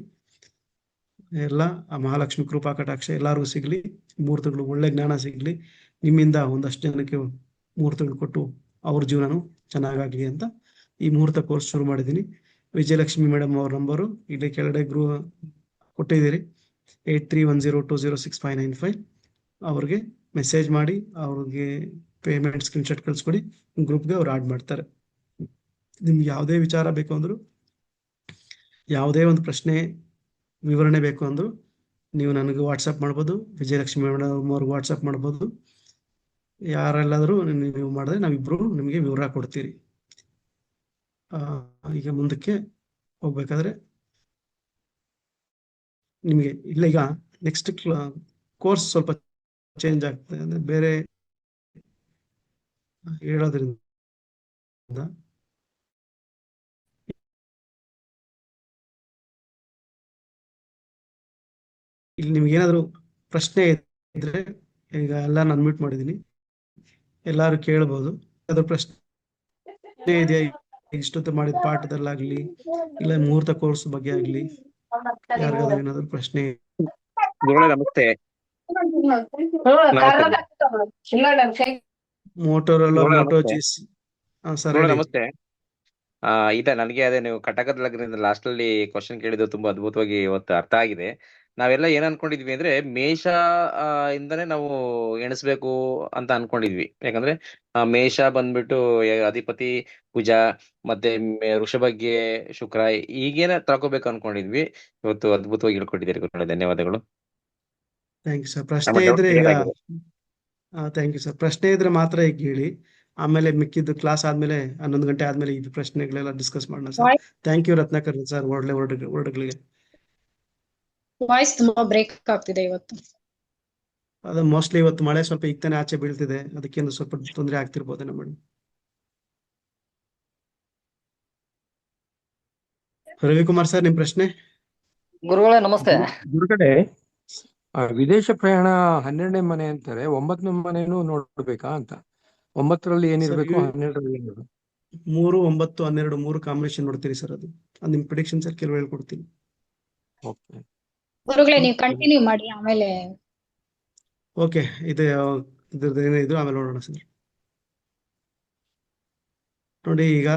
ಎಲ್ಲ ಆ ಮಹಾಲಕ್ಷ್ಮಿ ಕೃಪಾ ಕಟಾಕ್ಷ ಎಲ್ಲರಿಗೂ ಸಿಗ್ಲಿ, ಮುಹೂರ್ತಗಳು ಒಳ್ಳೆ ಜ್ಞಾನ ಸಿಗ್ಲಿ, ನಿಮ್ಮಿಂದ ಒಂದಷ್ಟು ಜನಕ್ಕೆ ಮುಹೂರ್ತಗಳು ಕೊಟ್ಟು ಅವ್ರ ಜೀವನನು ಚೆನ್ನಾಗಾಗ್ಲಿ ಅಂತ ಈ ಮುಹೂರ್ತ ಕೋರ್ಸ್ ಶುರು ಮಾಡಿದ್ದೀನಿ. ವಿಜಯಲಕ್ಷ್ಮಿ ಮೇಡಮ್ ಅವ್ರ ನಂಬರು ಇಲ್ಲಿ ಕೆಳಗಡೆ ಕೊಟ್ಟಿದ್ದೀರಿ, 8310206595. ಅವ್ರಿಗೆ ಮೆಸೇಜ್ ಮಾಡಿ, ಅವ್ರಿಗೆ ಪೇಮೆಂಟ್ ಸ್ಕ್ರೀನ್ಶಾಟ್ ಕಳಿಸ್ಕೊಡಿ, ಗ್ರೂಪ್ಗೆ ಅವ್ರು ಆಡ್ ಮಾಡ್ತಾರೆ. ನಿಮ್ಗೆ ಯಾವುದೇ ವಿಚಾರ ಬೇಕು ಅಂದ್ರು, ಯಾವುದೇ ಒಂದು ಪ್ರಶ್ನೆ ವಿವರಣೆ ಬೇಕು ಅಂದ್ರು ನೀವು ನನಗೆ ವಾಟ್ಸಪ್ ಮಾಡ್ಬೋದು, ವಿಜಯಲಕ್ಷ್ಮಿ ಮೇಡಮ್ ಅವ್ರಿಗೆ ವಾಟ್ಸಪ್ ಮಾಡ್ಬೋದು. ಯಾರೆಲ್ಲಾದರೂ ನೀವು ಮಾಡಿದ್ರೆ ನಾವಿಬ್ರು ನಿಮಗೆ ವಿವರ ಕೊಡ್ತೀರಿ. ಈಗ ಮುಂದಕ್ಕೆ ಹೋಗ್ಬೇಕಾದ್ರೆ ನಿಮಗೆ ಇಲ್ಲ, ಈಗ ನೆಕ್ಸ್ಟ್ ಕೋರ್ಸ್ ಸ್ವಲ್ಪ ಚೇಂಜ್ ಆಗ್ತದೆ, ಅಂದ್ರೆ ಬೇರೆ ಹೇಳೋದ್ರಿಂದ ಇಲ್ಲಿ ನಿಮ್ಗೆ ಏನಾದ್ರು ಪ್ರಶ್ನೆ ಇದ್ರೆ, ಈಗ ಎಲ್ಲ ನಾನು ಮ್ಯೂಟ್ ಮಾಡಿದ್ದೀನಿ, ಎಲ್ಲಾರು ಕೇಳ್ಬೋದು. ಅದ್ರ ಪ್ರಶ್ನೆ ಇದೆಯಾ ಇಷ್ಟೊತ್ತು ಮಾಡಿದ ಪಾಠದಲ್ಲಾಗ್ಲಿ, ಇಲ್ಲ ಮುಹೂರ್ತ ಕೋರ್ಸ್ ಬಗ್ಗೆ ಆಗ್ಲಿ, ಯಾರಿಗಾದ್ರೂ ಏನಾದ್ರು ಪ್ರಶ್ನೆ? ನಮಸ್ತೆ. Motorola Moto ಜಿಸ್. ಸರ್ ನಮಸ್ತೆ. ಇಲ್ಲ, ನನಗೆ ಅದೇ ನೀವು ಕಟಕದ ಲಗ್ನದಿಂದ ಲಾಸ್ಟ್ ಅಲ್ಲಿ ಕ್ವಶನ್ ಕೇಳಿದ್ದು ತುಂಬಾ ಅದ್ಭುತವಾಗಿ ಇವತ್ತು ಅರ್ಥ ಆಗಿದೆ. ನಾವೆಲ್ಲ ಏನ್ ಅನ್ಕೊಂಡಿದ್ವಿ ಅಂದ್ರೆ ಮೇಷ ಇಂದನೇ ನಾವು ಎಣಿಸ್ಬೇಕು ಅಂತ ಅನ್ಕೊಂಡಿದ್ವಿ. ಯಾಕಂದ್ರೆ ಮೇಷ ಬಂದ್ಬಿಟ್ಟು ಅಧಿಪತಿ ಕುಜ, ಮತ್ತೆ ವೃಷಭಕ್ಕೆ ಶುಕ್ರ, ಈಗೇನ ತಳ್ಕೋಬೇಕು ಅನ್ಕೊಂಡಿದ್ವಿ. ಇವತ್ತು ಅದ್ಭುತವಾಗಿ ಹೇಳ್ಕೊಟ್ಟಿದ್ದೀರಿ ಗುರುಗಳೇ, ಧನ್ಯವಾದಗಳು. Thank you sir. ಪ್ರಶ್ನೆ ಇದ್ರೆ ಈಗ ಥ್ಯಾಂಕ್ ಯು ಸರ್. ಪ್ರಶ್ನೆ ಇದ್ರೆ ಮಾತ್ರ ಈಗ ಹೇಳಿ, ಆಮೇಲೆ ಮಿಕ್ಕಿದ್ದು ಕ್ಲಾಸ್ ಆದ್ಮೇಲೆ 11 ಗಂಟೆ ಆದ್ಮೇಲೆ ಇದು ಪ್ರಶ್ನೆಗಳೆಲ್ಲ ಡಿಸ್ಕಸ್ ಮಾಡೋಣ sir. Thank you Ratnakar sir, ಒಳ್ಳೆ ವರ್ಡ್ಗಳಿಗೆ. ವಾಯ್ಸ್ ತುಂಬಾ ಬ್ರೇಕ್ ಆಗ್ತಿದೆ ಇವತ್ತು. ಅದು ಮೋಸ್ಟ್ಲಿ ಇವತ್ತು ಮಳೆ ಸ್ವಲ್ಪ ಈಗ ತಾನೇ ಆಚೆ ಬೀಳ್ತಿದೆ, ಅದಕ್ಕೇನು ಸ್ವಲ್ಪ ತೊಂದರೆ ಆಗ್ತಿರ್ಬೋದೇನೋ ಮೇಡಮ್. ರವಿಕುಮಾರ್ ಸರ್, ನಿಮ್ ಪ್ರಶ್ನೆ? ಗುರುಗಳೇ ನಮಸ್ತೆ. ಗುರುಗಳೇ, ವಿದೇಶ ಪ್ರಯಾಣ 12ನೇ ಮನೆ ಅಂತಾರೆ, 9ನೇ ಮನೆನೂ ನೋಡ್ಬೇಕಾ ಅಂತ. 9ರಲ್ಲಿ ಏನಿರ್ಬೇಕು, 12ರಲ್ಲಿ ಏನಿರ್ಬೇಕು? 3, 9, 12 3 ಕಾಂಬಿನೇಷನ್ ನೋಡ್ತೀರಿ ಸರ್. ಅದು ನಿಮ್ ಪ್ರಿಡಿಕ್ಷನ್ ಸರ್ ಕೆಲವು ಹೇಳ್ಕೊಡ್ತೀನಿ. ಓಕೆ ಗುರುಗಳೇ, ನೀವು ಕಂಟಿನ್ಯೂ ಮಾಡಿ, ಆಮೇಲೆ ಓಕೆ. ಇದ್ರದ್ದು ಏನಿದ್ರು ಆಮೇಲೆ ನೋಡೋಣ ಸರ್. ನೋಡಿ, ಈಗ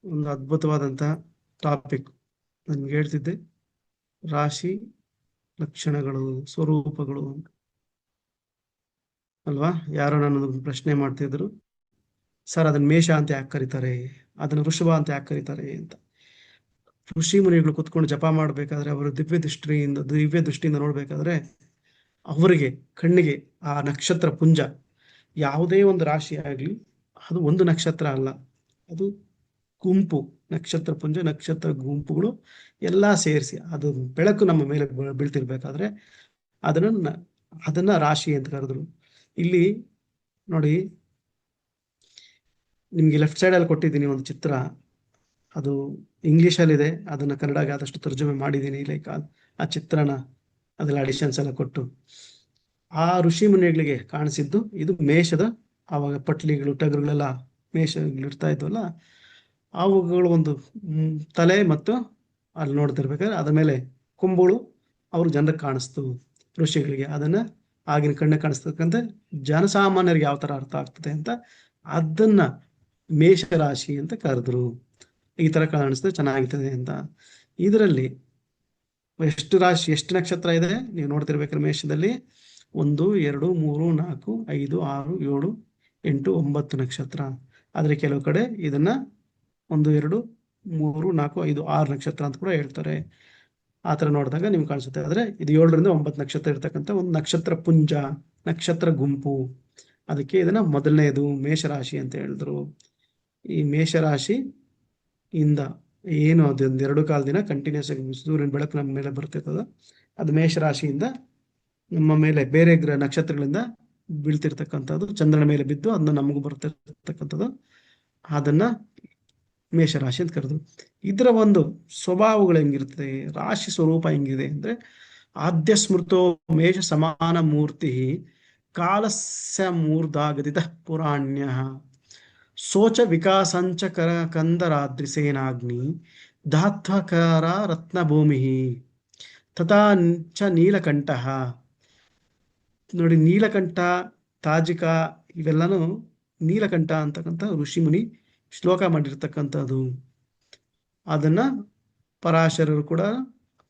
ಒಂದು ಅದ್ಭುತವಾದಂತ ಟಾಪಿಕ್ ನನ್ಗೆ ಹೇಳ್ತಿದ್ದೆ, ರಾಶಿ ಲಕ್ಷಣಗಳು, ಸ್ವರೂಪಗಳು ಅಲ್ವಾ? ಯಾರೋ ನನ್ನ ಪ್ರಶ್ನೆ ಮಾಡ್ತಿದ್ರು, ಸರ್ ಅದನ್ನ ಮೇಷ ಅಂತ ಯಾಕೆ ಕರೀತಾರೆ, ಅದನ್ನ ವೃಷಭ ಅಂತ ಯಾಕೆ ಕರೀತಾರೆ ಅಂತ. ಋಷಿ ಮುನಿಗಳು ಕುತ್ಕೊಂಡು ಜಪ ಮಾಡ್ಬೇಕಾದ್ರೆ, ಅವರು ದಿವ್ಯ ದೃಷ್ಟಿಯಿಂದ ನೋಡ್ಬೇಕಾದ್ರೆ, ಅವರಿಗೆ ಕಣ್ಣಿಗೆ ಆ ನಕ್ಷತ್ರ ಪುಂಜ, ಯಾವುದೇ ಒಂದು ರಾಶಿ ಆಗ್ಲಿ, ಅದು ಒಂದು ನಕ್ಷತ್ರ ಅಲ್ಲ, ಅದು ಗುಂಪು ನಕ್ಷತ್ರ ಪುಂಜ, ನಕ್ಷತ್ರ ಗುಂಪುಗಳು ಎಲ್ಲಾ ಸೇರಿಸಿ ಅದು ಬೆಳಕು ನಮ್ಮ ಮೇಲೆ ಬೀಳ್ತಿರ್ಬೇಕಾದ್ರೆ ಅದನ್ನ ರಾಶಿ ಅಂತ ಕರೆದ್ರು. ಇಲ್ಲಿ ನೋಡಿ, ನಿಮ್ಗೆ ಲೆಫ್ಟ್ ಸೈಡ್ ಅಲ್ಲಿ ಕೊಟ್ಟಿದ್ದೀನಿ ಒಂದು ಚಿತ್ರ, ಅದು ಇಂಗ್ಲಿಷ್ ಅಲ್ಲಿ ಇದೆ, ಅದನ್ನ ಕನ್ನಡಗೆ ಆದಷ್ಟು ತರ್ಜುಮೆ ಮಾಡಿದ್ದೀನಿ. ಲೈಕ್ ಆ ಚಿತ್ರನ ಅದೆಲ್ಲ ಅಡಿಷನ್ಸ್ ಎಲ್ಲ ಕೊಟ್ಟು ಆ ಋಷಿ ಮುನಿಗಳಿಗೆ ಕಾಣಿಸಿದ್ದು ಇದು ಮೇಷದ, ಆವಾಗ ಪಟ್ಲಿಗಳು ಟಗರುಗಳೆಲ್ಲ ಮೇಷಗಳು ಇರ್ತಾ ಇದ್ವಲ್ಲ, ಅವುಗಳು ಒಂದು ತಲೆ ಮತ್ತು ಅಲ್ಲಿ ನೋಡ್ತಿರ್ಬೇಕಾದ್ರೆ ಅದ್ರ ಮೇಲೆ ಕೊಂಬುಗಳು ಅವ್ರ ಜನರಿಗೆ ಕಾಣಿಸ್ತು, ಋಷಿಗಳಿಗೆ. ಅದನ್ನ ಆಗಿನ ಕಣ್ಣೆ ಕಾಣಿಸ್ತಕ್ಕಂಥ ಜನಸಾಮಾನ್ಯರಿಗೆ ಯಾವ ತರ ಅರ್ಥ ಆಗ್ತದೆ ಅಂತ ಅದನ್ನ ಮೇಷರಾಶಿ ಅಂತ ಕರೆದ್ರು. ಈ ತರ ಕಾಣಿಸ್ತದೆ, ಚೆನ್ನಾಗಿರ್ತದೆ ಅಂತ. ಇದರಲ್ಲಿ ಎಷ್ಟು ನಕ್ಷತ್ರ ಇದೆ ನೀವು ನೋಡ್ತಿರ್ಬೇಕಾದ್ರೆ, ಮೇಷದಲ್ಲಿ 1, 2, 3, 4, 5, 6, 7, 8, 9 ನಕ್ಷತ್ರ. ಆದ್ರೆ ಕೆಲವು ಕಡೆ ಇದನ್ನ 1, 2, 3, 4, 5, 6 ನಕ್ಷತ್ರ ಅಂತ ಕೂಡ ಹೇಳ್ತಾರೆ. ಆತರ ನೋಡಿದಾಗ ನಿಮ್ಗೆ ಕಾಣಿಸುತ್ತೆ. ಆದ್ರೆ ಇದು 7ರಿಂದ 9 ನಕ್ಷತ್ರ ಇರ್ತಕ್ಕಂಥ ಒಂದು ನಕ್ಷತ್ರ ಪುಂಜ, ನಕ್ಷತ್ರ ಗುಂಪು. ಅದಕ್ಕೆ ಇದನ್ನ ಮೊದಲನೇದು ಮೇಷರಾಶಿ ಅಂತ ಹೇಳಿದ್ರು. ಈ ಮೇಷರಾಶಿ ಇಂದ ಏನು ಅದೊಂದು 2 ಕಾಲ ದಿನ ಕಂಟಿನ್ಯೂಸ್ ಆಗಿ ಸೂರ್ಯನ ಬೆಳಕು ನಮ್ಮ ಮೇಲೆ ಬರ್ತಿರ್ತದ, ಅದು ಮೇಷರಾಶಿಯಿಂದ ನಮ್ಮ ಮೇಲೆ ಬೇರೆ ನಕ್ಷತ್ರಗಳಿಂದ ಬೀಳ್ತಿರ್ತಕ್ಕಂಥದ್ದು, ಚಂದ್ರನ ಮೇಲೆ ಬಿದ್ದು ಅದನ್ನ ನಮಗೂ ಬರ್ತಿರ್ತಕ್ಕಂಥದ್ದು, ಅದನ್ನ ಮೇಷರಾಶಿ ಅಂತ ಕರೆದು. ಇದರ ಒಂದು ಸ್ವಭಾವಗಳು ಹೆಂಗಿರ್ತದೆ, ರಾಶಿ ಸ್ವರೂಪ ಹೆಂಗಿದೆ ಅಂದ್ರೆ, ಆದ್ಯ ಸ್ಮೃತೋ ಮೇಷ ಸಮಾನ ಮೂರ್ತಿ ಕಾಲಸ್ಯ ಮೂರ್ಧಾಗದಿತ ಪುರಾಣ್ಯ ಸೋಚ ವಿಕಾಸಂಚ ಕಂದರಾದ್ರಿಸೇನಾಗ್ನಿ ಧಾತ್ವಕಾರ ರತ್ನಭೂಮಿ ತಥಾ ಚ ನೀಲಕಂಠ. ನೋಡಿ, ನೀಲಕಂಠ, ತಾಜಿಕ ಇವೆಲ್ಲನೂ ನೀಲಕಂಠ ಅಂತಕ್ಕಂಥ ಋಷಿಮುನಿ ಶ್ಲೋಕ ಮಾಡಿರ್ತಕ್ಕಂಥದ್ದು, ಅದನ್ನ ಪರಾಶರರು ಕೂಡ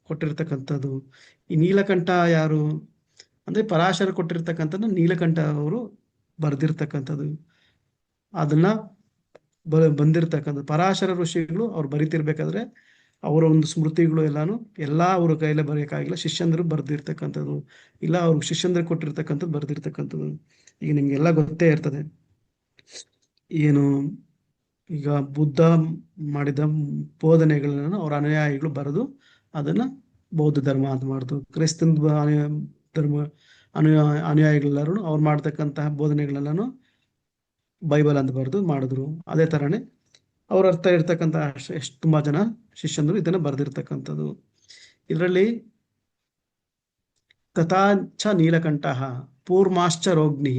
ಕೊಟ್ಟಿರ್ತಕ್ಕಂಥದ್ದು. ಈ ನೀಲಕಂಠ ಯಾರು ಅಂದ್ರೆ ಪರಾಶರ ಕೊಟ್ಟಿರ್ತಕ್ಕಂಥದ್ದು ನೀಲಕಂಠ ಅವರು ಬರೆದಿರ್ತಕ್ಕಂಥದ್ದು. ಅದನ್ನ ಬಂದಿರ್ತಕ್ಕಂಥದ್ದು ಪರಾಶರ ಋಷಿಗಳು ಅವ್ರು ಬರಿತಿರ್ಬೇಕಾದ್ರೆ ಅವರ ಒಂದು ಸ್ಮೃತಿಗಳು ಎಲ್ಲಾ ಅವ್ರ ಕೈಯಲ್ಲೇ ಬರೆಯಕ್ಕಾಗಿಲ್ಲ, ಶಿಷ್ಯಂದರು ಬರ್ದಿರ್ತಕ್ಕಂಥದ್ದು, ಇಲ್ಲ ಅವ್ರಿಗೆ ಶಿಷ್ಯಂದ್ರಿಗೆ ಕೊಟ್ಟಿರ್ತಕ್ಕಂಥದ್ದು ಬರ್ದಿರ್ತಕ್ಕಂಥದ್ದು. ಈಗ ನಿಮ್ಗೆಲ್ಲ ಗೊತ್ತೇ ಇರ್ತದೆ ಏನು, ಈಗ ಬುದ್ಧ ಮಾಡಿದ ಬೋಧನೆಗಳನ್ನ ಅವ್ರ ಅನುಯಾಯಿಗಳು ಬರೆದು ಅದನ್ನ ಬೌದ್ಧ ಧರ್ಮ ಅಂತ ಮಾಡಿದ್ರು. ಕ್ರೈಸ್ತನ ಧರ್ಮ ಅನುಯಾಯಿಗಳೆಲ್ಲರೂ ಅವ್ರು ಮಾಡ್ತಕ್ಕಂತಹ ಬೋಧನೆಗಳೆಲ್ಲಾನು ಬೈಬಲ್ ಅಂತ ಬರೆದು ಮಾಡಿದ್ರು. ಅದೇ ತರನೇ ಅವ್ರ ಅರ್ಥ ಇರ್ತಕ್ಕಂಥ ಎಷ್ಟು ತುಂಬಾ ಜನ ಶಿಷ್ಯಂದರು ಇದನ್ನ ಬರೆದಿರ್ತಕ್ಕಂಥದ್ದು. ಇದರಲ್ಲಿ ತಥಾಚ ನೀಲಕಂಠ ಪೂರ್ಮಾಶ್ಚ ರೋಗ್ನಿ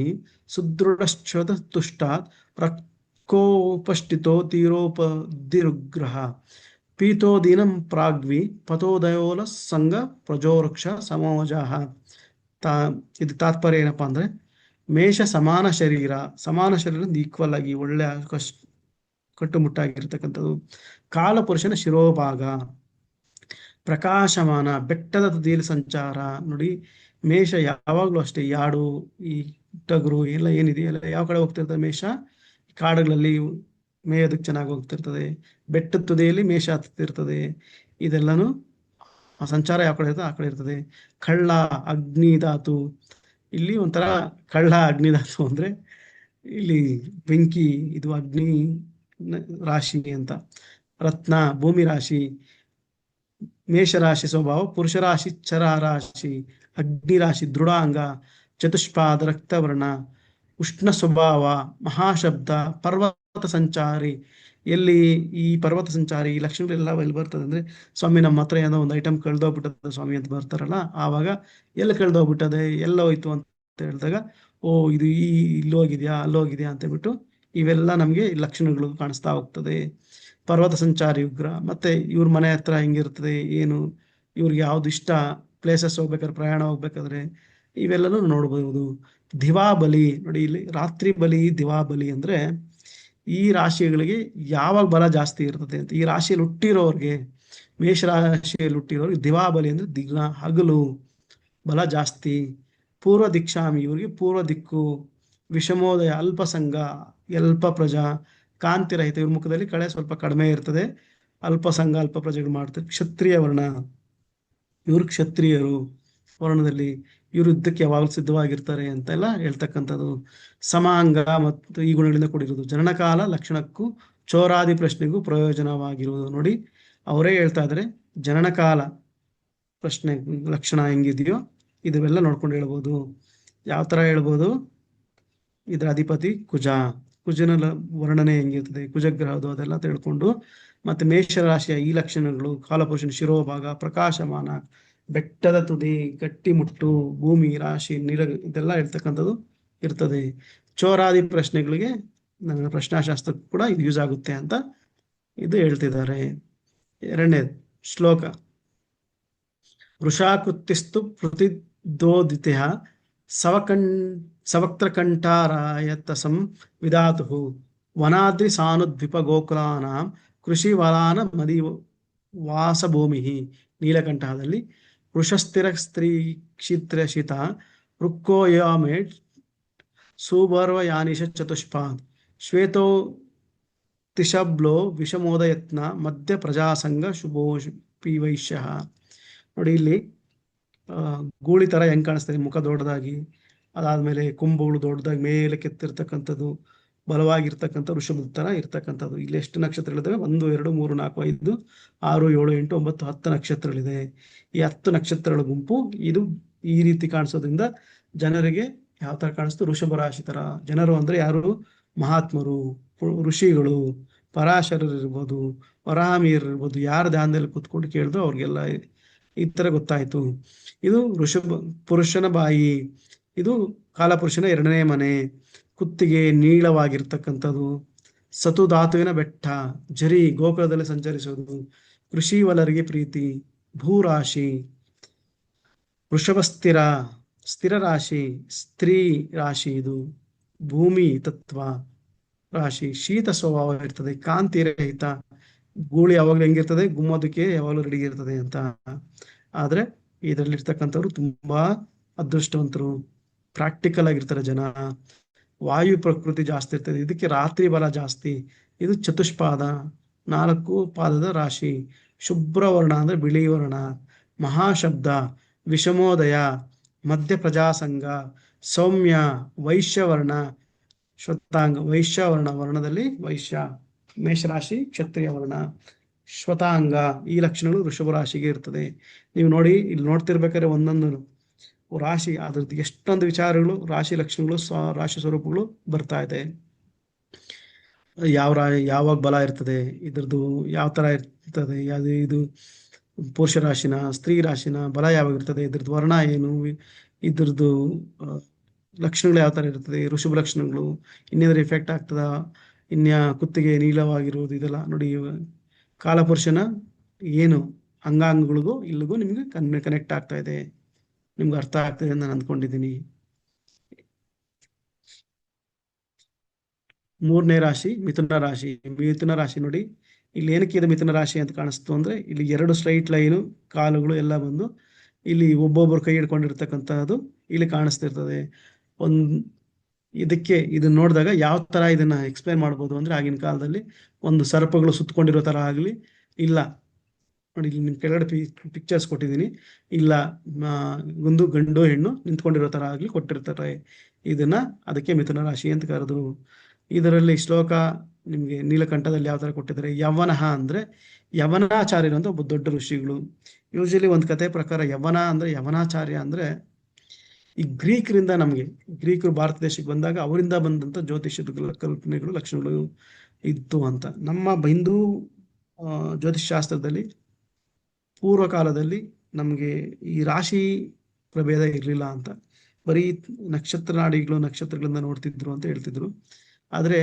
ಸುದೃಢಶ್ಚ ತುಷ್ಟಾತ್ ಪ್ರಕೋಪಷ್ಟಿತೋ ತೀರೋಪದಿರುಗ್ರಹ ಪೀತೋದೀನಂ ಪ್ರಾಗ್ವಿ ಪತೋದಯೋಲ ಸಂಘ ಪ್ರಜೋರಕ್ಷ ಸಮೋಜಾಹ. ಇದು ತಾತ್ಪರ್ಯ ಏನಪ್ಪಾ ಅಂದ್ರೆ, ಮೇಷ ಸಮಾನ ಶರೀರ ಈಕ್ವಲ್ ಆಗಿ ಒಳ್ಳೆ ಕಟ್ಟುಮುಟ್ಟಾಗಿರ್ತಕ್ಕಂಥದ್ದು. ಕಾಲಪುರುಷನ ಶಿರೋಭಾಗ ಪ್ರಕಾಶಮಾನ, ಬೆಟ್ಟದ ತುದಿಯಲ್ಲಿ ಸಂಚಾರ. ನೋಡಿ, ಮೇಷ ಯಾವಾಗ್ಲೂ ಅಷ್ಟೇ, ಯಾಡು ಈ ಟಗರು ಎಲ್ಲ ಏನಿದೆಯಲ್ಲ ಯಾವ ಕಡೆ ಹೋಗ್ತಿರ್ತದೆ, ಮೇಷ ಕಾಡುಗಳಲ್ಲಿ ಮೇಯೋದಕ್ಕೆ ಚೆನ್ನಾಗಿ ಹೋಗ್ತಿರ್ತದೆ, ಬೆಟ್ಟದ ತುದಿಯಲ್ಲಿ ಮೇಷ ಹತ್ತಿರ್ತದೆ. ಇದೆಲ್ಲಾನು ಆ ಸಂಚಾರ ಯಾವ ಕಡೆ ಇರ್ತದೆ ಆ ಕಡೆ ಇರ್ತದೆ. ಕಳ್ಳ ಅಗ್ನಿಧಾತು, ಇಲ್ಲಿ ಒಂಥರ ಕಳ್ಳ ಅಗ್ನಿಧಾತು ಅಂದ್ರೆ ಇಲ್ಲಿ ಬೆಂಕಿ, ಇದು ಅಗ್ನಿ ರಾಶಿ ಅಂತ. ರತ್ನ ಭೂಮಿ ರಾಶಿ. ಮೇಷರಾಶಿ ಸ್ವಭಾವ ಪುರುಷ ರಾಶಿ ಚರ ರಾಶಿ. ಅಗ್ನಿ ರಾಶಿ ದೃಢಾಂಗ, ಚತುಷ್ಪಾದ ರಕ್ತವರ್ಣ, ಉಷ್ಣ ಸ್ವಭಾವ, ಮಹಾಶಬ್ದ, ಪರ್ವತ ಸಂಚಾರಿ. ಎಲ್ಲಿ ಈ ಪರ್ವತ ಸಂಚಾರಿ ಈ ಲಕ್ಷಣಗಳೆಲ್ಲ ಎಲ್ಲಿ ಬರ್ತದೆ ಅಂದ್ರೆ, ಸ್ವಾಮಿ ನಮ್ಮ ಹತ್ರ ಏನೋ ಒಂದು ಐಟಮ್ ಕಳ್ದೋಗ್ಬಿಟ್ಟದೆ ಸ್ವಾಮಿ ಅಂತ ಬರ್ತಾರಲ್ಲ, ಆವಾಗ ಎಲ್ಲಿ ಕಳ್ದೋಗ್ಬಿಟ್ಟದೆ ಎಲ್ಲ ಹೋಯ್ತು ಅಂತ ಹೇಳಿದಾಗ, ಓ ಇದು ಇಲ್ಲೋಗಿದ್ಯಾ ಅಲ್ಲೋಗಿದ್ಯಾ ಅಂತ ಹೇಳ್ಬಿಟ್ಟು ಇವೆಲ್ಲ ನಮ್ಗೆ ಲಕ್ಷಣಗಳು ಕಾಣಿಸ್ತಾ ಹೋಗ್ತದೆ. ಪರ್ವತ ಸಂಚಾರಿ ಉಗ್ರ. ಮತ್ತೆ ಇವ್ರ ಮನೆ ಹತ್ರ ಹೆಂಗಿರ್ತದೆ, ಏನು ಇವ್ರಿಗೆ ಯಾವ್ದು ಇಷ್ಟ, ಪ್ಲೇಸಸ್ ಹೋಗ್ಬೇಕಾದ್ರೆ ಪ್ರಯಾಣ ಹೋಗ್ಬೇಕಾದ್ರೆ ಇವೆಲ್ಲನೂ ನೋಡ್ಬೋದು. ದಿವಾಬಲಿ ನೋಡಿ, ಇಲ್ಲಿ ರಾತ್ರಿ ಬಲಿ ದಿವಾಬಲಿ ಅಂದ್ರೆ ಈ ರಾಶಿಗಳಿಗೆ ಯಾವಾಗ ಬಲ ಜಾಸ್ತಿ ಇರ್ತದೆ ಅಂತ. ಈ ರಾಶಿಯಲ್ಲಿ ಹುಟ್ಟಿರೋರ್ಗೆ, ಮೇಷರಾಶಿಯಲ್ಲಿ ಹುಟ್ಟಿರೋರ್ಗೆ ದಿವಾಬಲಿ ಅಂದ್ರೆ ಹಗಲು ಬಲ ಜಾಸ್ತಿ. ಪೂರ್ವ ದೀಕ್ಷಾಮಿ ಇವ್ರಿಗೆ ಪೂರ್ವ ದಿಕ್ಕು. ವಿಷಮೋದಯ ಅಲ್ಪಸಂಗ, ಅಲ್ಪ ಪ್ರಜಾ, ಕಾಂತಿರಹಿತ, ಇವ್ರ ಮುಖದಲ್ಲಿ ಕಳೆ ಸ್ವಲ್ಪ ಕಡಿಮೆ ಇರ್ತದೆ, ಅಲ್ಪಸಂಗ ಅಲ್ಪ ಪ್ರಜೆಗಳು ಮಾಡ್ತಾರೆ. ಕ್ಷತ್ರಿಯ ವರ್ಣ, ಇವ್ರು ಕ್ಷತ್ರಿಯರು ವರ್ಣದಲ್ಲಿ, ಇವ್ರು ಯುದ್ಧಕ್ಕೆ ಯಾವಾಗಲೂ ಸಿದ್ಧವಾಗಿರ್ತಾರೆ ಅಂತೆಲ್ಲ ಹೇಳ್ತಕ್ಕಂಥದ್ದು. ಸಮಾಂಗ ಮತ್ತು ಈ ಗುಣಗಳಿಂದ ಕೂಡಿರುವುದು. ಜನನಕಾಲ ಲಕ್ಷಣಕ್ಕೂ ಚೋರಾದಿ ಪ್ರಶ್ನೆಗೂ ಪ್ರಯೋಜನವಾಗಿರುವುದು. ನೋಡಿ, ಅವರೇ ಹೇಳ್ತಾ ಇದ್ದಾರೆ ಜನನಕಾಲ ಪ್ರಶ್ನೆ ಲಕ್ಷಣ ಹೆಂಗಿದೆಯೋ ಇದೆಲ್ಲ ನೋಡ್ಕೊಂಡು ಹೇಳ್ಬೋದು. ಯಾವ ತರ ಹೇಳ್ಬೋದು, ಇದ್ರ ಅಧಿಪತಿ ಕುಜನ ವರ್ಣನೆ ಹೆಂಗಿರ್ತದೆ, ಕುಜಗ್ರಹದು ಅದೆಲ್ಲ ತಿಳ್ಕೊಂಡು, ಮತ್ತೆ ಮೇಷರಾಶಿಯ ಈ ಲಕ್ಷಣಗಳು, ಕಾಲಪುರುಷನ ಶಿರೋಭಾಗ ಪ್ರಕಾಶಮಾನ, ಬೆಟ್ಟದ ತುದಿ, ಗಟ್ಟಿಮುಟ್ಟು, ಭೂಮಿ ರಾಶಿ, ಇದೆಲ್ಲ ಇರ್ತಕ್ಕಂಥದ್ದು ಇರ್ತದೆ. ಚೋರಾದಿ ಪ್ರಶ್ನೆಗಳಿಗೆ ನನ್ನ ಪ್ರಶ್ನಾಶಾಸ್ತ್ರಕ್ಕೂ ಕೂಡ ಇದು ಯೂಸ್ ಆಗುತ್ತೆ ಅಂತ ಇದು ಹೇಳ್ತಿದ್ದಾರೆ. ಎರಡನೇದು ಶ್ಲೋಕ. ವೃಷಾಕೃತಿಸ್ತು ಪ್ರತಿದೋದಿತ್ಯ ಸವಕ್ತ್ರಕಂಠಾರಾಯತಸಂ ವಿಧಾತು ವನಾದ್ರಿ ಸಾನುದ್ವಿಪ ಗೋಕುಲಾನಾಂ ಕೃಷಿವಲಾನ ಮದಿ ವಾಸಭೂಮಿ. ನೀಲಕಂಠದಲ್ಲಿ ವೃಷಸ್ಥಿರ ಸ್ತ್ರೀ ಕ್ಷಿತ್ರಶಿತ ರುಕ್ಕೋಯಾಮೇಟ್ ಸುಬರ್ವಯಾನಿಷ ಚತುಷ್ಪಾದ್ ಶ್ವೇತೋ ತಿಶಬ್ಲೋ ವಿಷಮೋದಯತ್ನ ಮಧ್ಯ ಪ್ರಜಾಸಂಗ ಶುಭೋ ವೈಶ್ಯ. ನೋಡಿ, ಇಲ್ಲಿ ಗೂಳಿ ತರ ಹೆಂಗ್ ಕಾಣಿಸ್ತದೆ, ಮುಖ ದೊಡ್ಡದಾಗಿ, ಅದಾದ್ಮೇಲೆ ಕೊಂಬುಗಳು ದೊಡ್ಡದಾಗಿ ಮೇಲೆ ಕೆತ್ತಿರ್ತಕ್ಕಂಥದ್ದು, ಬಲವಾಗಿರ್ತಕ್ಕಂಥ ಋಷಭದ ತರ ಇರ್ತಕ್ಕಂಥದ್ದು. ಇಲ್ಲಿ ಎಷ್ಟು ನಕ್ಷತ್ರಗಳಿದ್ದಾವೆ? 1 2 3 4 5 6 7 8 9 10 ನಕ್ಷತ್ರಗಳಿದೆ. ಈ 10 ನಕ್ಷತ್ರಗಳ ಗುಂಪು ಇದು ಈ ರೀತಿ ಕಾಣಿಸೋದ್ರಿಂದ ಜನರಿಗೆ ಯಾವ ತರ ಕಾಣಿಸ್ತು? ವೃಷಭ ರಾಶಿ ತರ. ಜನರು ಅಂದ್ರೆ ಯಾರು? ಮಹಾತ್ಮರು, ಋಷಿಗಳು, ಪರಾಶರರಿರ್ಬೋದು, ವರಾಮಿಯರಿರ್ಬೋದು, ಯಾರ ಧ್ಯಾನದಲ್ಲಿ ಕೂತ್ಕೊಂಡು ಕೇಳಿದ್ರು ಅವ್ರಿಗೆಲ್ಲ ಈ ತರ ಗೊತ್ತಾಯ್ತು. ಇದು ಪುರುಷನ ಬಾಯಿ. ಇದು ಕಾಲಪುರುಷನ 2ನೇ ಮನೆ. ಕುತ್ತಿಗೆ ನೀಳವಾಗಿರ್ತಕ್ಕಂಥದ್ದು. ಸತು ಧಾತುವಿನ ಬೆಟ್ಟ. ಜರಿ ಗೋಕುಲದಲ್ಲಿ ಸಂಚರಿಸುವುದು. ಕೃಷಿವಲರಿಗೆ ಪ್ರೀತಿ. ಭೂರಾಶಿ. ವೃಷಭ ಸ್ಥಿರ ರಾಶಿ, ಸ್ತ್ರೀ ರಾಶಿ. ಇದು ಭೂಮಿ ತತ್ವ. ರಾಶಿ ಶೀತ ಸ್ವಭಾವ ಇರ್ತದೆ, ಕಾಂತಿ ರಹಿತ, ಗೂಳಿ ಯಾವಾಗಲೂ ಹೆಂಗಿರ್ತದೆ, ಗುಮ್ಮೋದಕ್ಕೆ ಯಾವಾಗಲೂ ರೆಡಿ ಇರ್ತದೆ ಅಂತ. ಆದ್ರೆ ಇದರಲ್ಲಿರ್ತಕ್ಕಂಥವ್ರು ತುಂಬಾ ಅದೃಷ್ಟವಂತರು, ಪ್ರಾಕ್ಟಿಕಲ್ ಆಗಿರ್ತಾರೆ ಜನ. ವಾಯು ಪ್ರಕೃತಿ ಜಾಸ್ತಿ ಇರ್ತದೆ, ಇದಕ್ಕೆ ರಾತ್ರಿ ಬಲ ಜಾಸ್ತಿ. ಇದು ಚತುಷ್ಪಾದ, 4 ಪಾದದ ರಾಶಿ. ಶುಭ್ರ ವರ್ಣ ಅಂದ್ರೆ ಬಿಳಿ ವರ್ಣ, ಮಹಾಶಬ್ದ, ವಿಷಮೋದಯ, ಮಧ್ಯ ಪ್ರಜಾಸಂಗ, ಸೌಮ್ಯ, ವೈಶ್ಯವರ್ಣ, ಶ್ವೇತಾಂಗ. ವೈಶ್ಯವರ್ಣ ವರ್ಣದಲ್ಲಿ ವೈಶ್ಯ. ಮೇಷರಾಶಿ ಕ್ಷತ್ರಿಯ ವರ್ಣ, ಶ್ವೇತಾಂಗ. ಈ ಲಕ್ಷಣಗಳು ವೃಷಭ ರಾಶಿಗೆ ಇರ್ತದೆ. ನೀವು ನೋಡಿ, ಇಲ್ಲಿ ನೋಡ್ತಿರ್ಬೇಕಾದ್ರೆ ಒಂದೊಂದು ರಾಶಿ ಅದ್ರದ್ದು ಎಷ್ಟೊಂದು ವಿಚಾರಗಳು, ರಾಶಿ ಲಕ್ಷಣಗಳು, ರಾಶಿ ಸ್ವರೂಪಗಳು ಬರ್ತಾ ಇದೆ. ಯಾವಾಗ ಬಲ ಇರ್ತದೆ, ಇದ್ರದ್ದು ಯಾವ ತರ ಇರ್ತದೆ, ಇದು ಪುರುಷ ರಾಶಿನ, ಸ್ತ್ರೀ ರಾಶಿನ, ಬಲ ಯಾವಾಗ ಇರ್ತದೆ, ಇದ್ರದ್ದು ವರ್ಣ ಏನು, ಇದ್ರದ್ದು ಲಕ್ಷಣಗಳು ಯಾವ ತರ ಇರ್ತದೆ, ಋಷಭ ಲಕ್ಷಣಗಳು, ಇನ್ನೇನಾದ್ರು ಎಫೆಕ್ಟ್ ಆಗ್ತದ, ಕುತ್ತಿಗೆ ನೀಳವಾಗಿರುವುದು, ಇದೆಲ್ಲ ನೋಡಿ. ಕಾಲಪುರುಷನ ಏನು ಅಂಗಾಂಗಗಳಿಗೂ ಇಲ್ಲಿಗೂ ನಿಮ್ಗೆ ಕನೆಕ್ಟ್ ಆಗ್ತಾ ಇದೆ, ನಿಮ್ಗೆ ಅರ್ಥ ಆಗ್ತದೆ ಅಂತ ನಾನು ಅಂದ್ಕೊಂಡಿದ್ದೀನಿ. 3ನೇ ರಾಶಿ ಮಿಥುನ ರಾಶಿ. ಮಿಥುನ ರಾಶಿ ನೋಡಿ, ಇಲ್ಲಿ ಏನಕ್ಕೆ ಇದು ಮಿಥುನ ರಾಶಿ ಅಂತ ಕಾಣಿಸ್ತು ಅಂದ್ರೆ, ಇಲ್ಲಿ 2 ಸ್ಟ್ರೈಟ್ ಲೈನು, ಕಾಲುಗಳು ಎಲ್ಲ ಬಂದು ಇಲ್ಲಿ ಒಬ್ಬೊಬ್ಬರು ಕೈ ಹಿಡ್ಕೊಂಡಿರ್ತಕ್ಕಂಥದ್ದು ಇಲ್ಲಿ ಕಾಣಿಸ್ತಿರ್ತದೆ. ಇದನ್ನ ನೋಡಿದಾಗ ಯಾವ ತರ ಇದನ್ನ ಎಕ್ಸ್ಪ್ಲೈನ್ ಮಾಡ್ಬೋದು ಅಂದ್ರೆ, ಆಗಿನ ಕಾಲದಲ್ಲಿ ಒಂದು ಸರ್ಪಗಳು ಸುತ್ತಕೊಂಡಿರೋ ತರ ಆಗ್ಲಿ, ಇಲ್ಲ ನೋಡಿ ಇಲ್ಲಿ ನಿಮ್ ಕೆಳಗಡೆ ಪಿಕ್ಚರ್ಸ್ ಕೊಟ್ಟಿದ್ದೀನಿ, ಇಲ್ಲ ಒಂದು ಗಂಡು ಹೆಣ್ಣು ನಿಂತ್ಕೊಂಡಿರೋ ತರ ಆಗ್ಲಿ ಕೊಟ್ಟಿರ್ತಾರೆ. ಇದನ್ನ ಅದಕ್ಕೆ ಮಿಥುನ ರಾಶಿ ಅಂತ ಕರೆದ್ರು. ಇದರಲ್ಲಿ ಶ್ಲೋಕ ನಿಮ್ಗೆ ನೀಲಕಂಠದಲ್ಲಿ ಯಾವ ತರ ಕೊಟ್ಟಿದ್ದಾರೆ, ಯವನಃ ಅಂದ್ರೆ ಯವನಾಚಾರ್ಯರು ಅಂತ ಒಬ್ಬ ದೊಡ್ಡ ಋಷಿಗಳು. ಯೂಶಲಿ ಒಂದು ಕತೆ ಪ್ರಕಾರ ಯವನ ಅಂದ್ರೆ, ಯವನಾಚಾರ್ಯ ಅಂದ್ರೆ ಈ ಗ್ರೀಕರಿಂದ, ಗ್ರೀಕರು ಭಾರತ ದೇಶಕ್ಕೆ ಬಂದಾಗ ಅವರಿಂದ ಬಂದಂತ ಜ್ಯೋತಿಷ್ಯದ ಕಲ್ಪನೆಗಳು, ಲಕ್ಷಣಗಳು ಇತ್ತು ಅಂತ. ನಮ್ಮ ಹಿಂದೂ ಜ್ಯೋತಿಷ್ ಶಾಸ್ತ್ರದಲ್ಲಿ ಪೂರ್ವ ಕಾಲದಲ್ಲಿ ನಮ್ಗೆ ಈ ರಾಶಿ ಪ್ರಭೇದ ಇರಲಿಲ್ಲ ಅಂತ, ಬರೀ ನಕ್ಷತ್ರ ನಾಡಿಗಳು, ನಕ್ಷತ್ರಗಳಿಂದ ನೋಡ್ತಿದ್ರು ಅಂತ ಹೇಳ್ತಿದ್ರು. ಆದ್ರೆ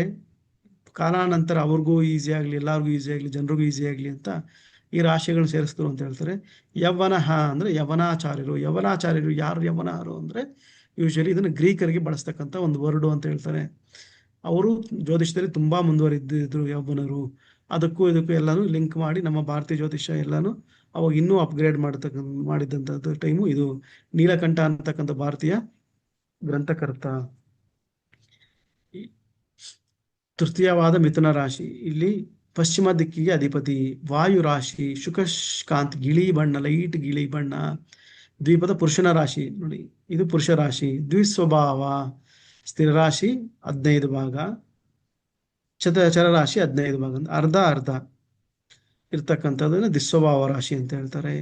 ಕಾಲಾನಂತರ ಅವ್ರಿಗೂ ಈಸಿ ಆಗ್ಲಿ, ಎಲ್ಲಾರ್ಗೂ ಈಸಿ ಆಗ್ಲಿ, ಜನರಿಗೂ ಈಸಿ ಆಗ್ಲಿ ಅಂತ ಈ ರಾಶಿಗಳನ್ನ ಸೇರಿಸಿದ್ರು ಅಂತ ಹೇಳ್ತಾರೆ. ಯವನಃ ಅಂದ್ರೆ ಯವನಾಚಾರ್ಯರು. ಯವನಾಚಾರ್ಯರು ಯಾರು? ಯವನರು ಅಂದ್ರೆ ಯೂಶಲಿ ಇದನ್ನ ಗ್ರೀಕರಿಗೆ ಬಳಸ್ತಕ್ಕಂಥ ಒಂದು ವರ್ಡು ಅಂತ ಹೇಳ್ತಾರೆ. ಅವರು ಜ್ಯೋತಿಷದಲ್ಲಿ ತುಂಬಾ ಮುಂದುವರಿದಿದ್ರು ಯವನರು. ಅದಕ್ಕೂ ಇದಕ್ಕೂ ಎಲ್ಲಾನು ಲಿಂಕ್ ಮಾಡಿ ನಮ್ಮ ಭಾರತೀಯ ಜ್ಯೋತಿಷ್ಯ ಎಲ್ಲಾನು ಅವಾಗ ಇನ್ನೂ ಅಪ್ಗ್ರೇಡ್ ಮಾಡಿದಂಥದ್ದು ಟೈಮು ಇದು. ನೀಲಕಂಠ ಅಂತಕ್ಕಂಥ ಭಾರತೀಯ ಗ್ರಂಥಕರ್ತ. ತೃತೀಯವಾದ ಮಿಥುನ ರಾಶಿ, ಇಲ್ಲಿ ಪಶ್ಚಿಮ ದಿಕ್ಕಿಗೆ ಅಧಿಪತಿ, ವಾಯು ರಾಶಿ, ಶುಕಕಾಂತ್, ಗಿಳಿ ಬಣ್ಣ, ಲೈಟ್ ಗಿಳಿ ಬಣ್ಣ. ದ್ವೀಪದ ಪುರುಷನ ರಾಶಿ ನೋಡಿ, ಇದು ಪುರುಷ ರಾಶಿ. ದ್ವಿಸ್ವಭಾವ, ಸ್ಥಿರ ರಾಶಿ 15 ಭಾಗ, ಚರ ರಾಶಿ 15 ಭಾಗ, ಅರ್ಧ ಅರ್ಧ ಇರ್ತಕ್ಕಂಥದ್ದನ್ನ ದ್ವಿಸ್ವಭಾವ ರಾಶಿ ಅಂತ ಹೇಳ್ತಾರೆ.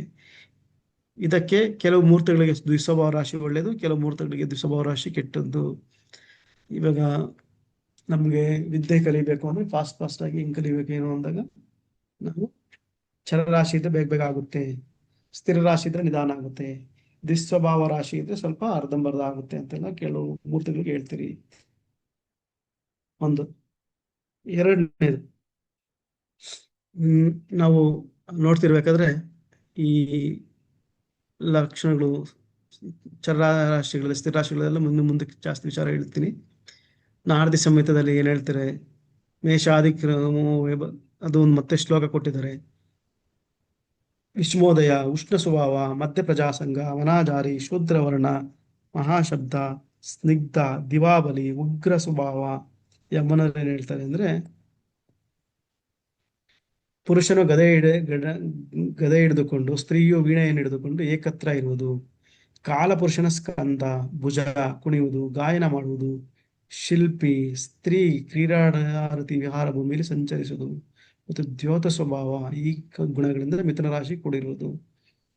ಇದಕ್ಕೆ ಕೆಲವು ಮುಹೂರ್ತಗಳಿಗೆ ದ್ವಿಸ್ವಭಾವ ರಾಶಿ ಒಳ್ಳೇದು, ಕೆಲವು ಮುಹೂರ್ತಗಳಿಗೆ ದ್ವಿಸ್ವಭಾವ ರಾಶಿ ಕೆಟ್ಟದ್ದು. ಇವಾಗ ನಮ್ಗೆ ವಿದ್ಯೆ ಕಲಿಬೇಕು ಅಂದ್ರೆ ಫಾಸ್ಟ್ ಆಗಿ ಹಿಂಗ್ ಕಲಿಬೇಕೇನು ಅಂದಾಗ ನಾವು ಚರರಾಶಿ ಇದ್ರೆ ಬೇಗ ಆಗುತ್ತೆ, ಸ್ಥಿರ ರಾಶಿ ಇದ್ರೆ ನಿಧಾನ ಆಗುತ್ತೆ, ದ್ವಿಸ್ವಭಾವ ರಾಶಿ ಇದ್ರೆ ಸ್ವಲ್ಪ ಅರ್ಧಂಬರ್ಧ ಆಗುತ್ತೆ ಅಂತೆಲ್ಲ ಕೆಲವು ಮೂರ್ತಿಗಳಿಗೆ ಹೇಳ್ತೀರಿ. ಒಂದು. ಎರಡನೇದು, ನಾವು ನೋಡ್ತಿರ್ಬೇಕಾದ್ರೆ ಈ ಲಕ್ಷಣಗಳು ಚರರಾಶಿಗಳಲ್ಲಿ, ಸ್ಥಿರ ರಾಶಿಗಳೆಲ್ಲ ಮುಂದಕ್ಕೆ ಜಾಸ್ತಿ ವಿಚಾರ ಹೇಳ್ತೀನಿ. ನಾರದಿ ಸಂಹಿತದಲ್ಲಿ ಏನ್ ಹೇಳ್ತಾರೆ, ಮೇಷಾದಿಕ್ರಮೋ ಅದು ಒಂದು ಮತ್ತೆ ಶ್ಲೋಕ ಕೊಟ್ಟಿದ್ದಾರೆ. ವಿಷ್ಮೋದಯ, ಉಷ್ಣ ಸ್ವಭಾವ, ಮಧ್ಯ ಪ್ರಜಾಸಂಗ, ವನಾಜಾರಿ, ಶೂದ್ರವರ್ಣ, ಮಹಾಶಬ್ದ, ಸ್ನಿಗ್ಧ, ದಿವಾಬಲಿ, ಉಗ್ರ ಸ್ವಭಾವ. ಯಮನರು ಏನ್ ಹೇಳ್ತಾರೆ ಅಂದ್ರೆ, ಪುರುಷನು ಗದೆ ಹಿಡಿದುಕೊಂಡು, ಸ್ತ್ರೀಯು ವೀಣೆಯನ್ನು ಹಿಡಿದುಕೊಂಡು ಏಕತ್ರ ಇರುವುದು, ಕಾಲಪುರುಷನ ಸ್ಕಂದ, ಭುಜ ಕುಣಿಯುವುದು, ಗಾಯನ ಮಾಡುವುದು, ಶಿಲ್ಪಿ, ಸ್ತ್ರೀ ಕ್ರೀಡಾರತಿ, ವಿಹಾರ ಭೂಮಿಯಲ್ಲಿ ಸಂಚರಿಸುವುದು ಮತ್ತು ದ್ಯೋತ ಸ್ವಭಾವ. ಈ ಗುಣಗಳಿಂದ ಮಿಥುನ ರಾಶಿ ಕೂಡಿರುವುದು.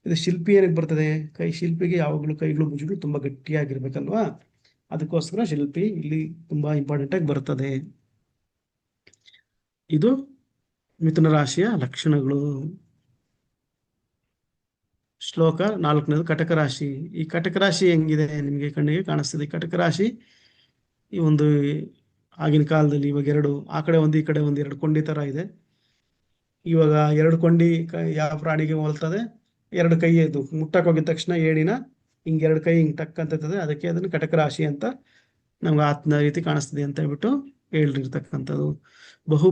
ಇದು ಶಿಲ್ಪಿ ಏನಕ್ಕೆ ಬರ್ತದೆ? ಶಿಲ್ಪಿಗೆ ಯಾವಾಗಲೂ ಕೈಗಳು ಭುಜಗಳು ತುಂಬಾ ಗಟ್ಟಿಯಾಗಿರ್ಬೇಕಲ್ವಾ, ಅದಕ್ಕೋಸ್ಕರ ಶಿಲ್ಪಿ ಇಲ್ಲಿ ತುಂಬಾ ಇಂಪಾರ್ಟೆಂಟ್ ಆಗಿ ಬರ್ತದೆ. ಇದು ಮಿಥುನ ರಾಶಿಯ ಲಕ್ಷಣಗಳು. ಶ್ಲೋಕ 4ನೇದು ಕಟಕ ರಾಶಿ. ಈ ಕಟಕ ರಾಶಿ ಹೆಂಗಿದೆ ನಿಮ್ಗೆ ಕಣ್ಣಿಗೆ ಕಾಣಿಸ್ತದೆ. ಕಟಕ ರಾಶಿ ಈ ಒಂದು ಆಗಿನ ಕಾಲದಲ್ಲಿ, ಇವಾಗ ಆ ಕಡೆ ಒಂದು ಈ ಕಡೆ ಒಂದು 2 ಕೊಂಡಿ ತರ ಇದೆ. ಇವಾಗ 2 ಕೊಂಡಿ ಯಾವ ಪ್ರಾಣಿಗೆ ಹೋಲ್ತದೆ? 2 ಕೈ ಇದು ಮುಟ್ಟಕ್ ಹೋಗಿದ ತಕ್ಷಣ ಏಣಿನ ಹಿಂಗ್ 2 ಕೈ ಹಿಂಗ್ ಟಕ್ ಅಂತ ಇರ್ತದೆ, ಅದಕ್ಕೆ ಅದನ್ನ ಕಟಕ ರಾಶಿ ಅಂತ ನಮ್ಗೆ ಆತ್ಮ ರೀತಿ ಕಾಣಿಸ್ತದೆ ಅಂತ ಹೇಳ್ಬಿಟ್ಟು ಹೇಳಿರ್ತಕ್ಕಂಥದ್ದು. ಬಹು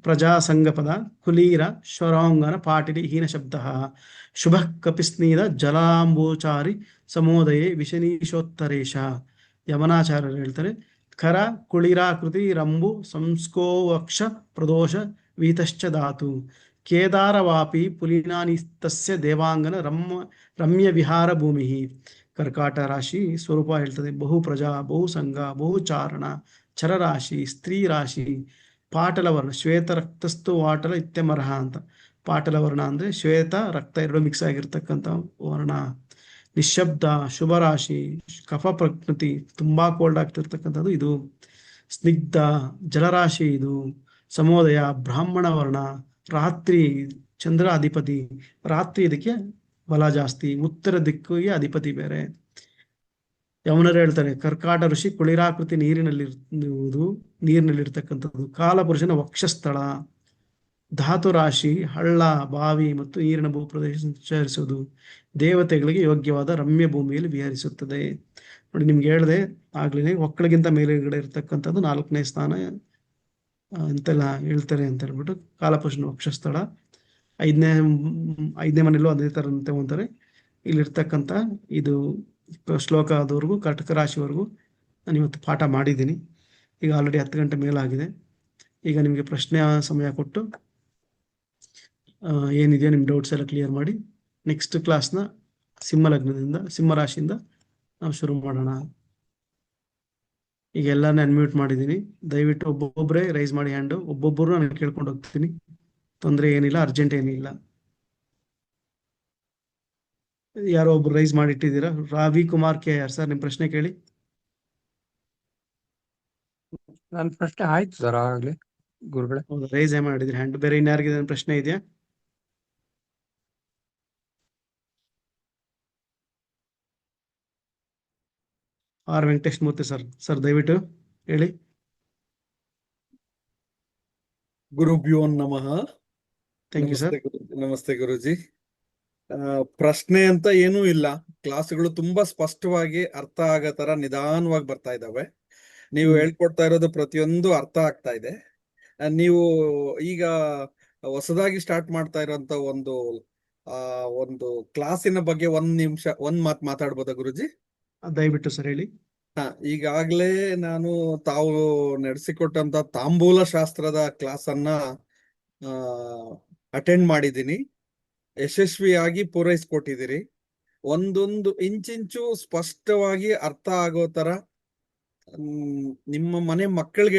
ಪ್ರಜಾಸಂಗ ಪದ ಕುಲೀರ ಶ್ವರಾಂಗನ ಪಾಟಿಲಿ ಹೀನ ಶಬ್ದ ಶುಭ ಕಪಿಸ್ನೀದ ಜಲಾಂಬೂಚಾರಿ ಸಮೋದಯೇ ವಿಶನೀಶೋತ್ತರೇಶ. ಯಮನಾಚಾರ್ಯರು ಹೇಳ್ತಾರೆ, ಖರ ಕುಳಿರಾಕೃತಿ ರಂಬು ಸಂಸ್ಕೋವಕ್ಷ ಪ್ರದೋಷ ವೀತಶ್ಚ ಧಾತು ಕೇದಾರವಾಪಿ ಪುಲಿನಾನಿಸ್ತಸ್ಯ ದೇವಾಂಗನ ರಮ್ಯ ವಿಹಾರ ಭೂಮಿ. ಕರ್ಕಾಟ ರಾಶಿ ಸ್ವರೂಪ ಹೇಳ್ತದೆ, ಬಹು ಪ್ರಜಾ, ಬಹು ಸಂಘ, ಬಹು ಚಾರಣ, ಚರರಾಶಿ, ಸ್ತ್ರೀ ರಾಶಿ, ಪಾಟಲವರ್ಣ, ಶ್ವೇತ ರಕ್ತಸ್ತು ವಾಟಲ ಇತ್ಯಮರಹ ಅಂತ. ಪಾಟಲವರ್ಣ ಅಂದ್ರೆ ಶ್ವೇತ ರಕ್ತ ಎರಡು ಮಿಕ್ಸ್ ಆಗಿರ್ತಕ್ಕಂಥ ವರ್ಣ. ನಿಶಬ್ದ, ಶುಭ ರಾಶಿ, ಕಫ ಪ್ರಕೃತಿ, ತುಂಬಾ ಕೋಲ್ಡ್ ಆಗ್ತಿರ್ತಕ್ಕಂಥದ್ದು ಇದು. ಸ್ನಿಗ್ಧ, ಜಲರಾಶಿ ಇದು. ಸಮೋದಯ, ಬ್ರಾಹ್ಮಣ ವರ್ಣ. ರಾತ್ರಿ, ಚಂದ್ರ ಅಧಿಪತಿ, ರಾತ್ರಿ ಇದಕ್ಕೆ ಬಲ ಜಾಸ್ತಿ. ಉತ್ತರ ದಿಕ್ಕಿಗೆ ಅಧಿಪತಿ ಬೇರೆ. ಯವನರು ಹೇಳ್ತಾರೆ, ಕರ್ಕಾಟ ಋಷಿ ಕುಳಿರಾಕೃತಿ ನೀರಿನಲ್ಲಿರ್ತಕ್ಕಂಥದ್ದು. ಕಾಲಪುರುಷನ ವಕ್ಷಸ್ಥಳ. ಧಾತು ರಾಶಿ ಹಳ್ಳ, ಬಾವಿ ಮತ್ತು ನೀರಿನ ಭೂಪ್ರದೇಶ ಸಂಚರಿಸುವುದು. ದೇವತೆಗಳಿಗೆ ಯೋಗ್ಯವಾದ ರಮ್ಯ ಭೂಮಿಯಲ್ಲಿ ವಿಹರಿಸುತ್ತದೆ. ನೋಡಿ, ನಿಮ್ಗೆ ಹೇಳಿದೆ ಆಗ್ಲೇ, ಒಕ್ಕಳಿಗಿಂತ ಮೇಲೆಗಡೆ ಇರ್ತಕ್ಕಂಥದ್ದು 4ನೇ ಸ್ಥಾನ ಅಂತೆಲ್ಲ ಹೇಳ್ತಾರೆ ಅಂತ ಹೇಳ್ಬಿಟ್ಟು. ಕಾಲಪುರುಷನ ವಕ್ಷಸ್ಥಳ. ಐದನೇ ಮನೆಯಲ್ಲೂ ಅದೇ ತರ ತಗೊಂತಾರೆ. ಇಲ್ಲಿರ್ತಕ್ಕಂಥ ಇದು ಶ್ಲೋಕದವರೆಗೂ ಕಟಕ ರಾಶಿವರೆಗೂ ನಾನು ಇವತ್ತು ಪಾಠ ಮಾಡಿದ್ದೀನಿ. ಈಗ ಆಲ್ರೆಡಿ 10 ಗಂಟೆ ಮೇಲಾಗಿದೆ. ಈಗ ನಿಮಗೆ ಪ್ರಶ್ನೆ ಸಮಯ ಕೊಟ್ಟು ಏನಿದೆಯೋ ನಿಮ್ಮ ಡೌಟ್ಸ್ ಎಲ್ಲ ಕ್ಲಿಯರ್ ಮಾಡಿ ನೆಕ್ಸ್ಟ್ ಕ್ಲಾಸ್ನ ಸಿಂಹ ರಾಶಿಯಿಂದ ನಾವು ಶುರು ಮಾಡೋಣ. ಈಗ ಎಲ್ಲಾನು ಅನ್ಮ್ಯೂಟ್ ಮಾಡಿದ್ದೀನಿ. ದಯವಿಟ್ಟು ಒಬ್ಬೊಬ್ಬರೇ ರೈಸ್ ಮಾಡಿ ಹ್ಯಾಂಡು. ಒಬ್ಬೊಬ್ಬರು ನಾನು ಕೇಳ್ಕೊಂಡು ಹೋಗ್ತೀನಿ. ತೊಂದರೆ ಏನಿಲ್ಲ, ಅರ್ಜೆಂಟ್ ಏನಿಲ್ಲ. ಯಾರೋ ಒಬ್ರು ರೈಸ್ ಮಾಡಿ ಇಟ್ಟಿದ್ದೀರಾ. Ravi Kumar K R sir, ನಿಮ್ಮ ಪ್ರಶ್ನೆ ಕೇಳಿ. ನನ್ನ ಪ್ರಶ್ನೆ ಆಯ್ತು ಸರ್ ಆಗ್ಲೇ ಗುರುಗಳೇ. ಹೌದು, ರೈಸ್ ಮಾಡಿದ್ರಿ ಹ್ಯಾಂಡ್. ಬೇರೆ ಇನ್ಯಾರಿಗಿದೆ ಪ್ರಶ್ನೆ ಇದೆಯಾ? ಆರ್ ವೆಂಕಟೇಶ್ ಮೂರ್ತಿ ಸರ್, ದಯವಿಟ್ಟು ಹೇಳಿ. ಗುರುಭ್ಯೋ ನಮಃ. Thank you sir. ನಮಸ್ತೆ ಗುರುಜಿ. ಪ್ರಶ್ನೆ ಅಂತ ಏನೂ ಇಲ್ಲ. ಕ್ಲಾಸ್ಗಳು ತುಂಬಾ ಸ್ಪಷ್ಟವಾಗಿ ಅರ್ಥ ಆಗೋ ತರ ನಿಧಾನವಾಗಿ ಬರ್ತಾ ಇದ್ದಾವೆ. ನೀವು ಹೇಳ್ಕೊಡ್ತಾ ಇರೋದು ಪ್ರತಿಯೊಂದು ಅರ್ಥ ಆಗ್ತಾ ಇದೆ. ನೀವು ಈಗ ಹೊಸದಾಗಿ ಸ್ಟಾರ್ಟ್ ಮಾಡ್ತಾ ಇರೋಂತ ಒಂದು ಕ್ಲಾಸಿನ ಬಗ್ಗೆ ಒಂದ್ ಮಾತು ಮಾತಾಡ್ಬೋದಾ ಗುರುಜಿ? ದಯವಿಟ್ಟು ಸರ್ ಹೇಳಿ. ಈಗಾಗ್ಲೇ ನಾನು ತಾವು ನಡೆಸಿಕೊಟ್ಟಂತ ತಾಂಬೂಲ ಶಾಸ್ತ್ರದ ಕ್ಲಾಸ್ ಅನ್ನ ಅಟೆಂಡ್ ಮಾಡಿದ್ದೀನಿ. ಯಶಸ್ವಿಯಾಗಿ ಪೂರೈಸ್ಕೊಟ್ಟಿದ್ದೀರಿ. ಒಂದೊಂದು ಇಂಚಿಂಚು ಸ್ಪಷ್ಟವಾಗಿ ಅರ್ಥ ಆಗೋ ತರ ನಿಮ್ಮ ಮನೆ ಮಕ್ಕಳಿಗೆ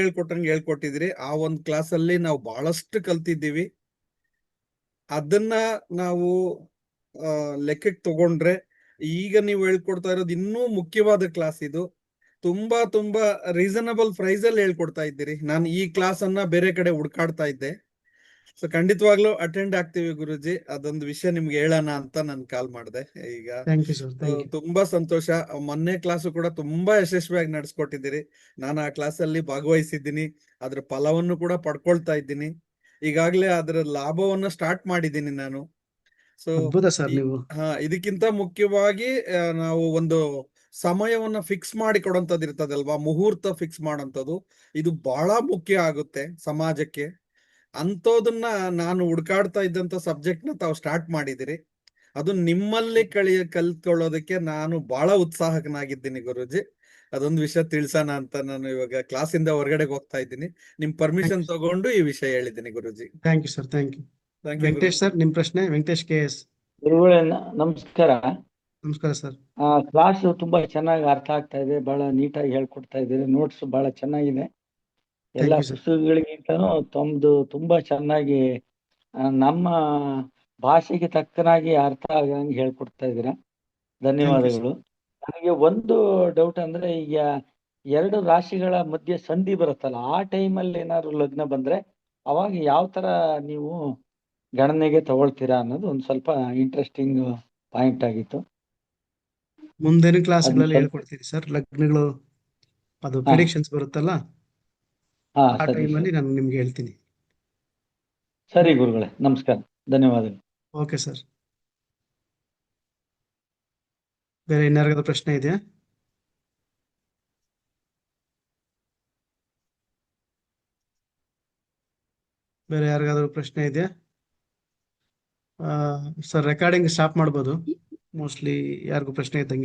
ಹೇಳ್ಕೊಟ್ಟಿದ್ದೀರಿ. ಆ ಒಂದು ಕ್ಲಾಸ್ ಅಲ್ಲಿ ನಾವು ಬಹಳಷ್ಟು ಕಲ್ತಿದ್ದೀವಿ. ಅದನ್ನ ನಾವು ಲೆಕ್ಕಕ್ಕೆ ತಗೊಂಡ್ರೆ ಈಗ ನೀವು ಹೇಳ್ಕೊಡ್ತಾ ಇರೋದು ಇನ್ನೂ ಮುಖ್ಯವಾದ ಕ್ಲಾಸ್ ಇದು. ತುಂಬಾ ರೀಸನಬಲ್ ಪ್ರೈಸ್ ಅಲ್ಲಿ ಹೇಳ್ಕೊಡ್ತಾ ಇದ್ದೀರಿ. ನಾನು ಈ ಕ್ಲಾಸ್ ಅನ್ನ ಬೇರೆ ಕಡೆ ಹುಡ್ಕಾಡ್ತಾ ಇದ್ದೆ. ಸೊ ಖಂಡಿತವಾಗ್ಲೂ ಅಟೆಂಡ್ ಆಗ್ತೀವಿ ಗುರುಜಿ. ಅದೊಂದು ವಿಷಯ ನಿಮ್ಗೆ ಹೇಳೋಣ ಅಂತ ನಾನು ಕಾಲ್ ಮಾಡಿದೆ. ಈಗ ತುಂಬಾ ಸಂತೋಷ. ಮೊನ್ನೆ ಕ್ಲಾಸು ಕೂಡ ತುಂಬಾ ಯಶಸ್ವಿಯಾಗಿ ನಡೆಸ್ಕೊಟ್ಟಿದ್ದೀರಿ. ನಾನು ಆ ಕ್ಲಾಸ್ ಅಲ್ಲಿ ಭಾಗವಹಿಸಿದ್ದೀನಿ. ಅದ್ರ ಫಲವನ್ನು ಕೂಡ ಪಡ್ಕೊಳ್ತಾ ಇದ್ದೀನಿ. ಈಗಾಗ್ಲೇ ಅದರ ಲಾಭವನ್ನ ಸ್ಟಾರ್ಟ್ ಮಾಡಿದ್ದೀನಿ ನಾನು. ಸೊ ಇದಕ್ಕಿಂತ ಮುಖ್ಯವಾಗಿ ನಾವು ಒಂದು ಸಮಯವನ್ನ ಫಿಕ್ಸ್ ಮಾಡಿ ಕೊಡೋಂಥದ್ದು ಇರ್ತದಲ್ವಾ, ಮುಹೂರ್ತ ಫಿಕ್ಸ್ ಮಾಡೋಂಥದ್ದು, ಇದು ಬಹಳ ಮುಖ್ಯ ಆಗುತ್ತೆ ಸಮಾಜಕ್ಕೆ. ಅಂಥದನ್ನ ನಾನು ಹುಡ್ಕಾಡ್ತಾ ಇದ್ದಂತ ಸಬ್ಜೆಕ್ಟ್ ನ ತಾವು ಸ್ಟಾರ್ಟ್ ಮಾಡಿದಿರಿ. ಅದು ನಿಮ್ಮಲ್ಲಿ ಕಲ್ತ್ಕೊಳ್ಳೋದಕ್ಕೆ ನಾನು ಬಹಳ ಉತ್ಸಾಹಕನಾಗಿದ್ದೀನಿ ಗುರುಜಿ. ಅದೊಂದು ವಿಷಯ ತಿಳಿಸೋಣ ಅಂತ ನಾನು ಇವಾಗ ಕ್ಲಾಸಿಂದ ಹೊರಗಡೆಗೆ ಹೋಗ್ತಾ ಇದ್ದೀನಿ. ನಿಮ್ ಪರ್ಮಿಷನ್ ತಗೊಂಡು ಈ ವಿಷಯ ಹೇಳಿದ್ದೀನಿ Guruji. Thank you sir. Thank you. Venkatesh sir, ನಿಮ್ ಪ್ರಶ್ನೆ. Venkatesh K S. ಗುರುಗಳೇ ನಮಸ್ಕಾರ. ನಮಸ್ಕಾರ ಸರ್. ಕ್ಲಾಸ್ ತುಂಬಾ ಚೆನ್ನಾಗಿ ಅರ್ಥ ಆಗ್ತಾ ಇದೆ. ಬಹಳ ನೀಟಾಗಿ ಹೇಳ್ಕೊಡ್ತಾ ಇದ್ದೀರಿ. ನೋಟ್ಸ್ ಬಹಳ ಚೆನ್ನಾಗಿದೆ. ಎಲ್ಲ ಪುಸ್ತಕಗಳಿಗಿಂತನೂ ತಮ್ದು ತುಂಬಾ ಚೆನ್ನಾಗಿ ನಮ್ಮ ಭಾಷೆಗೆ ತಕ್ಕನಾಗಿ ಅರ್ಥ ಆಗಂಗೆ ಹೇಳ್ಕೊಡ್ತಾ ಇದ್ದೀರಾ. ಧನ್ಯವಾದಗಳು. ನನಗೆ ಒಂದು ಡೌಟ್ ಅಂದ್ರೆ, ಈಗ 2 ರಾಶಿಗಳ ಮಧ್ಯೆ ಸಂಧಿ ಬರುತ್ತಲ್ಲ, ಆ ಟೈಮಲ್ಲಿ ಏನಾದ್ರು ಲಗ್ನ ಬಂದ್ರೆ ಅವಾಗ ಯಾವ ತರ ನೀವು ಗಣನೆಗೆ ತಗೊಳ್ತೀರಾ ಅನ್ನೋದು ಒಂದು ಸ್ವಲ್ಪ ಇಂಟ್ರೆಸ್ಟಿಂಗ್ ಪಾಯಿಂಟ್ ಆಗಿತ್ತು. ಮುಂದಿನ ಕ್ಲಾಸ್ಗಳಲ್ಲಿ ಹೇಳ್ಕೊಡ್ತೀನಿ ಸರ್. ಲಗ್ನಗಳು ಅದು ಪ್ರಿಡಿಕ್ಷನ್ಸ್ ಬರುತ್ತಲ್ಲ, ಆ ಟೈಮಲ್ಲಿ ನಾನು ನಿಮ್ಗೆ ಹೇಳ್ತೀನಿ. ಸರಿ ಗುರುಗಳೇ, ನಮಸ್ಕಾರ, ಧನ್ಯವಾದಗಳು. Okay sir. ಬೇರೆ ಇನ್ಯಾರಿಗಾದ್ರೂ ಪ್ರಶ್ನೆ ಇದೆಯಾ? ಬೇರೆ ಯಾರಿಗಾದ್ರೂ ಪ್ರಶ್ನೆ ಇದೆಯಾ? ಸರ್ ರೆಕಾರ್ಡಿಂಗ್ ಸ್ಟಾಪ್ ಮಾಡ್ಬೋದು, ಮೋಸ್ಟ್ಲಿ ಯಾರಿಗೂ ಪ್ರಶ್ನೆ ಇದ್ದಂಗೆ